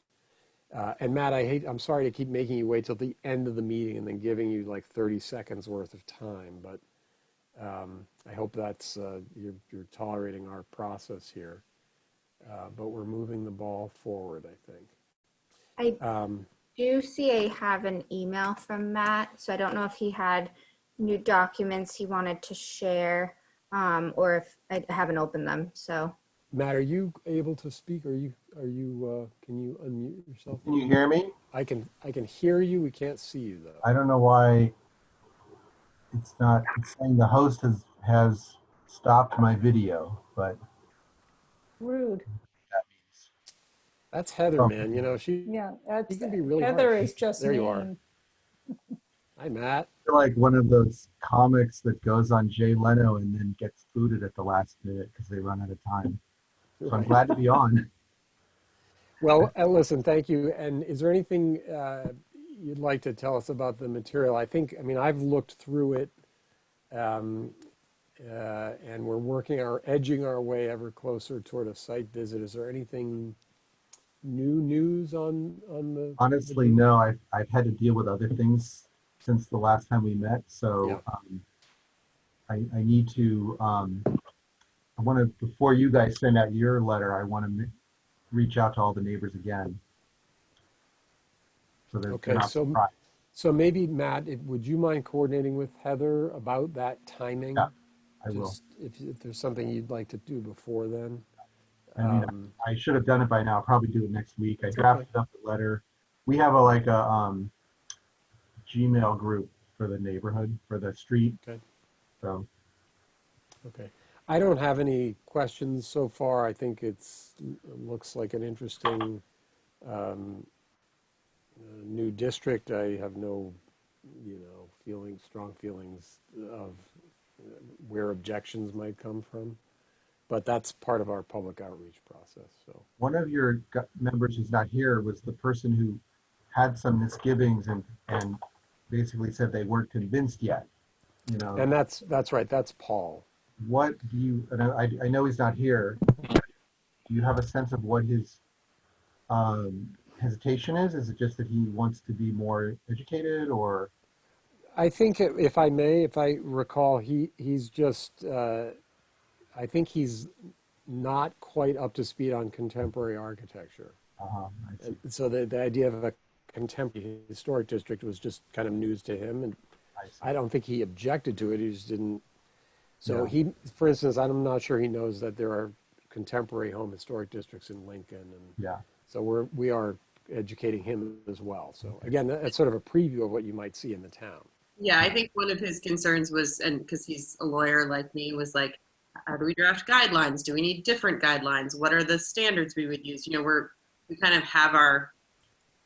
And Matt, I'm sorry to keep making you wait till the end of the meeting and then giving you like 30 seconds worth of time, but I hope that's, you're tolerating our process here. But we're moving the ball forward, I think. I do see I have an email from Matt, so I don't know if he had new documents he wanted to share, or if I haven't opened them. So, Matt, are you able to speak? Can you unmute yourself? Can you hear me? I can hear you. We can't see you though. I don't know why it's saying the host has stopped my video, but Rude. That's Heather, man. You know, she can be really Heather harsh. is just there you mean. are. Hi, Matt. You're like one of those comics that goes on Jay Leno and then gets booted at the last minute because they run out of time. So I'm glad to be on. Well, listen, thank you. And is there anything you'd like to tell us about the material? I mean, I've looked through it, and we're edging our way ever closer toward a site visit. Is there anything news on the? Honestly, no. I've had to deal with other things since the last time we met, so yeah. I need to. I want to, before you guys send out your letter, I want to reach out to all the neighbors again. So that okay, so maybe Matt, would you mind coordinating with Heather about that timing? Yeah, I will. If there's something you'd like to do before then. I mean, I should have done it by now. I'll probably do it next week. I drafted up the letter. We have a Gmail group for the neighborhood, for the street. Okay. So. Okay. I don't have any questions so far. I think it looks like an interesting new district. I have no, strong feelings of where objections might come from. But that's part of our public outreach process. So one of your members who's not here was the person who had some misgivings and basically said they weren't convinced yet. And that's right. That's Paul. What do you? And I know he's not here. Do you have a sense of what his hesitation is? Is it just that he wants to be more educated, or? I think, if I recall, he's just. I think he's not quite up to speed on contemporary architecture. I see. And so the idea of a contemporary historic district was just kind of news to him. And I don't think he objected to it. He just didn't. So Yeah. for instance, I'm not sure he knows that there are contemporary home historic districts in Lincoln. And Yeah. so we are educating him as well. So again, that's sort of a preview of what you might see in the town. Yeah, I think one of his concerns was, and because he's a lawyer like me, was like, how do we draft guidelines? Do we need different guidelines? What are the standards we would use? You know, we kind of have our,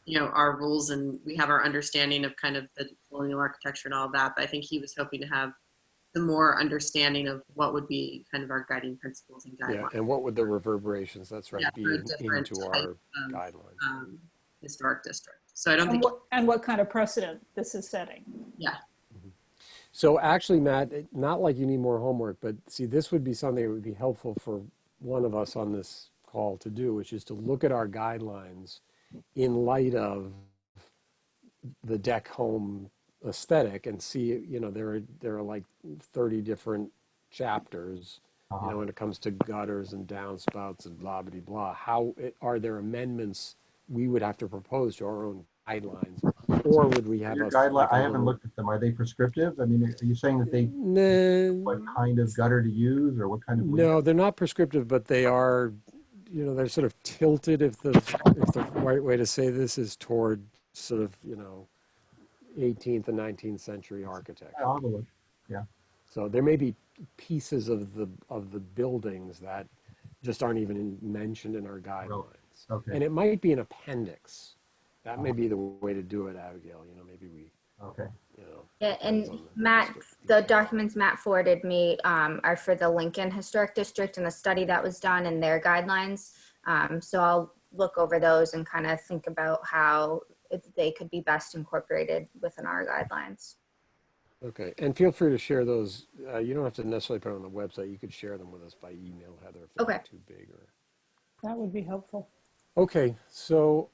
you know, our rules, and we have our understanding of kind of the colonial architecture and all of that. But I think he was hoping to have some more understanding of what would be kind of our guiding principles and guidelines. Yeah, and what would the reverberations, that's right, be for a different into type our of, guidelines. Historic district. So I don't think. And what kind of precedent this is setting. Yeah. So actually, Matt, not like you need more homework, but see, this would be something that would be helpful for one of us on this call to do, which is to look at our guidelines in light of the deck home aesthetic and see, you know, there are like 30 different chapters, you know, when it comes to gutters and downspouts and blah, blah, blah. Are there amendments we would have to propose to our own guidelines, or would we have Your us? guideline, like I haven't looked at them. Are they prescriptive? I mean, are you saying that they what kind of gutter to use or what kind of? No, they're not prescriptive, but they are, you know, they're sort of tilted if the right way to say this is toward sort of, you know, 18th and 19th century architecture. Yeah. So there may be pieces of the buildings that just aren't even mentioned in our guidelines. Okay. And it might be an appendix. That may be the way to do it, Abigail. You know, maybe we. Okay. You know. Yeah, and Matt, the documents Matt forwarded me are for the Lincoln Historic District and the study that was done and their guidelines. So I'll look over those and kind of think about how they could be best incorporated within our guidelines. Okay, and feel free to share those. You don't have to necessarily put them on the website. You could share them with us by email, Heather, if they're too big. That would be helpful. Okay, so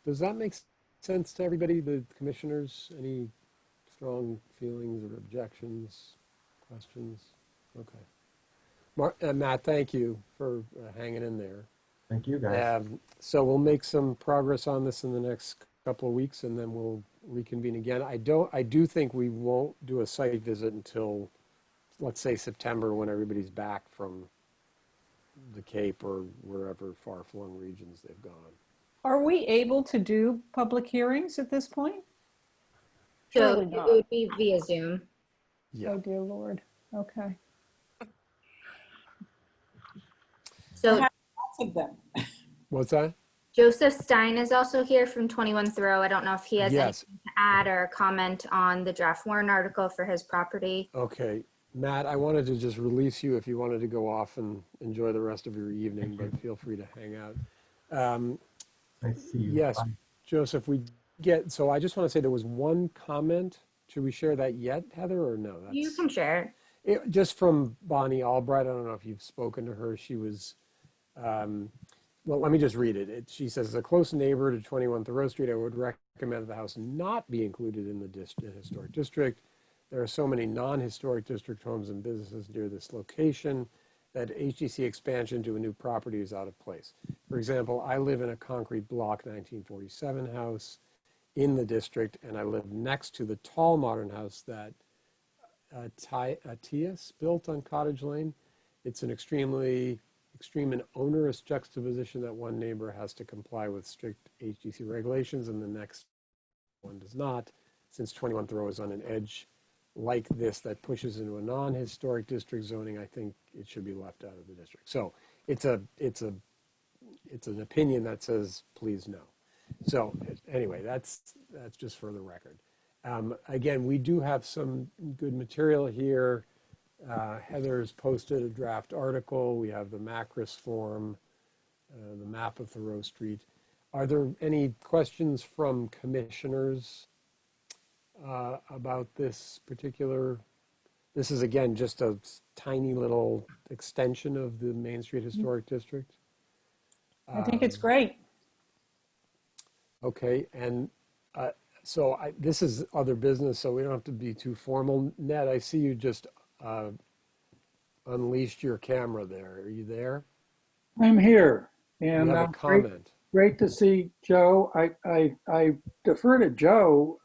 does that make sense to everybody, the commissioners? Any strong feelings or objections, questions? Okay. Matt, thank you for hanging in there. Thank you, guys. So we'll make some progress on this in the next couple of weeks, and then we'll reconvene again. I do think we won't do a site visit until, let's say, September, when everybody's back from the Cape or wherever far-flung regions they've gone. Are we able to do public hearings at this point? So Surely it not. would be via Zoom. Yeah. Oh, dear Lord. Okay. So lots of them. What's that? Joseph Stein is also here from 21 Thoreau. I don't know if he has Yes. anything to add or comment on the draft warrant article for his property. Okay. Matt, I wanted to just release you if you wanted to go off and enjoy the rest of your evening, but feel free to hang out. I see you. Yes, Bye. Joseph, so I just want to say there was one comment. Should we share that yet, Heather, or no? You can share it. Just from Bonnie Albright. I don't know if you've spoken to her. She was, well, let me just read it. She says, as a close neighbor to 21 Thoreau Street, I would recommend that the house not be included in the historic district. There are so many non-historic district homes and businesses near this location that HDC expansion to a new property is out of place. For example, I live in a concrete block 1947 house in the district, and I live next to the tall modern house that Tias built on Cottage Lane. It's an extreme and onerous juxtaposition that one neighbor has to comply with strict HDC regulations and the next one does not. Since 21 Thoreau is on an edge like this that pushes into a non-historic district zoning, I think it should be left out of the district. So it's an opinion that says, please no. So anyway, that's just for the record. Again, we do have some good material here. Heather's posted a draft article. We have the Macris form, the map of Thoreau Street. Are there any questions from commissioners about this particular? This is, again, just a tiny little extension of the Main Street Historic District. I think it's great. Okay, and so this is other business, so we don't have to be too formal. Ned, I see you just unleashed your camera there. Are you there? I'm here, You and have a comment. great to see Joe. I defer to Joe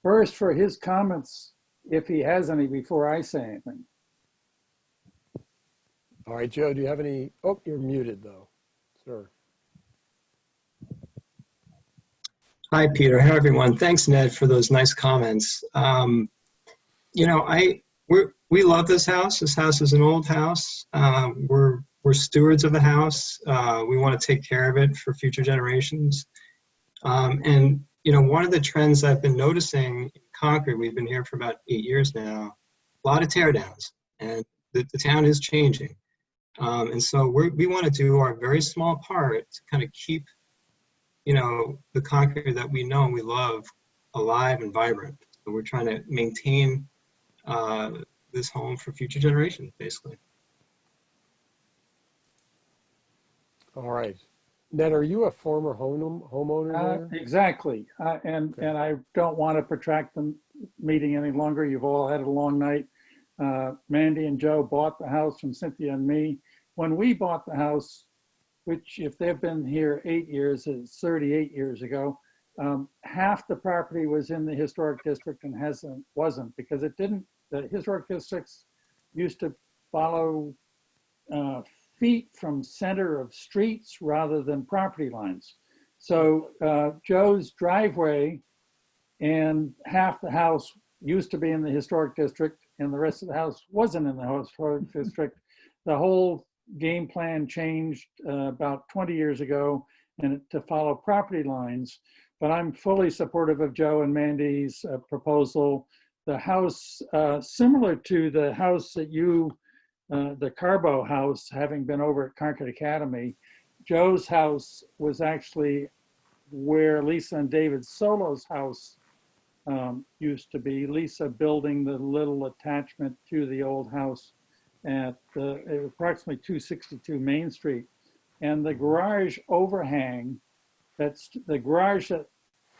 first for his comments, if he has any, before I say anything. All right, Joe, do you have any? Oh, you're muted though, sir. Hi, Peter. Hi, everyone. Thanks, Ned, for those nice comments. You know, we love this house. This house is an old house. We're stewards of the house. We want to take care of it for future generations. And you know, one of the trends I've been noticing in Concord, we've been here for about 8 years now, a lot of tear downs, and the town is changing. And so we want to do our very small part to kind of keep, you know, the Concord that we know and we love alive and vibrant. So we're trying to maintain this home for future generations, basically. All right. Ned, are you a former homeowner there? Exactly. And I don't want to protract the meeting any longer. You've all had a long night. Mandy and Joe bought the house from Cynthia and me. When we bought the house, which if they've been here 8 years, is 38 years ago, half the property was in the historic district and wasn't because it didn't, the historic districts used to follow feet from center of streets rather than property lines. So Joe's driveway and half the house used to be in the historic district and the rest of the house wasn't in the historic district. The whole game plan changed about 20 years ago and to follow property lines. But I'm fully supportive of Joe and Mandy's proposal. The house, similar to the house that you, the Carbo house, having been over at Concord Academy, Joe's house was actually where Lisa and David Solo's house used to be. Lisa building the little attachment to the old house at approximately 262 Main Street. And the garage overhang, that's the garage that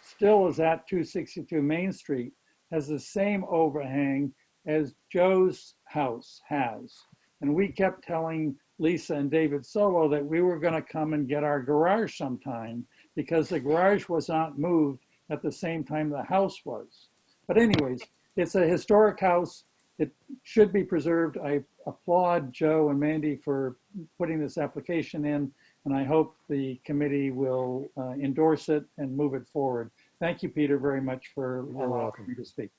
still is at 262 Main Street, has the same overhang as Joe's house has. And we kept telling Lisa and David Solo that we were going to come and get our garage sometime because the garage was not moved at the same time the house was. But anyways, it's a historic house. It should be preserved. I applaud Joe and Mandy for putting this application in, and I hope the committee will endorse it and move it forward. Thank you, Peter, very much for allowing me to speak.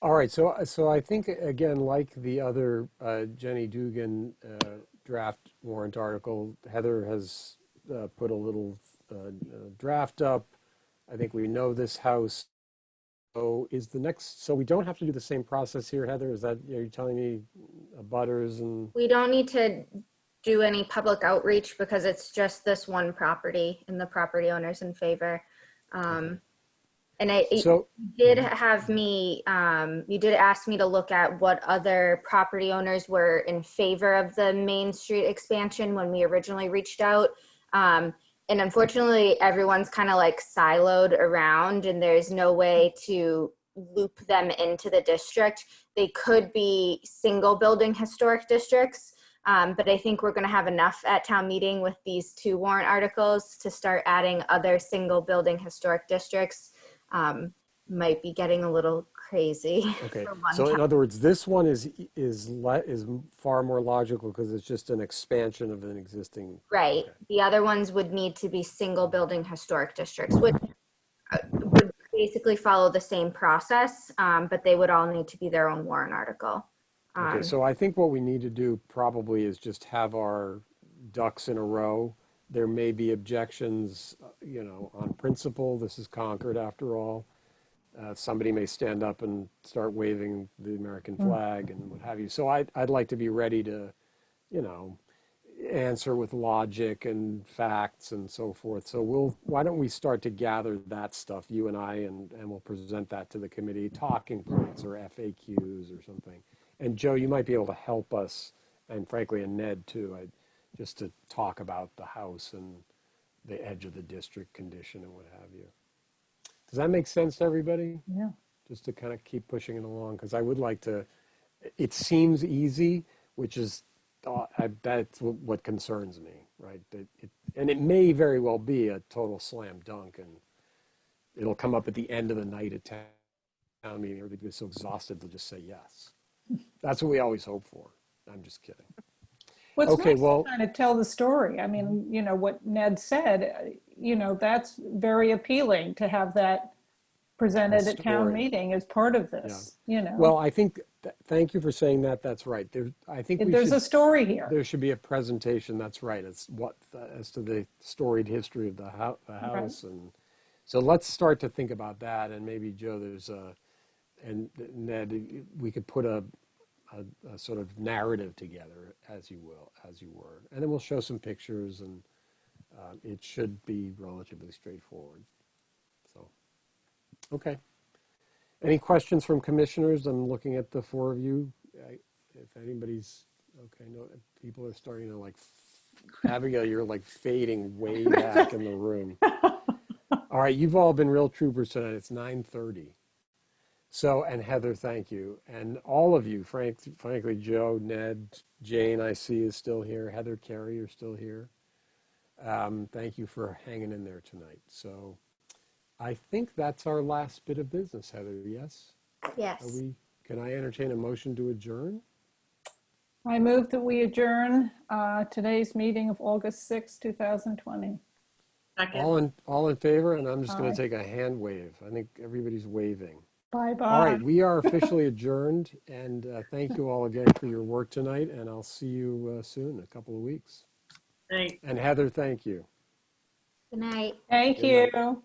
All right, so I think, again, like the other Jenny Dugan draft warrant article, Heather has put a little draft up. I think we know this house. So is the next, so we don't have to do the same process here, Heather? Is that, are you telling me butters and? We don't need to do any public outreach because it's just this one property and the property owner's in favor. And you did have me, you did ask me to look at what other property owners were in favor of the Main Street expansion when we originally reached out. And unfortunately, everyone's kind of like siloed around and there's no way to loop them into the district. They could be single building historic districts, but I think we're going to have enough at town meeting with these 2 warrant articles to start adding other single building historic districts. Might be getting a little crazy. Okay, so in other words, this one is far more logical because it's just an expansion of an existing. Right. Okay. The other ones would need to be single building historic districts, which would basically follow the same process, but they would all need to be their own warrant article. Okay, so I think what we need to do probably is just have our ducks in a row. There may be objections, you know, on principle. This is Concord after all. Somebody may stand up and start waving the American flag and what have you. So I'd like to be ready to, you know, answer with logic and facts and so forth. So why don't we start to gather that stuff, you and I, and we'll present that to the committee, talking points or FAQs or something. And Joe, you might be able to help us, and frankly, and Ned too, just to talk about the house and the edge of the district condition and what have you. Does that make sense to everybody? Yeah. Just to kind of keep pushing it along, because I would like to it seems easy, which is, that's what concerns me, right? And it may very well be a total slam dunk, and it'll come up at the end of the night at town meeting, everybody gets so exhausted they'll just say yes. That's what we always hope for. I'm just kidding. Well, it's Okay, nice well, to kind of tell the story. I mean, what Ned said, that's very appealing to have that presented at town story. meeting as part of this, Well, I think, thank you for saying that. That's right. I think there's a story here. There should be a presentation. That's right. It's as to the storied history of the house. Right. And so let's start to think about that. And maybe Joe, and Ned, we could put a sort of narrative together as you were. And then we'll show some pictures, and it should be relatively straightforward. So, okay. Any questions from commissioners? I'm looking at the four of you. If anybody's, okay, no, people are starting to Abigail, you're fading way back in the room. All right, you've all been real troopers tonight. It's 9:30. So, and Heather, thank you. And all of you, frankly, Joe, Ned, Jane, I see is still here. Heather, Carrie, you're still here. Thank you for hanging in there tonight. So I think that's our last bit of business, Heather, yes? Yes. Can I entertain a motion to adjourn? I move that we adjourn today's meeting of August 6, 2020. Second. All in favor? And I'm just going Aye. to take a hand wave. I think everybody's waving. Bye-bye. All right, we are officially adjourned, and thank you all again for your work tonight, and I'll see you soon, a couple of weeks. Thanks. And Heather, thank you. Good night. Thank Good night. you.